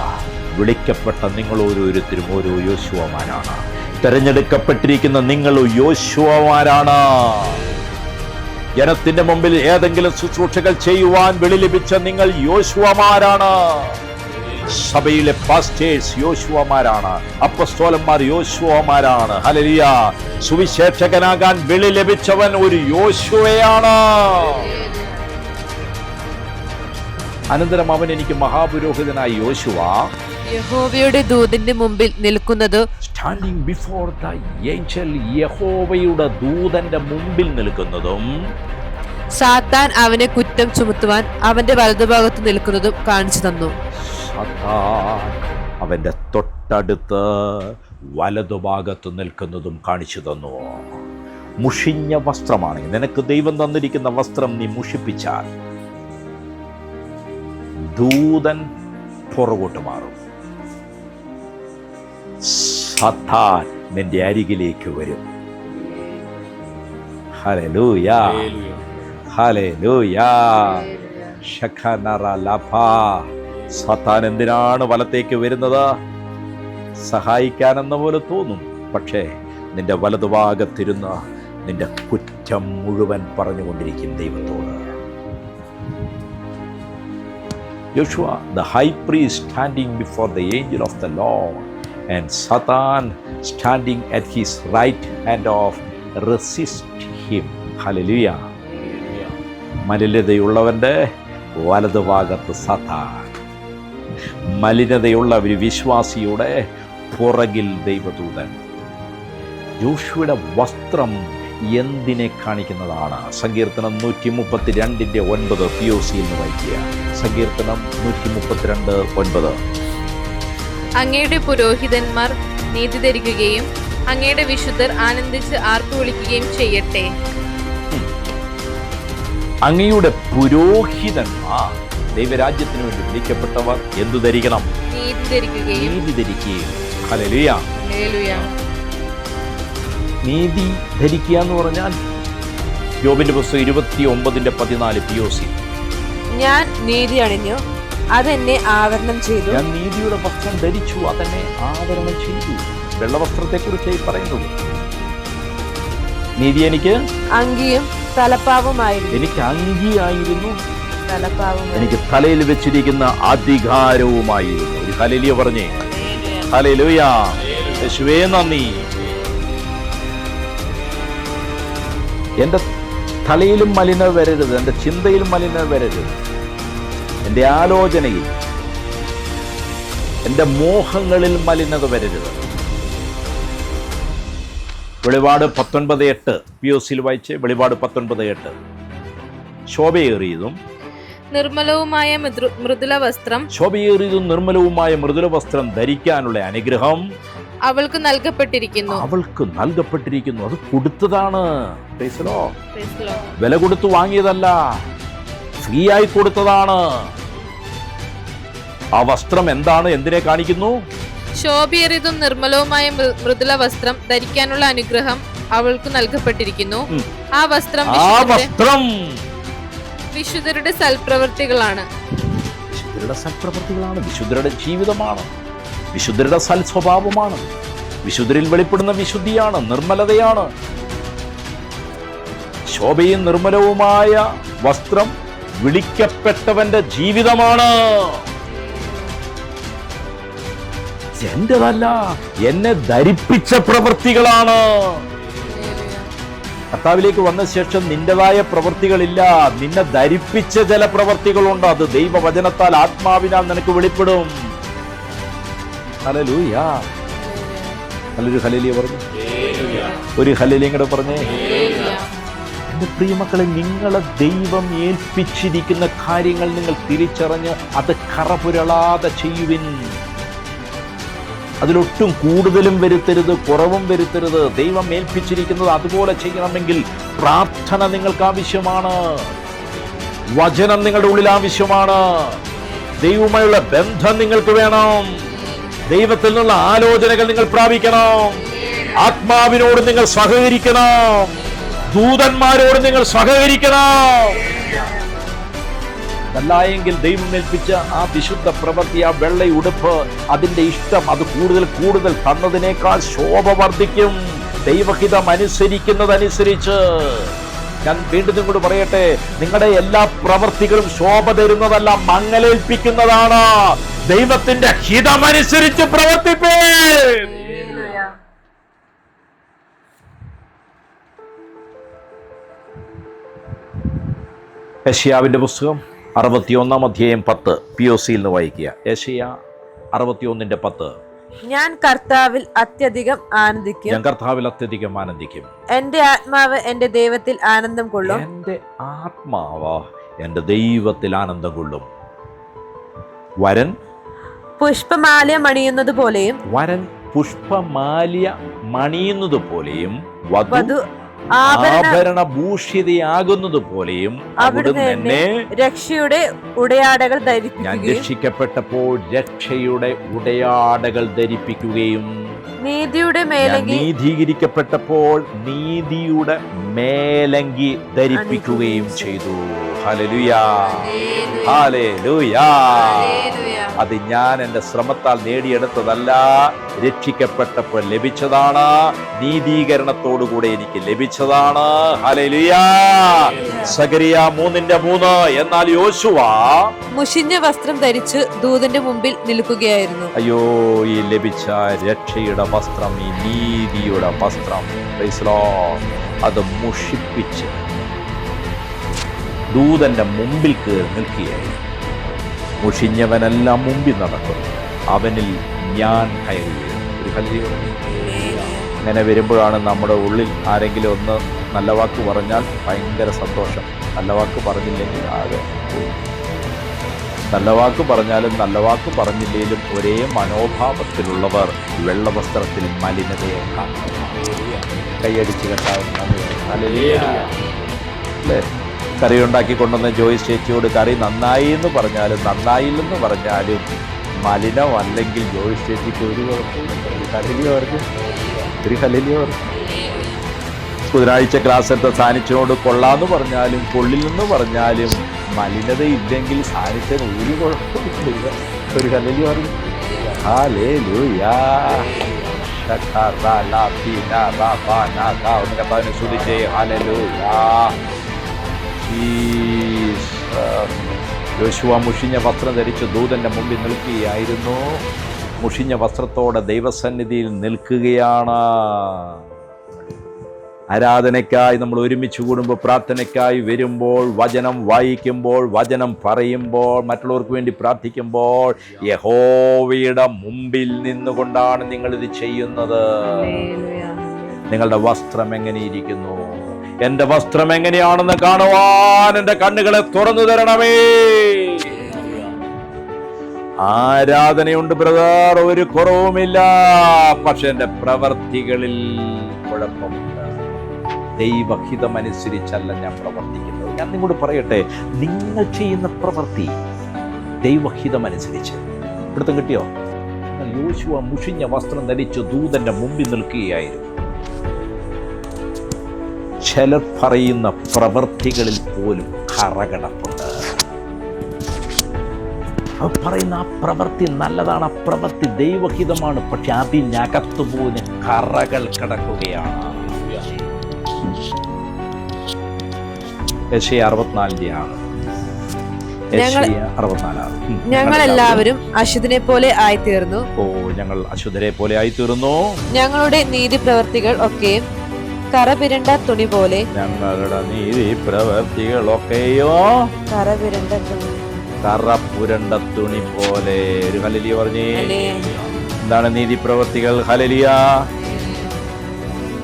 വിളിക്കപ്പെട്ട നിങ്ങൾ ഓരോരുത്തരും ഓരോ യോശുവമാരാണ്. തെരഞ്ഞെടുക്കപ്പെട്ടിരിക്കുന്ന നിങ്ങൾ യോശുവമാരാണ്. ജനത്തിന്റെ മുമ്പിൽ ഏതെങ്കിലും ശുശ്രൂഷകൾ ചെയ്യുവാൻ വിളി ലഭിച്ച നിങ്ങൾ യോശുവമാരാണ്. സഭയിലെ പാസ്റ്റേഴ്സ് യോശുവമാരാണ്. അപ്പസ്തോലന്മാർ യോശുവമാരാണ്. ഹല്ലേലൂയ. സുവിശേഷകനാകാൻ വിളി ലഭിച്ചവൻ ഒരു യോശുവയാണ്. അനന്തരം അവൻ എനിക്ക് മഹാപുരോഹിതനായ യോശുവ യഹോവയുടെ ദൂതന്റെ മുമ്പിൽ നിൽക്കുന്നത്. Standing before the Angel. യഹോവയുടെ ദൂതന്റെ മുമ്പിൽ നിൽക്കുന്നതും സാത്താൻ അവനെ കുറ്റം ചുമത്തുവാൻ അവന്റെ വലതുഭാഗത്ത് നിൽക്കുന്നതും കാണിച്ചു തന്നു. സാത്താൻ അവന്റെ തൊട്ടടുത്ത് വലതുഭാഗത്ത് നിൽക്കുന്നതും കാണിച്ചു തന്നു. മുഷിഞ്ഞ വസ്ത്രമാണെങ്കിൽ, നിനക്ക് ദൈവം തന്നിരിക്കുന്ന വസ്ത്രം നീ മുഷിപ്പിച്ചാൽ ദൂതൻ പുറകോട്ട് മാറും. സാത്താൻ നിന്റെ അരികിലേക്ക് വരും. Hallelujah, hallelujah. സാത്താൻ എന്തിനാണ് വലത്തേക്ക് വരുന്നത്? സഹായിക്കാനെന്ന പോലെ തോന്നും. പക്ഷേ നിന്റെ വലതുഭാഗത്തിരുന്ന് നിന്റെ കുറ്റം മുഴുവൻ പറഞ്ഞുകൊണ്ടിരിക്കും ദൈവത്തോട്. Joshua, the high priest, standing before the angel of the Lord, and Satan standing at his right hand of resist him. Hallelujah. മലിനതയുള്ളവന്റെ വലതുഭാഗത്ത് സാത്താൻ, മലിനതയുള്ള ഒരു വിശ്വാസിയുടെ പുറകിൽ ദൈവദൂതൻ. യോശുവയുടെ വസ്ത്രം എന്തിനെ കാണിക്കുന്നതാണ്? സങ്കീർത്തനം 132:9 POC എന്ന് വായിക്കുക. സങ്കീർത്തനം 132:9. അങ്ങയുടെ പുരോഹിതന്മാർ നീതി ധരിക്കുകയും അങ്ങയുടെ വിശുദ്ധർ ആനന്ദിച്ച് ആർപ്പ് വിളിക്കുകയും ചെയ്യട്ടെ. അങ്ങയുടെ പുരോഹിതന്മാർ, ദൈവരാജ്യത്തിന് വേണ്ടി വിളിക്കപ്പെട്ടവർ എന്തു ധരിക്കണം? നീതി ധരിക്കുകയും. ഹല്ലേലൂയ. നീതി ധരിക്കുക എന്ന് പറഞ്ഞാൽ യോബിന്റെ പുസ്തകം 29:14 POC. ഞാൻ നീതി അണിഞ്ഞു, അതെന്നെ ആവരണം ചെയ്തു. ഞാൻ നീതിയുടെ വസ്ത്രം ധരിച്ചു, അതെന്നെ ആവരണം ചെയ്തു. വെള്ളവസ്ത്രത്തെ കുറിച്ചായി പറയുന്നത്. നീതി എനിക്ക് അങ്കിയും തലപ്പാവുമായിരുന്നു. എനിക്ക് അങ്കിയായിരുന്നു, തലപ്പാവും എനിക്ക് തലയിൽ വെച്ചിരിക്കുന്ന അധികാരവുമായിരുന്നു. ഒരു ഹല്ലേലൂയ പറഞ്ഞേ. ഹല്ലേലൂയ. യേശുവേ നന്ദി. എൻ്റെ തലയിലും മലിനത വരരുത്, എൻ്റെ ചിന്തയിലും മലിനത വരരുത്, എൻ്റെ ആലോചനയിൽ, എൻ്റെ മോഹങ്ങളിൽ മലിനത വരരുത്. വെളിപാട് 19:8 POC വായിച്ച്. വെളിപാട് 19:8. ശോഭയേറിയതും നിർമ്മലവുമായ മൃദുല വസ്ത്രം, ശോഭയേറിയതും നിർമ്മലവുമായ മൃദുല വസ്ത്രം ധരിക്കാനുള്ള അനുഗ്രഹം അവൾക്ക് നൽകപ്പെട്ടിരിക്കുന്നു. അത് കൊടുത്തതാണ്. വില കൊടുത്തു വാങ്ങിയതല്ല, ഫ്രീ ആയി കൊടുത്തതാണ്. ആ വസ്ത്രം എന്താണ്? എന്തിനെ കാണിക്കുന്നു? ശോഭയേറിയതും നിർമ്മലവുമായ മൃദുല വസ്ത്രം ധരിക്കാനുള്ള അനുഗ്രഹം അവൾക്ക് നൽകപ്പെട്ടിരിക്കുന്നു. ആ വസ്ത്രം വിശുദ്ധരുടെ സൽപ്രവൃത്തികളാണ്. വിശുദ്ധരുടെ ജീവിതമാണ്, വിശുദ്ധരുടെ സൽസ്വഭാവമാണ്, വിശുദ്ധരിൽ വെളിപ്പെടുന്ന വിശുദ്ധിയാണ്, നിർമ്മലതയാണ്. ശോഭയും നിർമ്മലവുമായ വസ്ത്രം വിളിക്കപ്പെട്ടവന്റെ ജീവിതമാണ്. എന്റേതല്ല, എന്നെ ധരിപ്പിച്ച പ്രവൃത്തികളാണ്. കർത്താവിലേക്ക് വന്ന ശേഷം നിന്റേതായ പ്രവൃത്തികളില്ല, നിന്നെ ധരിപ്പിച്ച ചില പ്രവൃത്തികളുണ്ട്. അത് ദൈവവചനത്താൽ, ആത്മാവിനാൽ നിനക്ക് വെളിപ്പെടും. ഹല്ലേലൂയ. നല്ലൊരു ഹല്ലേലൂയ പറഞ്ഞു. ഒരു ഹല്ലേലൂയ കൂടെ പറഞ്ഞേ. എന്റെ പ്രിയമക്കളെ, നിങ്ങളെ ദൈവം ഏൽപ്പിച്ചിരിക്കുന്ന കാര്യങ്ങൾ നിങ്ങൾ തിരിച്ചറിഞ്ഞ് അത് കറപുരളാതെ ചെയ്യുവിൻ. അതിലൊട്ടും കൂടുതലും വരുത്തരുത്, കുറവും വരുത്തരുത്. ദൈവം ഏൽപ്പിച്ചിരിക്കുന്നത് അതുപോലെ ചെയ്യണമെങ്കിൽ പ്രാർത്ഥന നിങ്ങൾക്ക് ആവശ്യമാണ്, വചനം നിങ്ങളുടെ ഉള്ളിൽ ആവശ്യമാണ്, ദൈവവുമായുള്ള ബന്ധം നിങ്ങൾക്ക് വേണം, ദൈവത്തിൽ നിന്നുള്ള ആലോചനകൾ നിങ്ങൾ പ്രാപിക്കണം, ആത്മാവിനോട് നിങ്ങൾ സഹകരിക്കണം, ദൂതന്മാരോട് നിങ്ങൾ സഹകരിക്കണം. അല്ലായെങ്കിൽ ദൈവം ഏൽപ്പിച്ച ആ വിശുദ്ധ പ്രവൃത്തി, ആ വെള്ള ഉടുപ്പ്, അതിന്റെ ഇഷ്ടം അത് കൂടുതൽ കൂടുതൽ തന്നതിനേക്കാൾ ശോഭ വർദ്ധിക്കും. ദൈവഹിതം അനുസരിക്കുന്നതനുസരിച്ച്. ഞാൻ വീണ്ടും നിങ്ങളോട് പറയട്ടെ, നിങ്ങളുടെ എല്ലാ പ്രവൃത്തികളും ശോഭ തരുന്നതല്ല, മങ്ങലേൽപ്പിക്കുന്നതാണ്. ദൈവത്തിന്റെ ഹിതമനുസരിച്ച് പ്രവർത്തിപ്പേ. യെശയ്യാവിന്റെ പുസ്തകം 61:10 POC നിന്ന് വായിക്കുക. യെശയ്യാ 61:10. ഞാൻ കർത്താവിൽ അത്യധികം ആനന്ദിക്കും. എന്റെ ആത്മാവ് എന്റെ ദൈവത്തിൽ ആനന്ദം കൊള്ളും. എന്റെ ആത്മാവ് എന്റെ ദൈവത്തിൽ ആനന്ദം കൊള്ളും. വരൻ പുഷ്പമാല്യം മണിയുന്നത് പോലെയും, വധു ആഭരണഭൂഷിതയാകുന്നത് പോലെയും അവിടുന്ന് എന്നെ രക്ഷയുടെ ഉടയാടകൾ ധരിപ്പിക്കുകയും, ഞാൻ രക്ഷിക്കപ്പെട്ടപ്പോൾ രക്ഷയുടെ ഉടയാടകൾ ധരിപ്പിക്കുകയും. നീതിയുടെ ഞാൻ മേലങ്കി നീതീകരിക്കപ്പെട്ടപ്പോൾ നീതിയുടെ മേലങ്കി ധരിപ്പിക്കുകയും ചെയ്തു. ഹല്ലേലൂയാ, ഹല്ലേലൂയാ. അത് ഞാൻ എൻ്റെ ശ്രമത്താൽ നേടിയെടുത്തതല്ല, രക്ഷിക്കപ്പെട്ടപ്പോൾ ലഭിച്ചതാണ്, നീതീകരണത്തോടുകൂടെ എനിക്ക് ലഭിച്ചതാണ്. ഹല്ലേലൂയാ. സഖരിയ 3:3. എന്നാൽ യോശുവ മുഷിഞ്ഞ വസ്ത്രം ധരിച്ച് ദൂതന്റെ മുമ്പിൽ നിൽക്കുകയായിരുന്നു. അയ്യോ, ഈ ലഭിച്ച രക്ഷയുടെ വസ്ത്രം, ഈ നീതിയുടെ വസ്ത്രം, പ്രൈസ് ദി ലോർഡ്, അത് മുഷിപ്പിച്ച് ദൂതന്റെ മുമ്പിൽ കയറി നിൽക്കുകയായി. മുഷിഞ്ഞവനെല്ലാം മുമ്പിൽ നടക്കുന്നു, അവനിൽ ഞാൻ കയറി വരും. ഒരു ഹല്ലേലൂയ. അങ്ങനെ വരുമ്പോഴാണ് നമ്മുടെ ഉള്ളിൽ ആരെങ്കിലും ഒന്ന് നല്ല വാക്ക് പറഞ്ഞാൽ ഭയങ്കര സന്തോഷം. നല്ല വാക്ക് പറഞ്ഞില്ലെങ്കിൽ ആകെ നല്ല വാക്ക് പറഞ്ഞാലും നല്ല വാക്ക് പറഞ്ഞില്ലെങ്കിലും ഒരേ മനോഭാവത്തിലുള്ളവർ വെള്ളവസ്ത്രത്തിൽ മലിനതയെ കാണും. കൈയടിച്ച് കെട്ടാവുന്ന അല്ലേ? കറി ഉണ്ടാക്കി കൊണ്ടുവന്ന ജോയിസ് ചേച്ചിയോട് കറി നന്നായി എന്ന് പറഞ്ഞാലും നന്നായില്ലെന്ന് പറഞ്ഞാലും മലിനമല്ലെങ്കിൽ ജോയിസ് ചേച്ചിക്ക് ഒരു കുഴപ്പമില്ല. ഒരു ഹല്ലേലൂയ. ബുധനാഴ്ച ക്ലാസ് എടുത്ത സാനിച്ചനോട് കൊള്ളാന്ന് പറഞ്ഞാലും കൊള്ളില്ലെന്ന് പറഞ്ഞാലും മലിനതയില്ലെങ്കിൽ സാനിച്ചന് ഒരു കുഴപ്പമില്ല. ഒരു ഹല്ലേലൂയ. ഹല്ലേലൂയാ. ഒന്ന് കർത്താവിനെ സ്തുതിച്ചേ. ഹല്ലേലൂയാ. യോശുവ മുഷിഞ്ഞ വസ്ത്രം ധരിച്ച് ദൂതന്റെ മുമ്പിൽ നിൽക്കുകയായിരുന്നു. മുഷിഞ്ഞ വസ്ത്രത്തോടെ ദൈവസന്നിധിയിൽ നിൽക്കുകയാണ്. ആരാധനയ്ക്കായി നമ്മൾ ഒരുമിച്ച് കൂടുമ്പോൾ, പ്രാർത്ഥനയ്ക്കായി വരുമ്പോൾ, വചനം വായിക്കുമ്പോൾ, വചനം പറയുമ്പോൾ, മറ്റുള്ളവർക്ക് വേണ്ടി പ്രാർത്ഥിക്കുമ്പോൾ യഹോവയുടെ മുമ്പിൽ നിന്നുകൊണ്ടാണ് നിങ്ങളിത് ചെയ്യുന്നത്. നിങ്ങളുടെ വസ്ത്രം എങ്ങനെയിരിക്കുന്നു? എൻ്റെ വസ്ത്രം എങ്ങനെയാണെന്ന് കാണുവാൻ എൻ്റെ കണ്ണുകളെ തുറന്നു തരണമേ. ആരാധനയുണ്ട് ബ്രദർ, ഒരു കുറവുമില്ല. പക്ഷെ എൻ്റെ പ്രവർത്തികളിൽ കുഴപ്പമുണ്ട്. ദൈവഹിതമനുസരിച്ചല്ല ഞാൻ പ്രവർത്തിക്കുന്നത്. ഞാൻ നിങ്ങളോട് പറയട്ടെ, നിങ്ങൾ ചെയ്യുന്ന പ്രവൃത്തി ദൈവഹിതമനുസരിച്ച്. പിടുത്തം കിട്ടിയോ? യോശുവ മുഷിഞ്ഞ വസ്ത്രം ധരിച്ച് ദൂതന്റെ മുമ്പിൽ നിൽക്കുകയായിരുന്നു. ചിലർ പറയുന്ന പ്രവൃത്തികളിൽ പോലും കറകടപ്പുണ്ട്. പറയുന്ന ആ പ്രവൃത്തി നല്ലതാണ്, ആ പ്രവൃത്തി ദൈവഹിതമാണ്, പക്ഷെ അതിനകത്തുപോലും കറകൾ കിടക്കുകയാണ്. യെശയ്യാ 64 ഞങ്ങൾ എല്ലാവരും അശുദ്ധനെ പോലെ ആയിത്തീർന്നു. ഞങ്ങൾ അശുദ്ധരെ പോലെ ആയിത്തീർന്നു. ഞങ്ങളുടെ നീതി പ്രവർത്തികൾ ഒക്കെയും കറപിരണ്ട തുണി പോലെ. ഞങ്ങളുടെ നീതി പ്രവർത്തികളൊക്കെയോ കറപുരണ്ട തുണി പോലെ. ഒരു ഹല്ലേലൂയ പറഞ്ഞേ. എന്താണ് നീതി പ്രവർത്തികൾ? ഹല്ലേലൂയ.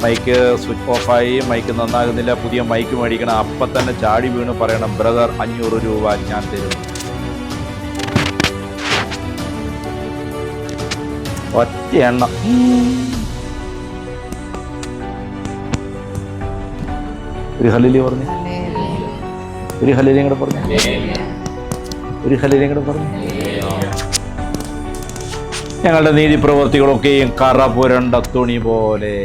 മൈക്ക് സ്വിച്ച് ഓഫായി, മൈക്ക് നന്നാകുന്നില്ല, പുതിയ മൈക്ക് മേടിക്കണം. അപ്പം തന്നെ ചാടി വീണ് പറയണം, ബ്രദർ 500 രൂപ ഞാൻ തരും. ഒറ്റ എണ്ണം. ഒരു ഹല്ലേലൂയ പറഞ്ഞു. ഒരു ഹല്ലേലൂയ കൂടെ പറഞ്ഞു. ഒരു ഹല്ലേലൂയ കൂടെ പറഞ്ഞു. ഞങ്ങളുടെ നീതി പ്രവൃത്തികളൊക്കെയും കറ പുരണ്ട തുണി പോലെ.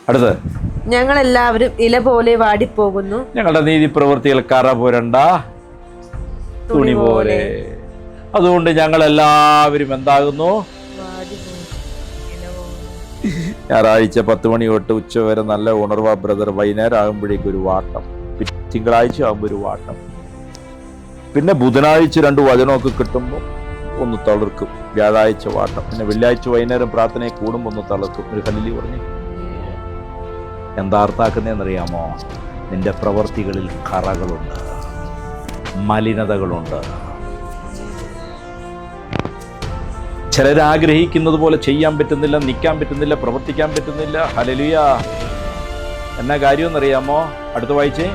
അടുത്ത്, ഞങ്ങൾ എല്ലാവരും ഇല പോലെ വാടിപ്പോകുന്നു. ഞങ്ങളുടെ നീതി പ്രവൃത്തികൾ കറ പുരണ്ട തുണി പോലെ. അതുകൊണ്ട് ഞങ്ങൾ എല്ലാവരും എന്താകുന്നു? ഞായറാഴ്ച 10 മണി തൊട്ട് ഉച്ച വരെ നല്ല ഉണർവാ ബ്രദർ. വൈകുന്നേരം ആകുമ്പോഴേക്കും ഒരു വാട്ടം, തിങ്കളാഴ്ച ആകുമ്പോൾ ഒരു വാട്ടം, പിന്നെ ബുധനാഴ്ച 2 വചനമൊക്കെ കിട്ടുമ്പോൾ ഒന്ന് തളിർക്കും, വ്യാഴാഴ്ച വാട്ടം, പിന്നെ വെള്ളിയാഴ്ച വൈകുന്നേരം പ്രാർത്ഥനയെ കൂടുമ്പോൾ ഒന്ന് തളിർക്കും. ഒരു ഹല്ലേലൂയ പറഞ്ഞു. എന്താ അർത്ഥാക്കുന്നതെന്നറിയാമോ? നിന്റെ പ്രവർത്തികളിൽ കറകളുണ്ട്, മലിനതകളുണ്ട്. ചിലരാഗ്രഹിക്കുന്നത് പോലെ ചെയ്യാൻ പറ്റുന്നില്ല, നിൽക്കാൻ പറ്റുന്നില്ല, പ്രവർത്തിക്കാൻ പറ്റുന്നില്ല. ഹല്ലേലൂയ. എന്നാ കാര്യമെന്നറിയാമോ? അടുത്ത വായിച്ചേ.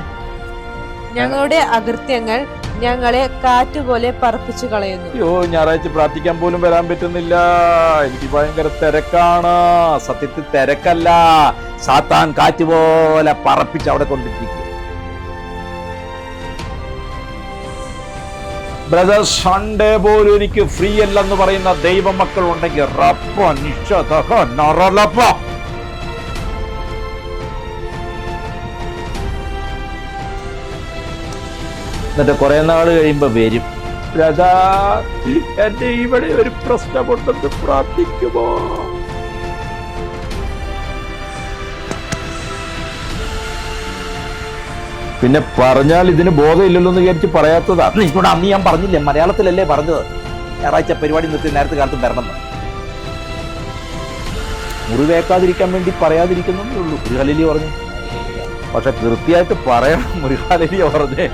ഞങ്ങളുടെ അകൃത്യങ്ങൾ ഞങ്ങളെ കാറ്റുപോലെ പറപ്പിച്ചു കളയുന്നു. അയ്യോ, ഞായറാഴ്ച പ്രാർത്ഥിക്കാൻ പോലും വരാൻ പറ്റുന്നില്ല, എനിക്ക് ഭയങ്കര തിരക്കാണ്. സത്യത്തിൽ തിരക്കല്ല, സാത്താൻ കാറ്റ് പോലെ പറപ്പിച്ച് അവിടെ കൊണ്ടിരിക്കുക. ബ്രദർ, സൺഡേ പോലും എനിക്ക് ഫ്രീ അല്ലെന്ന് പറയുന്ന ദൈവമക്കൾ ഉണ്ടെങ്കിൽ റപ്പ നിശ്ചത നറലപ്പ. എന്നിട്ട് കുറെ നാൾ കഴിയുമ്പോ വരും, ബ്രദർ എന്റെ ഇവിടെ ഒരു പ്രശ്നമുണ്ടെന്ന് പ്രാർത്ഥിക്കുമോ? പിന്നെ പറഞ്ഞാൽ ഇതിന് ബോധമില്ലല്ലോ എന്ന് വിചാരിച്ച് പറയാത്തതാ. ഇവിടെ അന്ന് ഞാൻ പറഞ്ഞില്ലേ, മലയാളത്തിലല്ലേ പറഞ്ഞത് ഞായറാഴ്ച പരിപാടി നിർത്തി നേരത്തെ കാലത്തും വരണമെന്ന്. മുറിവേക്കാതിരിക്കാൻ വേണ്ടി പറയാതിരിക്കുന്നേ ഉള്ളൂ. ഒരു ഹല്ലേലൂയ പറഞ്ഞു, പക്ഷെ കൃത്യമായിട്ട് പറയണം. ഒരു ഹല്ലേലൂയ പറഞ്ഞേ.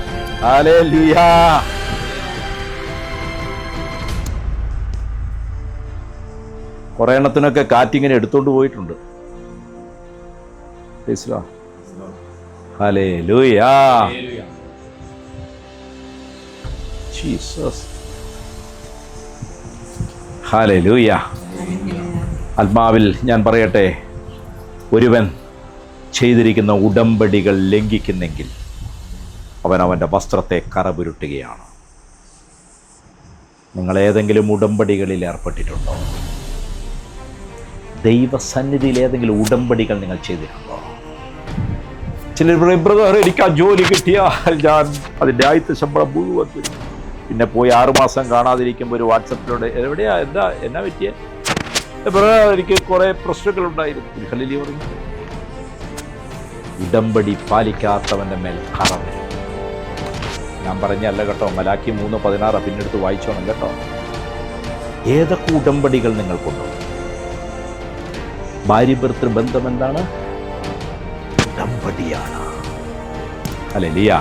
ഹല്ലേലൂയ. കുറെ എണ്ണത്തിനൊക്കെ കാറ്റിങ്ങനെ എടുത്തോണ്ട് പോയിട്ടുണ്ട്. ഹല്ലേലൂയ. ജീസസ്. ഹല്ലേലൂയ. ആത്മാവിൽ ഞാൻ പറയട്ടെ, ഒരുവൻ ചെയ്തിരിക്കുന്ന ഉടമ്പടികൾ ലംഘിക്കുന്നെങ്കിൽ അവൻ അവൻ്റെ വസ്ത്രത്തെ കറപുരുട്ടുകയാണ്. നിങ്ങൾ ഏതെങ്കിലും ഉടമ്പടികളിൽ ഏർപ്പെട്ടിട്ടുണ്ടോ? ദൈവസന്നിധിയിൽ ഏതെങ്കിലും ഉടമ്പടികൾ നിങ്ങൾ ചെയ്തിട്ടുണ്ടോ? ചിലർ പറയും, ബ്രദർ എനിക്ക് ആ ജോലി കിട്ടിയാൽ ഞാൻ അതിൻ്റെ ആദ്യത്തെ ശമ്പളം മുഴുവൻ തരും. പിന്നെ പോയി 6 മാസം കാണാതിരിക്കുമ്പോൾ ഒരു വാട്സപ്പിലൂടെ എവിടെയാ എന്നാ പറ്റിയ ബ്രദർ, എനിക്ക് കുറെ പ്രശ്നങ്ങളുണ്ടായിരുന്നു. ഹല്ലേലൂയ പറഞ്ഞു. ഉടമ്പടി പാലിക്കാത്തവന്റെ മേൽ കറ വരും. ഞാൻ പറഞ്ഞല്ല കേട്ടോ, മലാക്കി 3:16 പിന്നെടുത്ത് വായിച്ചോണം കേട്ടോ. ഏതൊക്കെ ഉടമ്പടികൾ നിങ്ങൾക്കുണ്ടോ? ഭാര്യ ഭർത്തൃ ബന്ധം എന്താണ്? ഉടമ്പടിയാണ്. ഹല്ലേലൂയ.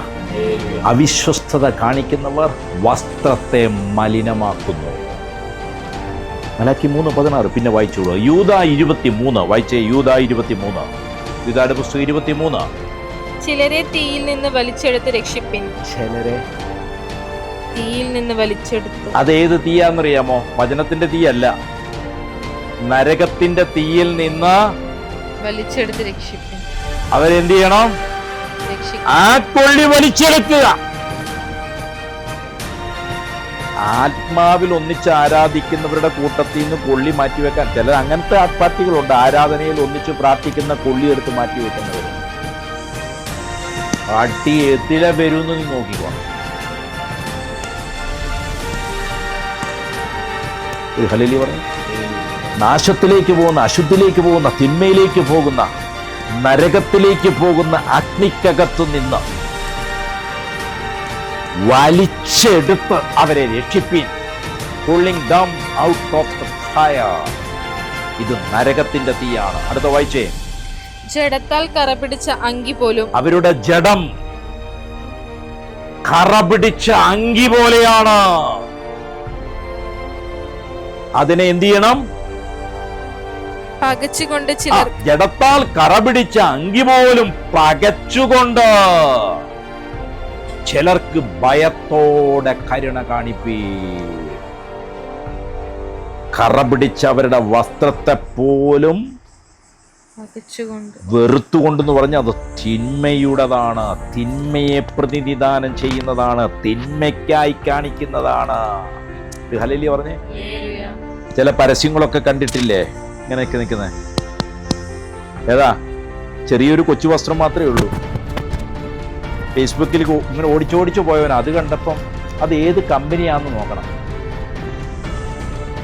അവിശ്വസ്തത കാണിക്കുന്നവർ വസ്ത്രത്തെ മലിനമാക്കുന്നു. മലാക്കി 3:16 പിന്നെ വായിച്ചോളൂ. യൂദാ 23 വായിച്ചേ. യൂദാ 23, യൂദായുടെ പുസ്തകം 23. ചിലരെ തീയിൽ നിന്ന് വലിച്ചെടുത്ത് രക്ഷിപ്പിൻ. ചിലരെ തീയിൽ നിന്ന് വലിച്ചെടുത്ത്. അതേത് തീയാന്നറിയാമോ? വചനത്തിന്റെ തീയല്ല, നരകത്തിന്റെ തീയിൽ നിന്ന് വലിച്ചെടുത്ത് രക്ഷിപ്പിൻ. അവരെന്ത് ചെയ്യണം? ആ കൊള്ളി വലിച്ചെടുക്കുക. ആത്മാവിൽ ഒന്നിച്ച് ആരാധിക്കുന്നവരുടെ കൂട്ടത്തിൽ നിന്ന് കൊള്ളി മാറ്റിവെക്കാൻ ചില അങ്ങനത്തെ ആത്മാർത്ഥികളുണ്ട്. ആരാധനയിൽ ഒന്നിച്ച് പ്രാർത്ഥിക്കുന്ന കൊള്ളി എടുത്ത് മാറ്റിവെക്കുന്നവർ അടി എത്തില വരുമെന്ന് നീ നോക്കിക്കോ. ഒരു ഹല്ലേലൂയ പറഞ്ഞു. നാശത്തിലേക്ക് പോകുന്ന, അശുദ്ധിയിലേക്ക് പോകുന്ന, തിന്മയിലേക്ക് പോകുന്ന, നരകത്തിലേക്ക് പോകുന്ന അഗ്നിക്കകത്തു നിന്ന് വലിച്ചെടുത്ത് അവരെ രക്ഷിപ്പീൻ. Pulling them out of the fire. ഇത് നരകത്തിന്റെ തീയാണ്. അടുത്ത വായിച്ചേ. ജഡത്താൽ കറപിടിച്ച അങ്കി പോലും. അവരുടെ ജഡം കറപിടിച്ച അങ്കി പോലെയാണ്. അതിനെ എന്ത് ചെയ്യണം? പകച്ചുകൊണ്ട് ചിലർ. ജഡത്താൽ കറപിടിച്ച അങ്കി പോലും പകച്ചുകൊണ്ട് ചിലർക്ക് ഭയത്തോടെ കരുണ കാണിപ്പീ. കറപിടിച്ചവരുടെ വസ്ത്രത്തെ പോലും വെറുത്തുകൊണ്ടെന്ന് പറഞ്ഞാൽ അത് തിന്മയുടേതാണ്. തിന്മയെ പ്രതിനിധാനം ചെയ്യുന്നതാണ്. തിന്മയ്ക്കായി കാണിക്കുന്നതാണ്. ഹല്ലേലൂയ പറഞ്ഞേ. ചില പരസ്യങ്ങളൊക്കെ കണ്ടിട്ടില്ലേ ഇങ്ങനെയൊക്കെ നിൽക്കുന്നത്? ഏതാ? ചെറിയൊരു കൊച്ചു വസ്ത്രം മാത്രമേ ഉള്ളൂ. ഫേസ്ബുക്കിൽ ഇങ്ങനെ ഓടിച്ചോടിച്ചു പോയവൻ അത് കണ്ടപ്പം അത് ഏത് കമ്പനിയാണെന്ന് നോക്കണം.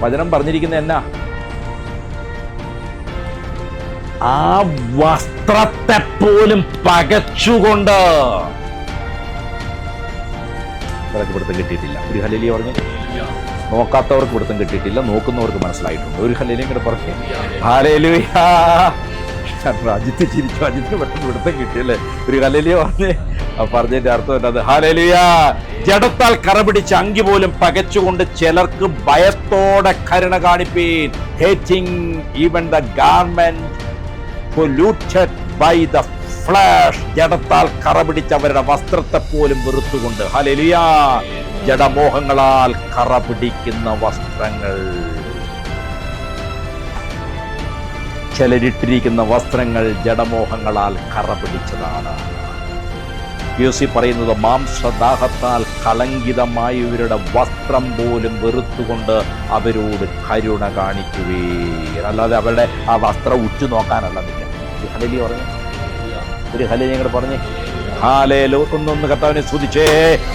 വചനം പറഞ്ഞിരിക്കുന്നത് എന്നാ? ആ വസ്ത്രത്തെ പോലും പകച്ചുകൊണ്ട്. പിടുത്തം കിട്ടിയിട്ടില്ല. ഒരു ഹല്ലേലൂയ പറഞ്ഞു. നോക്കാത്തവർക്ക് പിടുത്തം കിട്ടിയിട്ടില്ല, നോക്കുന്നവർക്ക് മനസ്സിലായിട്ടുണ്ട്. ഒരു ഹല്ലേലൂയ കൂടെ പറഞ്ഞു. ഹല്ലേലൂയ. അജിത്ത് ചിരിച്ചു. അജിത്തിന് പെട്ടെന്ന് പിടുത്തം കിട്ടിയല്ലേ? ഒരു ഹല്ലേലൂയ പറഞ്ഞേ. പറഞ്ഞതിന്റെ അർത്ഥം എന്നത് ഹല്ലേലൂയ. ജഡത്താൽ കറപിടിച്ച അങ്കി പോലും പകച്ചുകൊണ്ട് ചിലർക്ക് ഭയത്തോടെ കരുണ കാണിപ്പീൻ. Hating even the garment polluted by the flesh. ജഡത്താൽ കറപിടിച്ചവരുടെ വസ്ത്രത്തെ പോലും വെറുത്തുകൊണ്ട്. ഹല്ലേലൂയ. ജഡമോഹങ്ങളാൽ കറപിടിക്കുന്ന വസ്ത്രങ്ങൾ. ചിലരിട്ടിരിക്കുന്ന വസ്ത്രങ്ങൾ ജഡമോഹങ്ങളാൽ കറപിടിച്ചതാണ്. യോസി പറയുന്നത്, മാംസദാഹത്താൽ കളങ്കിതമായവരുടെ വസ്ത്രം പോലും വെറുത്തുകൊണ്ട് അവരോട് കരുണ കാണിക്കുവേ. അല്ലാതെ അവരുടെ ആ വസ്ത്രം ഉറ്റു നോക്കാനല്ല. ഒരു ഹല്ലേലൂയ പറഞ്ഞു, ഒരു ഹല്ലേലൂയ ഞങ്ങൾ പറഞ്ഞേ. ഹാലേലൂയ. ഒന്നൊന്ന് കർത്താവിനെ സ്തുതിച്ചേ.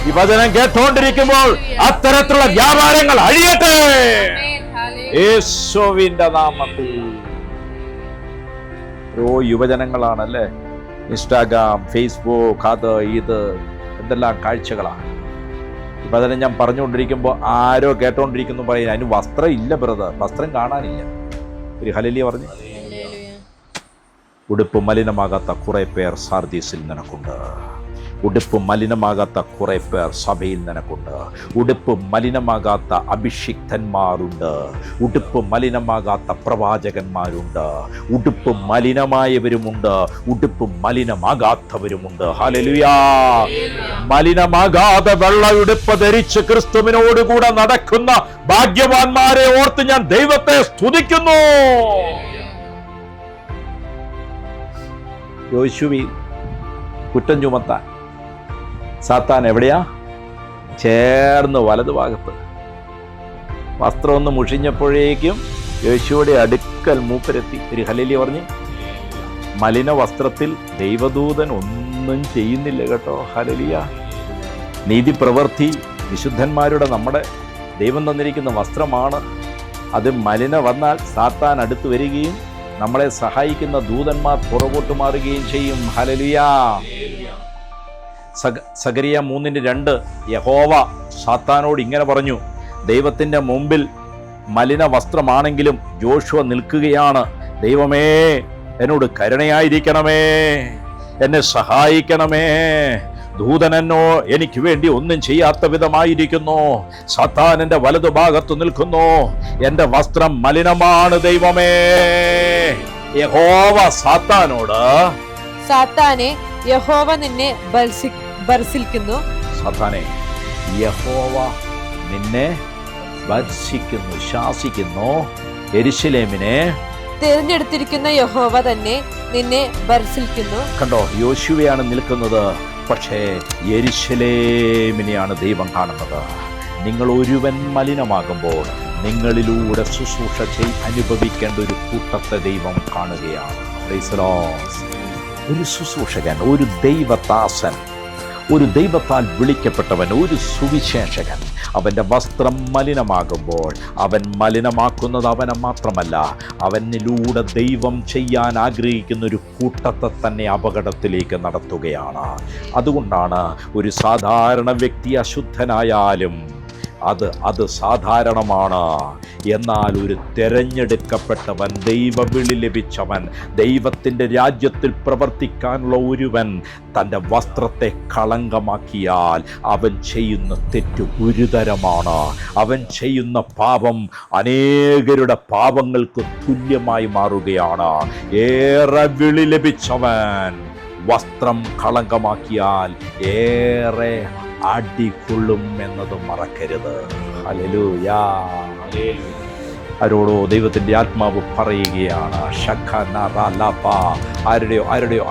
ഈ വചനം കേട്ടോണ്ടിരിക്കുമ്പോൾ അത്തരത്തിലുള്ള വ്യാപാരങ്ങൾ അഴിയട്ടെ യേശുവിന്റെ നാമത്തിൽ. ഓരോ യുവജനങ്ങളാണല്ലേ, ഇൻസ്റ്റാഗ്രാം, ഫേസ്ബുക്ക്, അത് ഇത് എന്തെല്ലാം കാഴ്ചകളാണ്. ഇപ്പം അതിനെ ഞാൻ പറഞ്ഞുകൊണ്ടിരിക്കുമ്പോൾ ആരോ കേട്ടോണ്ടിരിക്കുന്നു പറയുന്നത്, അതിന് വസ്ത്രം ഇല്ല ബ്രദർ, വസ്ത്രം കാണാനില്ല. ഒരു ഹല്ലേലൂയ പറഞ്ഞു. ഉടുപ്പ് മലിനമാകാത്ത കുറെ പേർ സാർദീസിൽ നിനക്കുണ്ട്. ഉടുപ്പ് മലിനമാകാത്ത കുറെ പേർ സഭയിൽ നിനക്കുണ്ട്. ഉടുപ്പ് മലിനമാകാത്ത അഭിഷിക്തന്മാരുണ്ട്. ഉടുപ്പ് മലിനമാകാത്ത പ്രവാചകന്മാരുണ്ട്. ഉടുപ്പ് മലിനമായവരുമുണ്ട്, ഉടുപ്പ് മലിനമാകാത്തവരുമുണ്ട്. ഹല്ലേലൂയാ. മലിനമാകാതെ വെള്ള ഉടുപ്പ് ധരിച്ച് ക്രിസ്തുവിനോടുകൂടെ നടക്കുന്ന ഭാഗ്യവാന്മാരെ ഓർത്ത് ഞാൻ ദൈവത്തെ സ്തുതിക്കുന്നു. യോശുവയിൽ കുറ്റം ചുമത്താൻ സാത്താൻ എവിടെയാ? ചേർന്ന് വലതുഭാഗത്ത്. വസ്ത്രം ഒന്ന് മുഷിഞ്ഞപ്പോഴേക്കും യോശുവയുടെ അടുക്കൽ മൂപ്പരെത്തി. ഒരു ഹല്ലേലൂയ പറഞ്ഞ്. മലിന വസ്ത്രത്തിൽ ദൈവദൂതൻ ഒന്നും ചെയ്യുന്നില്ല കേട്ടോ. ഹല്ലേലൂയ. നീതി പ്രവൃത്തി വിശുദ്ധന്മാരുടെ നമ്മുടെ ദൈവം തന്നിരിക്കുന്ന വസ്ത്രമാണ്. അത് മലിന വന്നാൽ സാത്താൻ അടുത്ത് വരികയും നമ്മളെ സഹായിക്കുന്ന ദൂതന്മാർ പുറകോട്ട് മാറുകയും ചെയ്യും. ഹല്ലേലൂയ. സഖരിയ 3:2 യഹോവ സാത്താനോട് ഇങ്ങനെ പറഞ്ഞു, ദൈവത്തിൻ്റെ മുമ്പിൽ മലിന വസ്ത്രമാണെങ്കിലും ജോഷുവ നിൽക്കുകയാണ്. ദൈവമേ, എന്നോട് കരുണയായിരിക്കണമേ, എന്നെ സഹായിക്കണമേ. ദൂതനെന്നോ എനിക്ക് വേണ്ടി ഒന്നും ചെയ്യാത്ത വിധമായിരിക്കുന്നു. സാത്താൻ എൻ്റെ വലതുഭാഗത്ത് നിൽക്കുന്നു. എൻ്റെ വസ്ത്രം മലിനമാണ്. ദൈവമേ. യഹോവ സാത്താനോട്, സാത്താനെ, യഹോവ നിന്നെ ഭർസിക്കുന്നു. സാത്താനെ, യഹോവ നിന്നെ ഭർസിക്കുന്നു, ശാസിക്കുന്നു. യെരൂശലേമിനെ തിരഞ്ഞെടുത്തിരിക്കുന്ന യഹോവ തന്നെ നിന്നെ ഭർസിക്കുന്നു. കണ്ടോ, യോശുവയാണ് നിൽക്കുന്നത്, പക്ഷേ യെരൂശലേമിനെയാണ് ദൈവം കാണുന്നത്. നിങ്ങൾ ഒരുവൻ മലിനമാകുമ്പോൾ നിങ്ങളിലൂടെ ശുശ്രൂഷ അനുഭവിക്കേണ്ട ഒരു കൂട്ടത്തെ ദൈവം കാണുകയാണ്. ഒരു ശുശ്രൂഷകൻ, ഒരു ദൈവദാസൻ, ഒരു ദൈവത്താൽ വിളിക്കപ്പെട്ടവൻ, ഒരു സുവിശേഷകൻ, അവൻ്റെ വസ്ത്രം മലിനമാകുമ്പോൾ അവൻ മലിനമാക്കുന്നത് അവനെ മാത്രമല്ല, അവനിലൂടെ ദൈവം ചെയ്യാൻ ആഗ്രഹിക്കുന്ന ഒരു കൂട്ടത്തെ തന്നെ അപകടത്തിലേക്ക് നടത്തുകയാണ്. അതുകൊണ്ടാണ് ഒരു സാധാരണ വ്യക്തി അശുദ്ധനായാലും അത് സാധാരണമാണ്. എന്നാൽ ഒരു തെരഞ്ഞെടുക്കപ്പെട്ടവൻ, ദൈവവിളി ലഭിച്ചവൻ, ദൈവത്തിൻ്റെ രാജ്യത്തിൽ പ്രവർത്തിക്കാനുള്ള ഒരുവൻ തൻ്റെ വസ്ത്രത്തെ കളങ്കമാക്കിയാൽ അവൻ ചെയ്യുന്ന തെറ്റ് ഗുരുതരമാണ്. അവൻ ചെയ്യുന്ന പാപം അനേകരുടെ പാപങ്ങൾക്ക് തുല്യമായി മാറുകയാണ്. ഏറെ വിളി ലഭിച്ചവൻ വസ്ത്രം കളങ്കമാക്കിയാൽ ഏറെ അടികൊള്ളും എന്നത് മറക്കരുത്. ഹല്ലേലൂയാ. ആരോടോ ദൈവത്തിൻ്റെ ആത്മാവ് പറയുകയാണ്,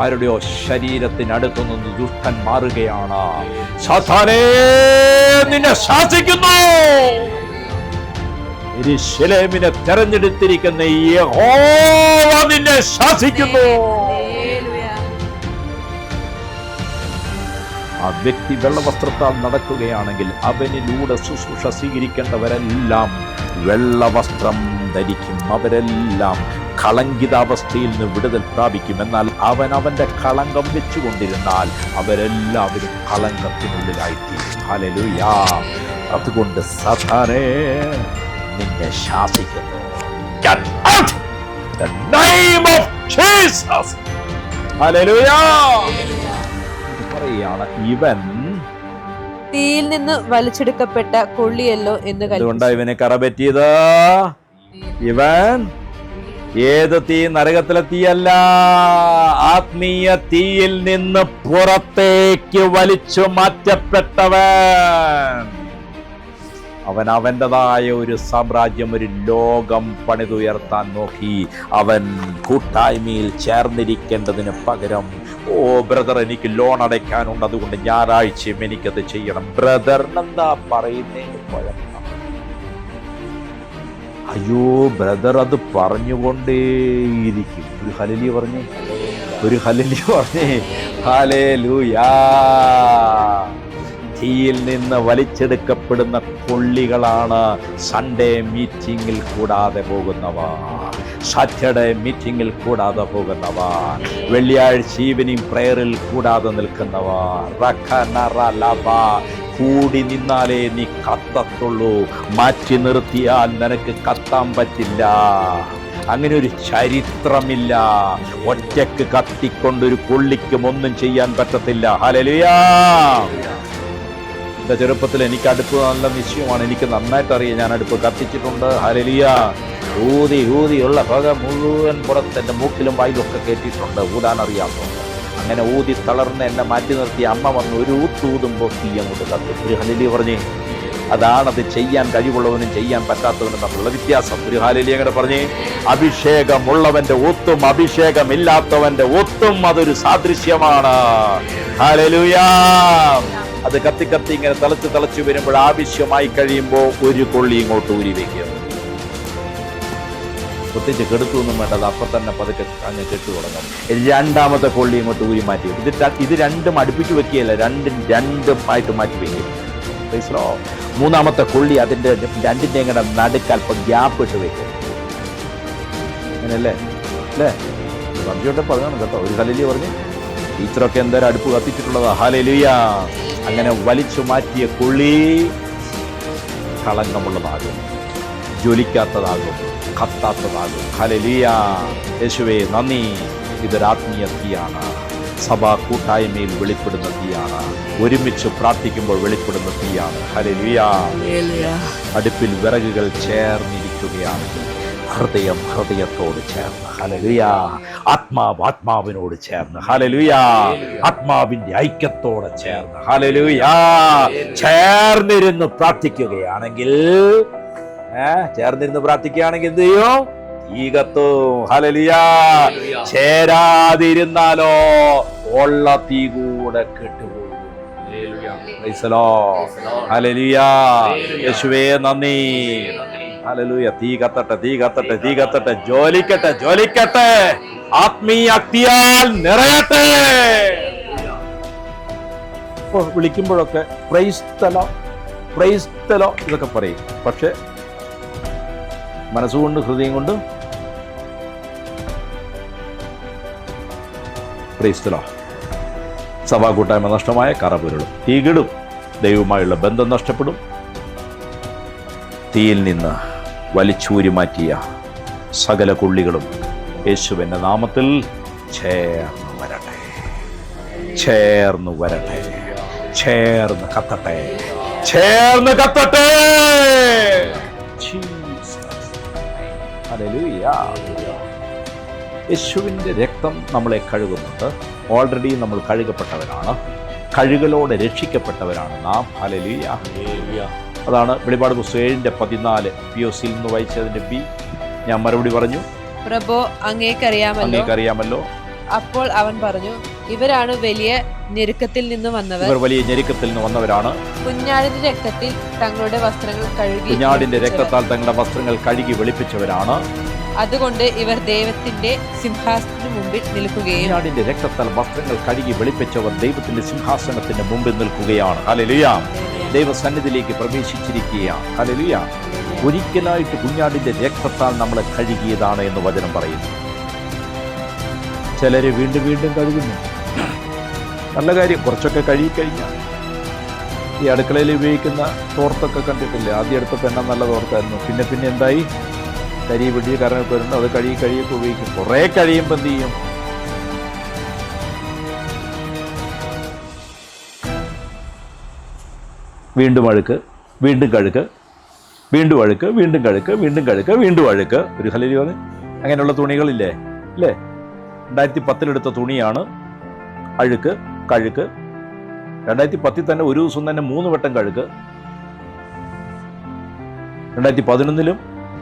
ആരുടെയോ ശരീരത്തിനടുത്തുനിന്ന് ദുഷ്ടൻ മാറുകയാണ്. സാത്താനേ, നിന്നെ ശാസിക്കുന്നു. യെരൂശലേമിനെ തെരഞ്ഞെടുത്തിരിക്കുന്ന യഹോവ നിന്നെ ശാസിക്കുന്നു. ആ വ്യക്തി വെള്ളവസ്ത്രത്താൽ നടക്കുകയാണെങ്കിൽ അവനിലൂടെ ശുശ്രൂഷ സ്വീകരിക്കേണ്ടവരെല്ലാം വെള്ളവസ്ത്രം ധരിക്കും. അവരെല്ലാം കളങ്കിതാവസ്ഥയിൽ നിന്ന് വിടുതൽ പ്രാപിക്കും. എന്നാൽ അവൻ്റെ കളങ്കം വെച്ചുകൊണ്ടിരുന്നാൽ അവരെല്ലാവരും കളങ്കത്തിനുള്ളിലായിത്തീരും. ഹല്ലേലൂയാ. അതുകൊണ്ട് സാത്താനേ, നിന്നെ ശാസിക്കുന്നു. Get out! The name of Jesus. ഹല്ലേലൂയാ. പറയാണ്, ഇവൻ തീയിൽ നിന്ന് വലിച്ചെടുക്കപ്പെട്ട കൊള്ളിയല്ലോ എന്ന് കരുതി. അതുകൊണ്ടാണ് ഇവനെ കറ പറ്റിയത്. ഇവൻ ഏത് തീ? നരകത്തിലെ തീയല്ല, ആത്മീയ തീയിൽ നിന്ന് പുറത്തേക്ക് വലിച്ചു മാറ്റപ്പെട്ടവൻ. അവൻ അവൻ്റെതായ ഒരു സാമ്രാജ്യം, ഒരു ലോകം പണിതുയർത്താൻ നോക്കി. അവൻ കൂട്ടായ്മയിൽ ചേർന്നിരിക്കേണ്ടതിന് പകരം ഓ ബ്രദർ, എനിക്ക് ലോൺ അടയ്ക്കാനുണ്ട്, അതുകൊണ്ട് ഞായറാഴ്ചയും എനിക്കത് ചെയ്യണം. ബ്രദറിനെന്താ പറയുന്നതിന് കുഴപ്പം? അയ്യോ ബ്രദർ അത് പറഞ്ഞുകൊണ്ടേയിരിക്കും. ഒരു ഹല്ലേലൂയ പറഞ്ഞേ, ഒരു ഹല്ലേലൂയ പറഞ്ഞേ. ഹല്ലേലൂയാ. തീയിൽ നിന്ന് വലിച്ചെടുക്കപ്പെടുന്ന കൊള്ളികളാണ് സൺഡേ മീറ്റിംഗിൽ കൂടാതെ പോകുന്നവ, സാറ്റർഡേ മീറ്റിംഗിൽ കൂടാതെ പോകുന്നവ, വെള്ളിയാഴ്ച ഈവനിങ് പ്രയറിൽ കൂടാതെ നിൽക്കുന്നവ. കൂടി നിന്നാലേ നീ കത്തത്തുള്ളൂ, മാറ്റി നിർത്തിയാൽ നിനക്ക് കത്താൻ പറ്റില്ല. അങ്ങനെ ഒരു ചരിത്രമില്ല. ഒറ്റക്ക് കത്തിക്കൊണ്ടൊരു കൊള്ളിക്കും ഒന്നും ചെയ്യാൻ പറ്റത്തില്ല. ഹല്ലേലൂയാ. എൻ്റെ ചെറുപ്പത്തിൽ എനിക്ക് അടുപ്പ് നല്ല നിശ്ചയമാണ്, എനിക്ക് നന്നായിട്ട് അറിയാം. ഞാൻ അടുപ്പ് കത്തിച്ചിട്ടുണ്ട്. ഹല്ലേലൂയാ. ഊതിയുള്ള പക മുഴുവൻ പുറത്ത് എൻ്റെ മൂക്കിലും വായിലും ഒക്കെ കയറ്റിയിട്ടുണ്ട്, ഊതാനറിയാത്തതുകൊണ്ട്. അങ്ങനെ ഊതി തളർന്ന് എന്നെ മാറ്റി നിർത്തി അമ്മ വന്ന് ഒരു ഊതൂതുമ്പോൾ തീ അങ്ങോട്ട് കത്തും. ഒരു ഹല്ലേലൂയ പറഞ്ഞേ. അതാണത് ചെയ്യാൻ കഴിവുള്ളവനും ചെയ്യാൻ പറ്റാത്തവനും തമ്മിലുള്ള വ്യത്യാസം. ഒരു ഹല്ലേലൂയ അങ്ങനെ പറഞ്ഞേ. അഭിഷേകമുള്ളവന്റെ ഒത്തും അഭിഷേകമില്ലാത്തവന്റെ ഒത്തും അതൊരു സാദൃശ്യമാണ്. ഹല്ലേലൂയാ. അത് കത്തി കത്തി ഇങ്ങനെ തിളച്ച് വരുമ്പോൾ ആവശ്യമായി കഴിയുമ്പോൾ ഒരു കൊള്ളി ഇങ്ങോട്ട് ഊരി വെക്കും. ഒത്തിച്ച് കെടുത്തൊന്നും വേണ്ടത്, അപ്പം തന്നെ പതുക്കെ അങ്ങ് കെട്ടു തുടങ്ങും. രണ്ടാമത്തെ കൊള്ളി ഇങ്ങോട്ട് ഊരി മാറ്റി വെക്കും. ഇത് രണ്ടും അടുപ്പിച്ച് വെക്കുകയല്ല, രണ്ടുമായിട്ട് മാറ്റി വെക്കും. മൂന്നാമത്തെ കൊള്ളി അതിൻ്റെ രണ്ടിൻ്റെ ഇങ്ങനെ നടുക്ക് അല്പം ഗ്യാപ്പ് ഇട്ട് വെക്കും. അങ്ങനെയല്ലേ അല്ലേ? പറഞ്ഞോട്ടെ പറയണം കേട്ടോ. ഒരു ഹല്ലേലൂയ പറഞ്ഞ്. ടീച്ചറൊക്കെ എന്തോരം അടുപ്പ് കത്തിച്ചിട്ടുള്ളതാ. ഹല്ലേലൂയ. അങ്ങനെ വലിച്ചു മാറ്റിയ കൊള്ളി കളങ്കമുള്ളതാകും, ജ്വലിക്കാത്തതാകും, കത്താത്തതാകും. ഹല്ലേലൂയ. യേശുവേ നന്ദി. ഇതൊരാത്മീയ തീയാണ്. സഭാ കൂട്ടായ്മയിൽ വെളിപ്പെടുന്ന തീയാണ്. ഒരുമിച്ച് പ്രാർത്ഥിക്കുമ്പോൾ വെളിപ്പെടുന്ന തീയാണ്. ഹല്ലേലൂയ. അടുപ്പിൽ വിറകുകൾ ചേർന്നിരിക്കുകയാണെങ്കിൽ ഹൃദയത്തോട് ചേർന്ന്, ഹല്ലേലൂയ, ആത്മാവിനോട് ചേർന്ന്, ഹല്ലേലൂയ, ആത്മാവിന്റെ ഐക്യത്തോടെ ചേർന്ന്, ഹല്ലേലൂയ, ചേർന്നിരുന്ന് പ്രാർത്ഥിക്കുകയാണെങ്കിൽ എന്ത് ചെയ്യും? തീ കത്തും. ഹല്ലേലൂയ. ചേരാതിരുന്നാലോ ഉള്ള തീ കൂടെ കെട്ടുപോകും. ഹല്ലേലൂയ. യേശുവേ നന്ദി. ഹല്ലേലൂയ. തീ കത്തട്ടെ, ജ്വലിക്കട്ടെ, ആത്മീയക്തിയാൽ നിറയട്ടെ. വിളിക്കുമ്പോഴൊക്കെ പ്രൈസ് തലോ ഇതൊക്കെ പറയും. പക്ഷെ മനസ്സുകൊണ്ട് ഹൃദയം കൊണ്ട് പ്രൈസ് തലോ. സഭാ കൂട്ടായ്മ നഷ്ടമായ കറപുരളും തീകിടും. ദൈവവുമായുള്ള ബന്ധം നഷ്ടപ്പെടും. തീയിൽ നിന്ന് വലിച്ചൂരി മാറ്റിയ സകല കൊള്ളികളും യേശുവിൻ്റെ നാമത്തിൽ ചേർന്ന് വരട്ടെ, ചേർന്ന് കത്തട്ടെ. ഹല്ലേലൂയ. യേശുവിൻ്റെ രക്തം നമ്മളെ കഴുകുന്നുണ്ട്. ഓൾറെഡി നമ്മൾ കഴുകപ്പെട്ടവരാണ്, കഴുകലോടെ രക്ഷിക്കപ്പെട്ടവരാണ് നാം. ഹല്ലേലൂയ. അതാണ് വെളിപ്പാട് പുസ്തകം 7:14 POC നിന്ന് വായിച്ചതിന്റെ ബി. ഞാൻ മറുപടി പറഞ്ഞു, പ്രഭോ അങ്ങേക്കറിയാമല്ലോ. അപ്പോൾ അവൻ പറഞ്ഞു, ഇവരാണ് വലിയ ഞെരുക്കത്തിൽ നിന്ന് വന്നവർ. ഇവർ വലിയ ഞെരുക്കത്തിൽ നിന്ന് വന്നവരാണ്. കുഞ്ഞാടിന്റെ രക്തത്തിൽ തങ്ങളുടെ വസ്ത്രങ്ങൾ കഴുകി, കുഞ്ഞാടിന്റെ രക്തത്താൽ തങ്ങളുടെ വസ്ത്രങ്ങൾ കഴുകി വെളുപ്പിച്ചവരാണ്. അതുകൊണ്ട് ഇവർ ദൈവത്തിന്റെ സിംഹാസനത്തിന് മുമ്പിൽ നിൽക്കുകയും, കുഞ്ഞാടിന്റെ രക്തത്താൽ വസ്ത്രങ്ങൾ കഴുകി വെളുപ്പിച്ചവർ ദൈവത്തിന്റെ സിംഹാസനത്തിന്റെ മുമ്പിൽ നിൽക്കുകയാണ്. ഹല്ലേലൂയ. ദൈവസന്നിധിയിലേക്ക് പ്രവേശിച്ചിരിക്കുകയാണ്. ഹല്ലേലൂയ. ഒരിക്കലായിട്ട് കുഞ്ഞാടിന്റെ രക്തത്താൽ നമ്മളെ കഴുകിയതാണ് എന്ന് വചനം പറയുന്നു. ചിലര് വീണ്ടും കഴുകുന്നു. നല്ല കാര്യം. കുറച്ചൊക്കെ കഴുകിക്കഴിഞ്ഞാൽ ഈ അടുക്കളയിൽ ഉപയോഗിക്കുന്ന തോർത്തൊക്കെ കണ്ടിട്ടില്ലേ? ആദ്യം എടുത്തപ്പോൾ എണ്ണ നല്ല തോർത്തായിരുന്നു. പിന്നെ എന്തായി? കരി പിടിച്ച് കറങ്ങൊക്കെ വരുന്നു. അത് കഴിയൊക്കെ ഉപയോഗിക്കും. കുറേ കഴിയുമ്പോൾ എന്ത് ചെയ്യും? വീണ്ടും അഴുക്ക്, വീണ്ടും കഴുക്ക്, വീണ്ടും അഴുക്ക്, വീണ്ടും കഴുക്ക്, വീണ്ടും കഴുക്ക്, വീണ്ടും അഴുക്ക്. ഒരു ഹല്ലേലൂയ. അങ്ങനെയുള്ള തുണികളില്ലേ? അല്ലേ? 2010 എടുത്ത തുണിയാണ്. അഴുക്ക്, കഴുക്ക്. 2010 തന്നെ ഒരു ദിവസം തന്നെ 3 വട്ടം കഴുക്ക്. 2011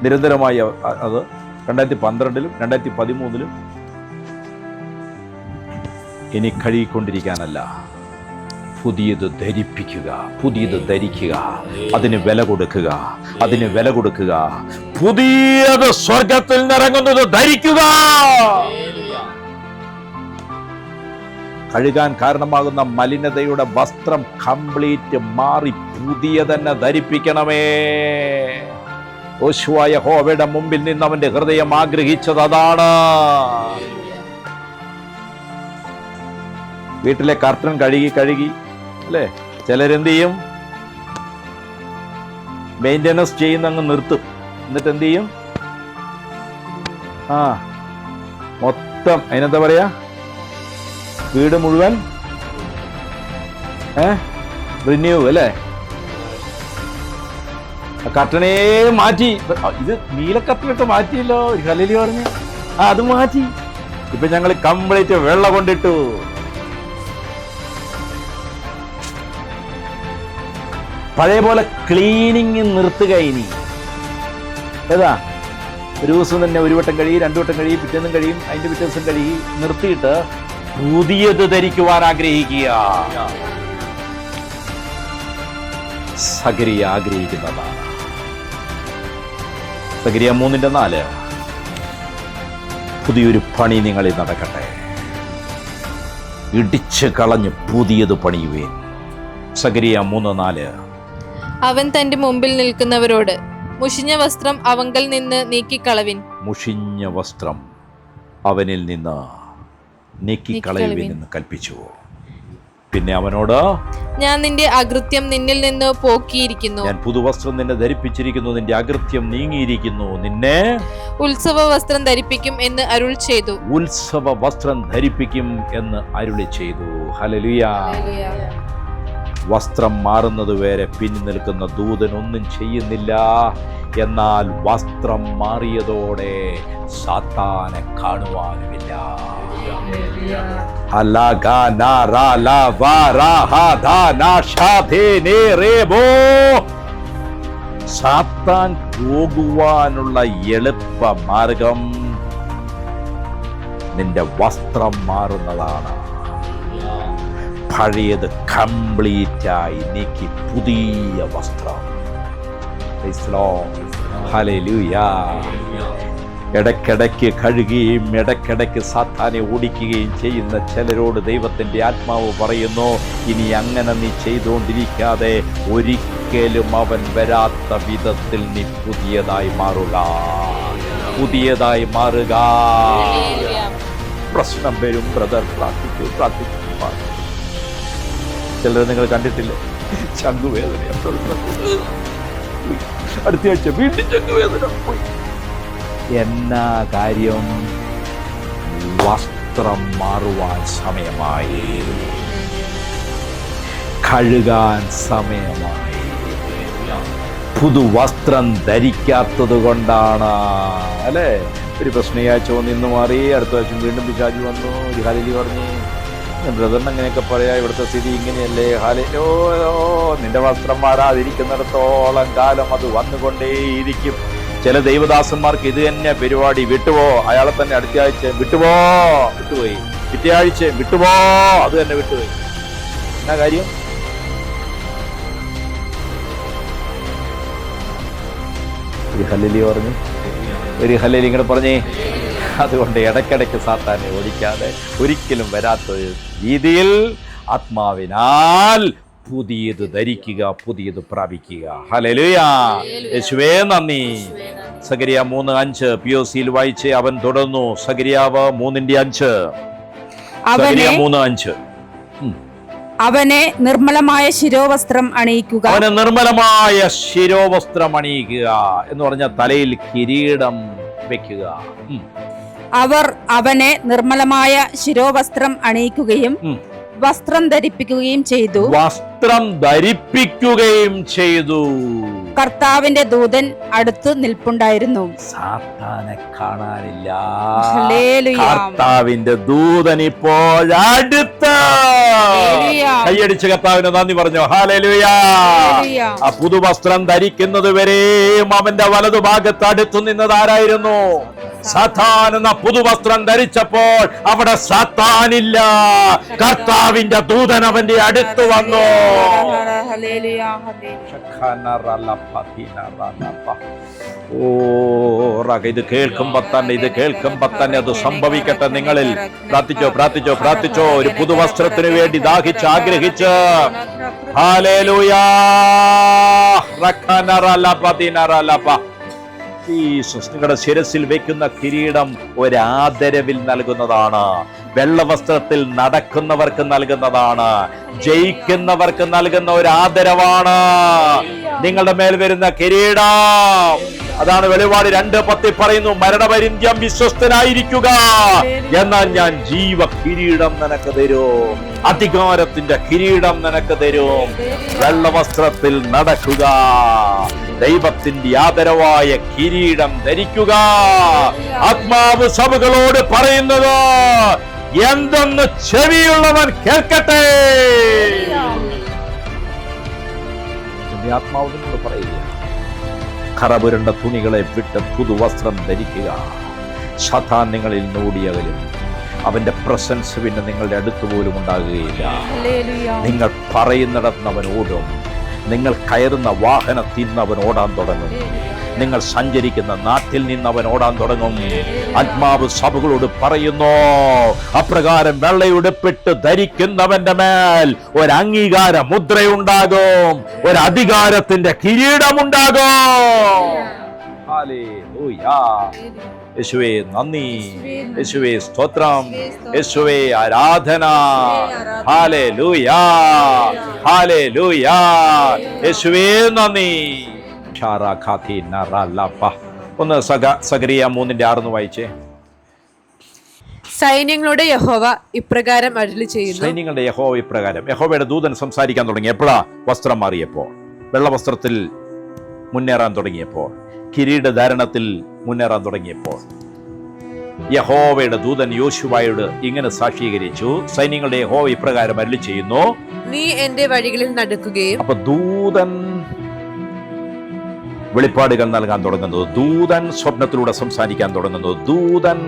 നിരന്തരമായി അത്, 2012 2013 ഇനി കഴുകിക്കൊണ്ടിരിക്കാനല്ല, പുതിയത് ധരിപ്പിക്കുക, പുതിയത് ധരിക്കുക, അതിന് വില കൊടുക്കുക, അതിന് വില കൊടുക്കുക. പുതിയത് സ്വർഗത്തിൽ നിറങ്ങുന്നത് ധരിക്കുക. കഴുകാൻ കാരണമാകുന്ന മലിനതയുടെ വസ്ത്രം കംപ്ലീറ്റ് മാറി പുതിയ തന്നെ ധരിപ്പിക്കണമേ. യോശുവ യഹോവയുടെ മുമ്പിൽ നിന്ന് അവന്റെ ഹൃദയം ആഗ്രഹിച്ചത് അതാണ്. വീട്ടിലെ കർട്ടൻ കഴുകി അല്ലേ, ചിലരെന്ത് ചെയ്യും, മെയിൻ്റനൻസ് ചെയ്യുന്ന അങ്ങ് നിർത്തും. എന്നിട്ട് എന്ത് ചെയ്യും, മൊത്തം അതിനെന്താ പറയാ, വീട് മുഴുവൻ റിന്യൂ അല്ലേ, കർട്ടനേ മാറ്റി. ഇത് നീലക്കർട്ടനിട്ട് മാറ്റിയല്ലോ, ഒരു കല്ലിൽ പറഞ്ഞ് അത് മാറ്റി. ഇപ്പൊ ഞങ്ങൾ കംപ്ലീറ്റ് വെള്ളം കൊണ്ടിട്ടു. പഴയ പോലെ ക്ലീനിങ് നിർത്തുക. ഇനി ഏതാ, ഒരു ദിവസം തന്നെ ഒരു വട്ടം കഴിയും, 2 വട്ടം കഴിയും, പിറ്റേന്നും കഴിയും, അതിന്റെ പിറ്റേ ദിവസം കഴിയും, നിർത്തിയിട്ട് പുതിയത് ധരിക്കുവാൻ ആഗ്രഹിക്കുക. സകരിയ ആഗ്രഹിക്കുന്നതാണ്. സകരിയ 3:4. പുതിയൊരു പണി നിങ്ങളിൽ നടക്കട്ടെ, ഇടിച്ച് കളഞ്ഞ് പുതിയത് പണിയുവേൻ. സകരിയ 3:4. അവൻ തന്റെ മുമ്പിൽ നിൽക്കുന്നവരോട് മുഷിഞ്ഞ വസ്ത്രം അവങ്കൽ നിന്ന് നീക്കിക്കളവിൻ. മുഷിഞ്ഞ വസ്ത്രം അവനിൽ നിന്ന് നീക്കിക്കളയുവിൻ എന്ന് കൽപ്പിച്ചു. പിന്നെ അവനോട്, ഞാൻ നിന്റെ അകൃത്യം നിന്നിൽ നിന്ന് പോക്കിയിരിക്കുന്നു, ഞാൻ പുതുവസ്ത്രം നിന്നെ ധരിപ്പിച്ചിരിക്കുന്നു, നിന്റെ അകൃത്യം നീങ്ങിയിരിക്കുന്നു, നിന്നെ ഉത്സവ വസ്ത്രം ധരിപ്പിക്കും എന്ന് അരുൾ ചെയ്തു. ഉത്സവ വസ്ത്രം ധരിപ്പിക്കും എന്ന് അരുളി ചെയ്തു. ഹല്ലേലൂയ. വസ്ത്രം മാറുന്നത് വരെ പിന്നിൽ നിൽക്കുന്ന ദൂതൻ ഒന്നും ചെയ്യുന്നില്ല. എന്നാൽ വസ്ത്രം മാറിയതോടെ സാത്താനെ കാണുവാനുമില്ല. സാത്താൻ പോകുവാനുള്ള എളുപ്പ മാർഗം നിന്റെ വസ്ത്രം മാറുന്നതാണ്. പഴയത് കംപ്ലീറ്റായി നീക്കി പുതിയ വസ്ത്രം. ഹല്ലേലൂയ. ഇടയ്ക്കിടയ്ക്ക് കഴുകുകയും ഇടയ്ക്കിടയ്ക്ക് സാത്താനെ ഓടിക്കുകയും ചെയ്യുന്ന ചിലരോട് ദൈവത്തിൻ്റെ ആത്മാവ് പറയുന്നു, ഇനി അങ്ങനെ നീ ചെയ്തുകൊണ്ടിരിക്കാതെ ഒരിക്കലും അവൻ വരാത്ത വിധത്തിൽ നീ പുതിയതായി മാറുക, പുതിയതായി മാറുക. പ്രശ്നം വരും ബ്രദർ, പ്രാർത്ഥിച്ചു. ചിലർ നിങ്ങൾ കണ്ടിട്ടില്ലേ, ചങ്കുവേദന, അടുത്ത ആഴ്ച വീണ്ടും ചങ്കുവേദന പോയി. എന്നാ കാര്യം? വസ്ത്രം മാറുവാൻ സമയമായി, കഴുകാൻ സമയമായി. പുതുവസ്ത്രം ധരിക്കാത്തത് കൊണ്ടാണ് അല്ലേ? ഒരു പ്രശ്നയാഴ്ച നിന്ന് മാറി, അടുത്ത പ്രാവശ്യം വീണ്ടും പിശാചി വന്നു. ഒരു ഹല്ലേലൂയ പറഞ്ഞു, ബ്രദറിന് അങ്ങനെയൊക്കെ പറയാ, ഇവിടുത്തെ സ്ഥിതി ഇങ്ങനെയല്ലേ. ഹല്ലേലൂയ. നിന്റെ വസ്ത്രം മാറാതിരിക്കുന്നിടത്തോളം കാലം അത് വന്നുകൊണ്ടേയിരിക്കും. ചില ദൈവദാസന്മാർക്ക് ഇത് തന്നെ പരിപാടി. വിട്ടുപോ, അയാളെ തന്നെ അടുത്ത ആഴ്ച വിട്ടുപോയി, പിറ്റേ ആഴ്ച വിട്ടുപോ, അത് തന്നെ വിട്ടുപോയി. എന്നാ കാര്യം? ഒരു ഹല്ലേലൂയ പറഞ്ഞു, ഒരു ഹല്ലേലൂയ ഇങ്ങനെ പറഞ്ഞേ. അതുകൊണ്ട് ഇടയ്ക്കിടയ്ക്ക് സാത്താനെ ഓടിക്കാതെ ഒരിക്കലും വരാത്ത രീതിയിൽ ആത്മാവിനാൽ പുതിയത് ധരിക്കുക, പുതിയത് പ്രാപിക്കുക. ഹല്ലേലൂയ. യേശുവേ നന്ദി. സകരിയ 3:5 POCയിൽ വായിച്ച് അവൻ തുടർന്നു. സകരിയാവ് 3:5. സകരിയ 3:5. അവനെ നിർമ്മലമായ ശിരോവസ്ത്രം അണിയിക്കുക. അവനെ നിർമ്മലമായ ശിരോവസ്ത്രം അണിയിക്കുക എന്ന് പറഞ്ഞാൽ തലയിൽ കിരീടം വെക്കുക. അവർ അവനെ നിർമ്മലമായ ശിരോവസ്ത്രം അണിയിക്കുകയും വസ്ത്രം ധരിപ്പിക്കുകയും ചെയ്തു. പുതുവസ്ത്രം ധരിപ്പിക്കുകയും ചെയ്തു. കർത്താവിന്റെ ദൂതൻ അടുത്ത് നിൽപ്പുണ്ടായിരുന്നു. സാത്താനെ കാണാനില്ല. ഹല്ലേലൂയ. കർത്താവിന്റെ ദൂതൻ ഇപ്പോൾ അടുത്ത്. ഹല്ലേലൂയ. കൈയടിച്ച് കർത്താവിന് നന്ദി പറഞ്ഞു. ഹല്ലേലൂയ. ഹല്ലേലൂയ. ആ പുതുവസ്ത്രം ധരിക്കുന്നത് വരെയും അവന്റെ വലതുഭാഗത്ത് അടുത്തു നിന്നത് ആരായിരുന്നു? സാത്താൻ എന്ന പുതുവസ്ത്രം ധരിച്ചപ്പോൾ അവിടെ സാത്താനില്ല. കർത്താവിന്റെ ദൂതൻ അവന്റെ അടുത്ത് വന്നു. ഹല്ലേലൂയ. ഇത് കേൾക്കുമ്പോ തന്നെ അത് സംഭവിക്കട്ടെ. നിങ്ങളിൽ പ്രാർത്ഥിച്ചോ. ഒരു പുതുവസ്ത്രത്തിന് വേണ്ടി ദാഹിച്ച് ആഗ്രഹിച്ച് ഹല്ലേലൂയാ. നിങ്ങളുടെ ശിരസിൽ വെക്കുന്ന കിരീടം ഒരാദരവിൽ നൽകുന്നതാണ്. വെള്ളവസ്ത്രത്തിൽ നടക്കുന്നവർക്ക് നൽകുന്നതാണ്. ജയിക്കുന്നവർക്ക് നൽകുന്ന ഒരു ആദരവാണ് നിങ്ങളുടെ മേൽ വരുന്ന കിരീടം. അതാണ് വെളിപാട് 2:10 പറയുന്നു, മരണപര്യന്തം വിശ്വസ്തനായിരിക്കുക, എന്നാൽ ഞാൻ ജീവ കിരീടം നിനക്ക് തരും, അധികാരത്തിന്റെ കിരീടം നിനക്ക് തരും. വെള്ളവസ്ത്രത്തിൽ നടക്കുക, ദൈവത്തിന്റെ ആദരവായ കിരീടം ധരിക്കുക. ആത്മാവ് സഭകളോട് പറയുന്നത് എന്തെന്ന് ചെവിയുള്ളവൻ കേൾക്കട്ടെ. ആത്മാവിനോട് പറയുക, കറപുരണ്ട തുണികളെ വിട്ട് പുതുവസ്ത്രം ധരിക്കുക. സാത്താൻ നിങ്ങളിൽ ഓടിയകലും. അവന്റെ പ്രസൻസ് പിന്നെ നിങ്ങളുടെ അടുത്ത് പോലും ഉണ്ടാകുകയില്ല. നിങ്ങൾ പറയുന്നിടത്ത് അവൻ ഓടും. നിങ്ങൾ കയറുന്ന വാഹനത്തിൽ നിന്ന് അവൻ ഓടാൻ തുടങ്ങും. നിങ്ങൾ സഞ്ചരിക്കുന്ന നാട്ടിൽ നിന്ന് അവൻ ഓടാൻ തുടങ്ങും. ആത്മാവ് സഭകളോട് പറയുന്നു, അപ്രകാരം വെള്ളയുടുപ്പിട്ട് ധരിക്കുന്നവന്റെ മേൽ ഒരു അംഗീകാര മുദ്രയുണ്ടാകും, ഒരു അധികാരത്തിന്റെ കിരീടമുണ്ടാകും. യേശുവേ നന്ദി, യേശുവേ സ്തോത്രം, യേശുവേ ആരാധന. ഹല്ലേലൂയാ, ഹല്ലേലൂയാ. യേശുവേ നന്ദി. ഒന്ന് സഗരിയ 3:6 വായിച്ചേ. സൈന്യങ്ങളുടെ യഹോവ ഇപ്രകാരം അരുളിച്ചെയ്യുന്നു. സൈന്യങ്ങളുടെ യഹോവ ഇപ്രകാരം. യഹോവയുടെ ദൂതൻ സംസാരിക്കാൻ തുടങ്ങി. എപ്പോഴാ? വസ്ത്രം മാറിയപ്പോൾ, വെള്ളവസ്ത്രത്തിൽ മുന്നേറാൻ തുടങ്ങിയപ്പോൾ, കിരീടധാരണത്തിൽ മുന്നേറാൻ തുടങ്ങിയപ്പോൾ യഹോവയുടെ ദൂതൻ യോശുവയോട് ഇങ്ങനെ സാക്ഷീകരിച്ചു, സൈന്യങ്ങളുടെ യഹോവ ഇപ്രകാരം അരുളിച്ചെയ്യുന്നു, നീ എന്റെ വഴികളിൽ നടക്കുകയും. അപ്പൊ ദൂതൻ വെളിപ്പാടുകൾ നൽകാൻ തുടങ്ങുന്നത്, ദൂതൻ സ്വപ്നത്തിലൂടെ സംസാരിക്കാൻ തുടങ്ങുന്നത്, ദൂതൻ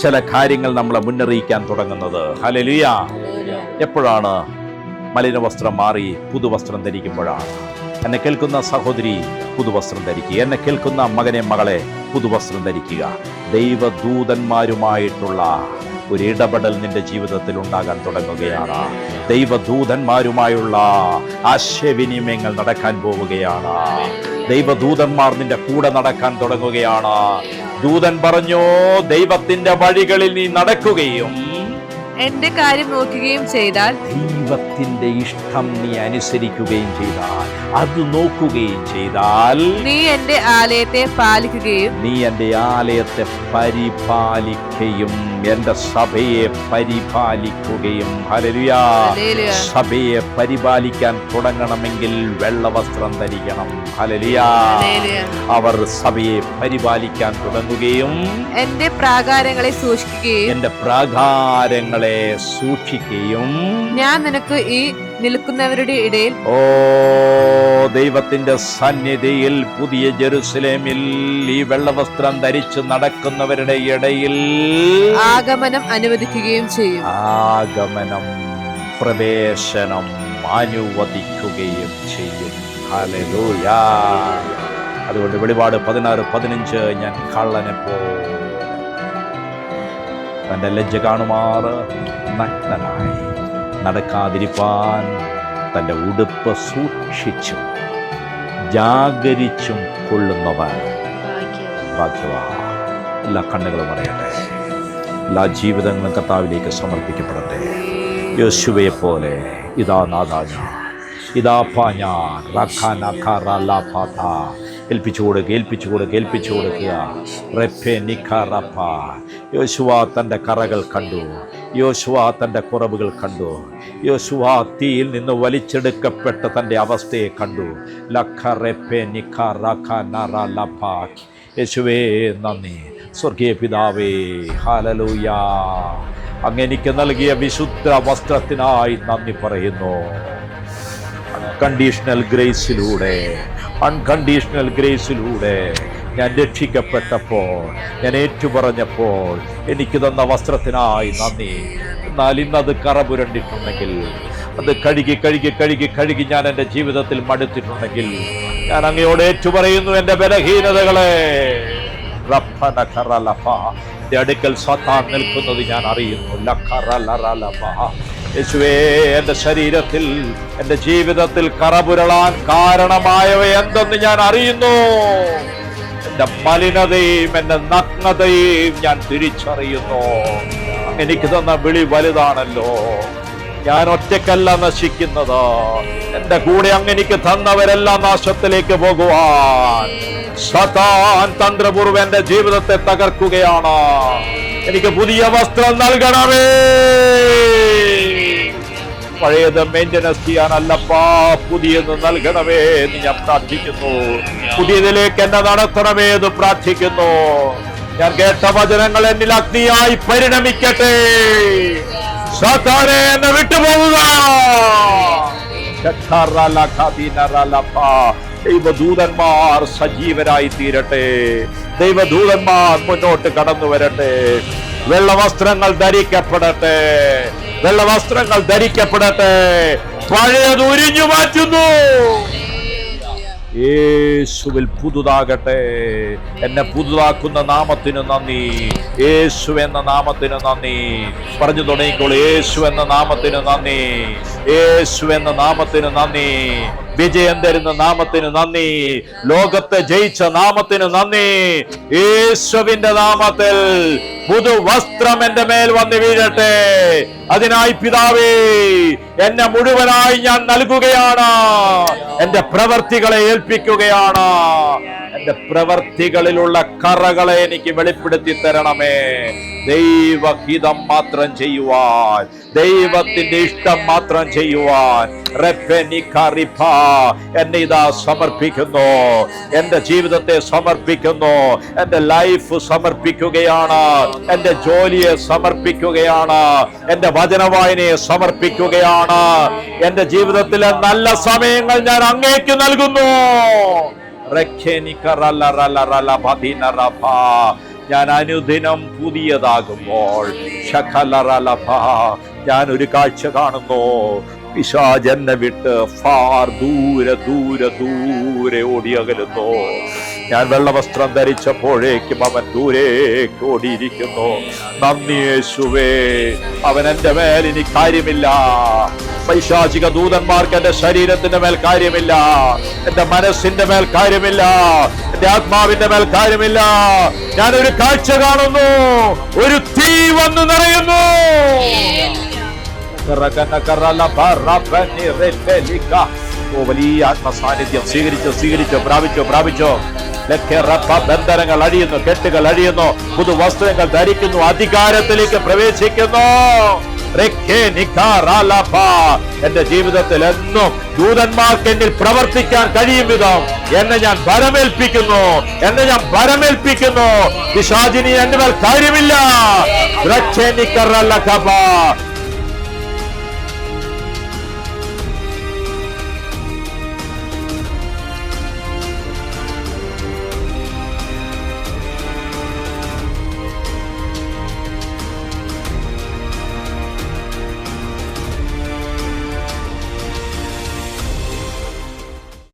ചില കാര്യങ്ങൾ നമ്മളെ മുന്നറിയിക്കാൻ തുടങ്ങുന്നത്. ഹല്ലേലൂയ. എപ്പോഴാണ്? മലിനവസ്ത്രം മാറി പുതുവസ്ത്രം ധരിക്കുമ്പോഴാണ്. എന്നെ കേൾക്കുന്ന സഹോദരി, പുതുവസ്ത്രം ധരിക്കുക. എന്നെ കേൾക്കുന്ന മകനെ, മകളെ, പുതുവസ്ത്രം ധരിക്കുക. ദൈവദൂതന്മാരുമായിട്ടുള്ള ഒരു ഇടപെടൽ നിന്റെ ജീവിതത്തിൽ ഉണ്ടാകാൻ തുടങ്ങുകയാണ്. ദൈവദൂതന്മാരുമായുള്ള ആശയവിനിമയങ്ങൾ നടക്കാൻ പോവുകയാണ്. ദൈവദൂതന്മാർ നിന്റെ കൂടെ നടക്കാൻ തുടങ്ങുകയാണ്. ദൂതൻ പറഞ്ഞു, ദൈവത്തിന്റെ വഴികളിൽ നീ നടക്കുകയും എന്റെ കാര്യം നോക്കുകയും ചെയ്താൽ, ദൈവത്തിന്റെ ഇഷ്ടം നീ അനുസരിക്കുകയും ചെയ്താൽ, അത് നോക്കുകയും ചെയ്താൽ, നീ എന്റെ ആലയത്തെ പാലിക്കുകയും, നീ എന്റെ ആലയത്തെ പരിപാലിക്കുകയും എന്റെ സഭയെ പരിപാലിക്കുകയും. ഹല്ലേലൂയ. സഭയെ പരിപാലിക്കാൻ തുടങ്ങണമെങ്കിൽ വെള്ളവസ്ത്രം ധരിക്കണം. ഹല്ലേലൂയ. അവർ സഭയെ പരിപാലിക്കാൻ തുടങ്ങുകയും എന്റെ പ്രാകാരങ്ങളെ സൂക്ഷിക്കുകയും, എന്റെ പ്രാകാരങ്ങളെ സൂക്ഷിക്കുകയും, ഞാൻ നിനക്ക് ഈ നിൽക്കുന്നവരുടെ ഇടയിൽ, ഓ ദൈവത്തിന്റെ സന്നിധിയിൽ പുതിയ ജെറുസലേമിൽ ഈ വെള്ളവസ്ത്രം ധരിച്ച് നടക്കുന്നവരുടെ ഇടയിൽ ആഗമനം അനുവദിക്കുകയും ചെയ്യും. ആഗമനം, പ്രവേശനം അനുവദിക്കുകയും ചെയ്യും. ഹല്ലേലൂയ. അതുകൊണ്ട് വെളിപാട് 16:15, ഞാൻ കള്ളനെ പോലെ തന്റെ ലജ്ജ കാണുമാറ് നഗ്നനായി നടക്കാതിരിപ്പാൻ തന്റെ ഉടുപ്പ് സൂക്ഷിച്ചും ജാഗരിച്ചും കൊള്ളുന്നവൻ ഭാഗ്യവാൻ. എല്ലാ കണ്ണുകളും അറിയട്ടെ, എല്ലാ ജീവിതങ്ങളും കർത്താവിലേക്ക് സമർപ്പിക്കപ്പെടട്ടെ. യേശുവെ പോലെ ഇതാ നാഥാ ഞാൻ, ഇതാ ഞാൻ, ഏൽപ്പിച്ചു കൊടുക്കുക. യോശുവ തൻ്റെ കറകൾ കണ്ടു, യോശുവ തൻ്റെ കുറവുകൾ കണ്ടു, യോശുവ തീയിൽ നിന്ന് വലിച്ചെടുക്കപ്പെട്ട തൻ്റെ അവസ്ഥയെ കണ്ടു. യേശുവേ നന്ദി. സ്വർഗീയ പിതാവേ, ഹല്ലേലൂയ. അങ്ങ് എനിക്ക് നൽകിയ വിശുദ്ധ വസ്ത്രത്തിനായി നന്ദി പറയുന്നു. അൺകണ്ടീഷണൽ ഗ്രേസിലൂടെ ഞാൻ രക്ഷിക്കപ്പെട്ടപ്പോൾ, ഞാൻ ഏറ്റുപറഞ്ഞപ്പോൾ എനിക്ക് തന്ന വസ്ത്രത്തിനായി നന്ദി. എന്നാൽ ഇന്നത് കറ പുരണ്ടിട്ടുണ്ടെങ്കിൽ, അത് കഴുകി ഞാൻ എൻ്റെ ജീവിതത്തിൽ മടുത്തിട്ടുണ്ടെങ്കിൽ, ഞാൻ അങ്ങയോട് ഏറ്റുപറയുന്നു എൻ്റെ ബലഹീനതകളെ. എൻ്റെ അടുക്കൽ സാത്താൻ നിൽക്കുന്നത് ഞാൻ അറിയുന്നു. യേശുവേ, എൻ്റെ ശരീരത്തിൽ, എൻ്റെ ജീവിതത്തിൽ കറപുരളാൻ കാരണമായവ എന്തെന്ന് ഞാൻ അറിയുന്നു. എൻ്റെ മലിനതയും എൻ്റെ നഗ്നതയും ഞാൻ തിരിച്ചറിയുന്നു. എനിക്ക് തന്ന വിളി വലുതാണല്ലോ. ഞാൻ ഒറ്റയ്ക്കല്ല നശിക്കുന്നത്, എൻ്റെ കൂടെ അങ്ങെനിക്ക് തന്നവരെല്ലാം നാശത്തിലേക്ക് പോകുവാൻ സാത്താൻ തന്ത്രപൂർവ്വം എൻ്റെ ജീവിതത്തെ തകർക്കുകയാണ്. എനിക്ക് പുതിയ വസ്ത്രം നൽകണമേ. പഴയത് മെയിൻ്റനൻസ് ചെയ്യാനല്ലപ്പാ, പുതിയത് നൽകണമേ എന്ന് ഞാൻ പ്രാർത്ഥിക്കുന്നു. പുതിയതിലേക്ക് എന്നെ നടത്തണമേ എന്ന് പ്രാർത്ഥിക്കുന്നു. ഞാൻ കേട്ട വചനങ്ങൾ എന്നിൽ അഗ്നിയായി പരിണമിക്കട്ടെ. സാത്താനെ, എന്നെ വിട്ടുപോകുക. ദൈവദൂതന്മാർ സജീവരായി തീരട്ടെ. ദൈവദൂതന്മാർ മുന്നോട്ട് കടന്നു വരട്ടെ. വെള്ളവസ്ത്രങ്ങൾ ധരിക്കപ്പെടട്ടെ. പഴയത് ഉരിഞ്ഞു മാറ്റുന്നു. യേശുവിൽ പുതുതാകട്ടെ. എന്നെ പുതുതാക്കുന്ന നാമത്തിന് നന്ദി. യേശു എന്ന നാമത്തിന് നന്ദി. പറഞ്ഞു തുടങ്ങിക്കോളൂ. യേശു എന്ന നാമത്തിന് നന്ദി. യേശു എന്ന നാമത്തിന് നന്ദി. വിജയം തരുന്ന നാമത്തിന് നന്ദി. ലോകത്തെ ജയിച്ച നാമത്തിന് നന്ദി. യേശുവിന്റെ നാമത്തിൽ പുതുവസ്ത്രം എന്റെ മേൽ വന്ന് വീഴട്ടെ. അതിനായി പിതാവേ, എന്നെ മുഴുവനായി ഞാൻ നൽകുകയാണ്. എന്റെ പ്രവർത്തികളെ ഏൽപ്പിക്കുകയാണ്. എന്റെ പ്രവർത്തികളിലുള്ള കറകളെ എനിക്ക് വെളിപ്പെടുത്തി തരണമേ. ദൈവഹിതം മാത്രം ചെയ്യുവാൻ, ദൈവത്തിന്റെ ഇഷ്ടം മാത്രം ചെയ്യുവാൻ എന്നെ ഇതാ സമർപ്പിക്കുന്നു. എന്റെ ജീവിതത്തെ സമർപ്പിക്കുന്നു. എന്റെ ലൈഫ് സമർപ്പിക്കുകയാണ്. എന്റെ ജോലിയെ സമർപ്പിക്കുകയാണ്. എന്റെ വചനവായനയെ സമർപ്പിക്കുകയാണ്. എന്റെ ജീവിതത്തിലെ നല്ല സമയങ്ങൾ ഞാൻ അങ്ങേക്ക് നൽകുന്നു. ഞാൻ അനുദിനം പുതിയതാകുമ്പോൾ ഞാൻ ഒരു കാഴ്ച കാണുന്നു. പിശാച് എന്നെ വിട്ട് ഫാർ ദൂരെ ഓടി അകലുന്നു. ഞാൻ വെള്ളവസ്ത്രം ധരിച്ചപ്പോഴേക്കും അവൻ ദൂരേക്ക് ഓടിയിരിക്കുന്നു. നന്ദി യേശുവേ. അവൻ എന്റെ മേൽ ഇനി കാര്യമില്ല. പൈശാചിക ദൂതന്മാർക്ക് എന്റെ ശരീരത്തിന്റെ മേൽ കാര്യമില്ല. എന്റെ മനസ്സിന്റെ മേൽ കാര്യമില്ല. എന്റെ ആത്മാവിന്റെ മേൽ കാര്യമില്ല. ഞാനൊരു കാഴ്ച കാണുന്നു. ഒരു തീ വന്നു നിറയുന്നു. വലിയ ആത്മസാന്നിധ്യം സ്വീകരിച്ചോ. പ്രാപിച്ചോ. ബന്ധനങ്ങൾ അഴിയുന്നു, കെട്ടുകൾ അഴിയുന്നു, പുതുവസ്ത്രങ്ങൾ ധരിക്കുന്നു, അധികാരത്തിലേക്ക് പ്രവേശിക്കുന്നു. എന്റെ ജീവിതത്തിൽ എന്നും ദൂതന്മാർക്ക് എന്നിൽ പ്രവർത്തിക്കാൻ കഴിയും വിധം എന്നെ ഞാൻ ഭരമേൽപ്പിക്കുന്നു. പിശാചിനി എന്റെ മേൽ കാര്യമില്ല.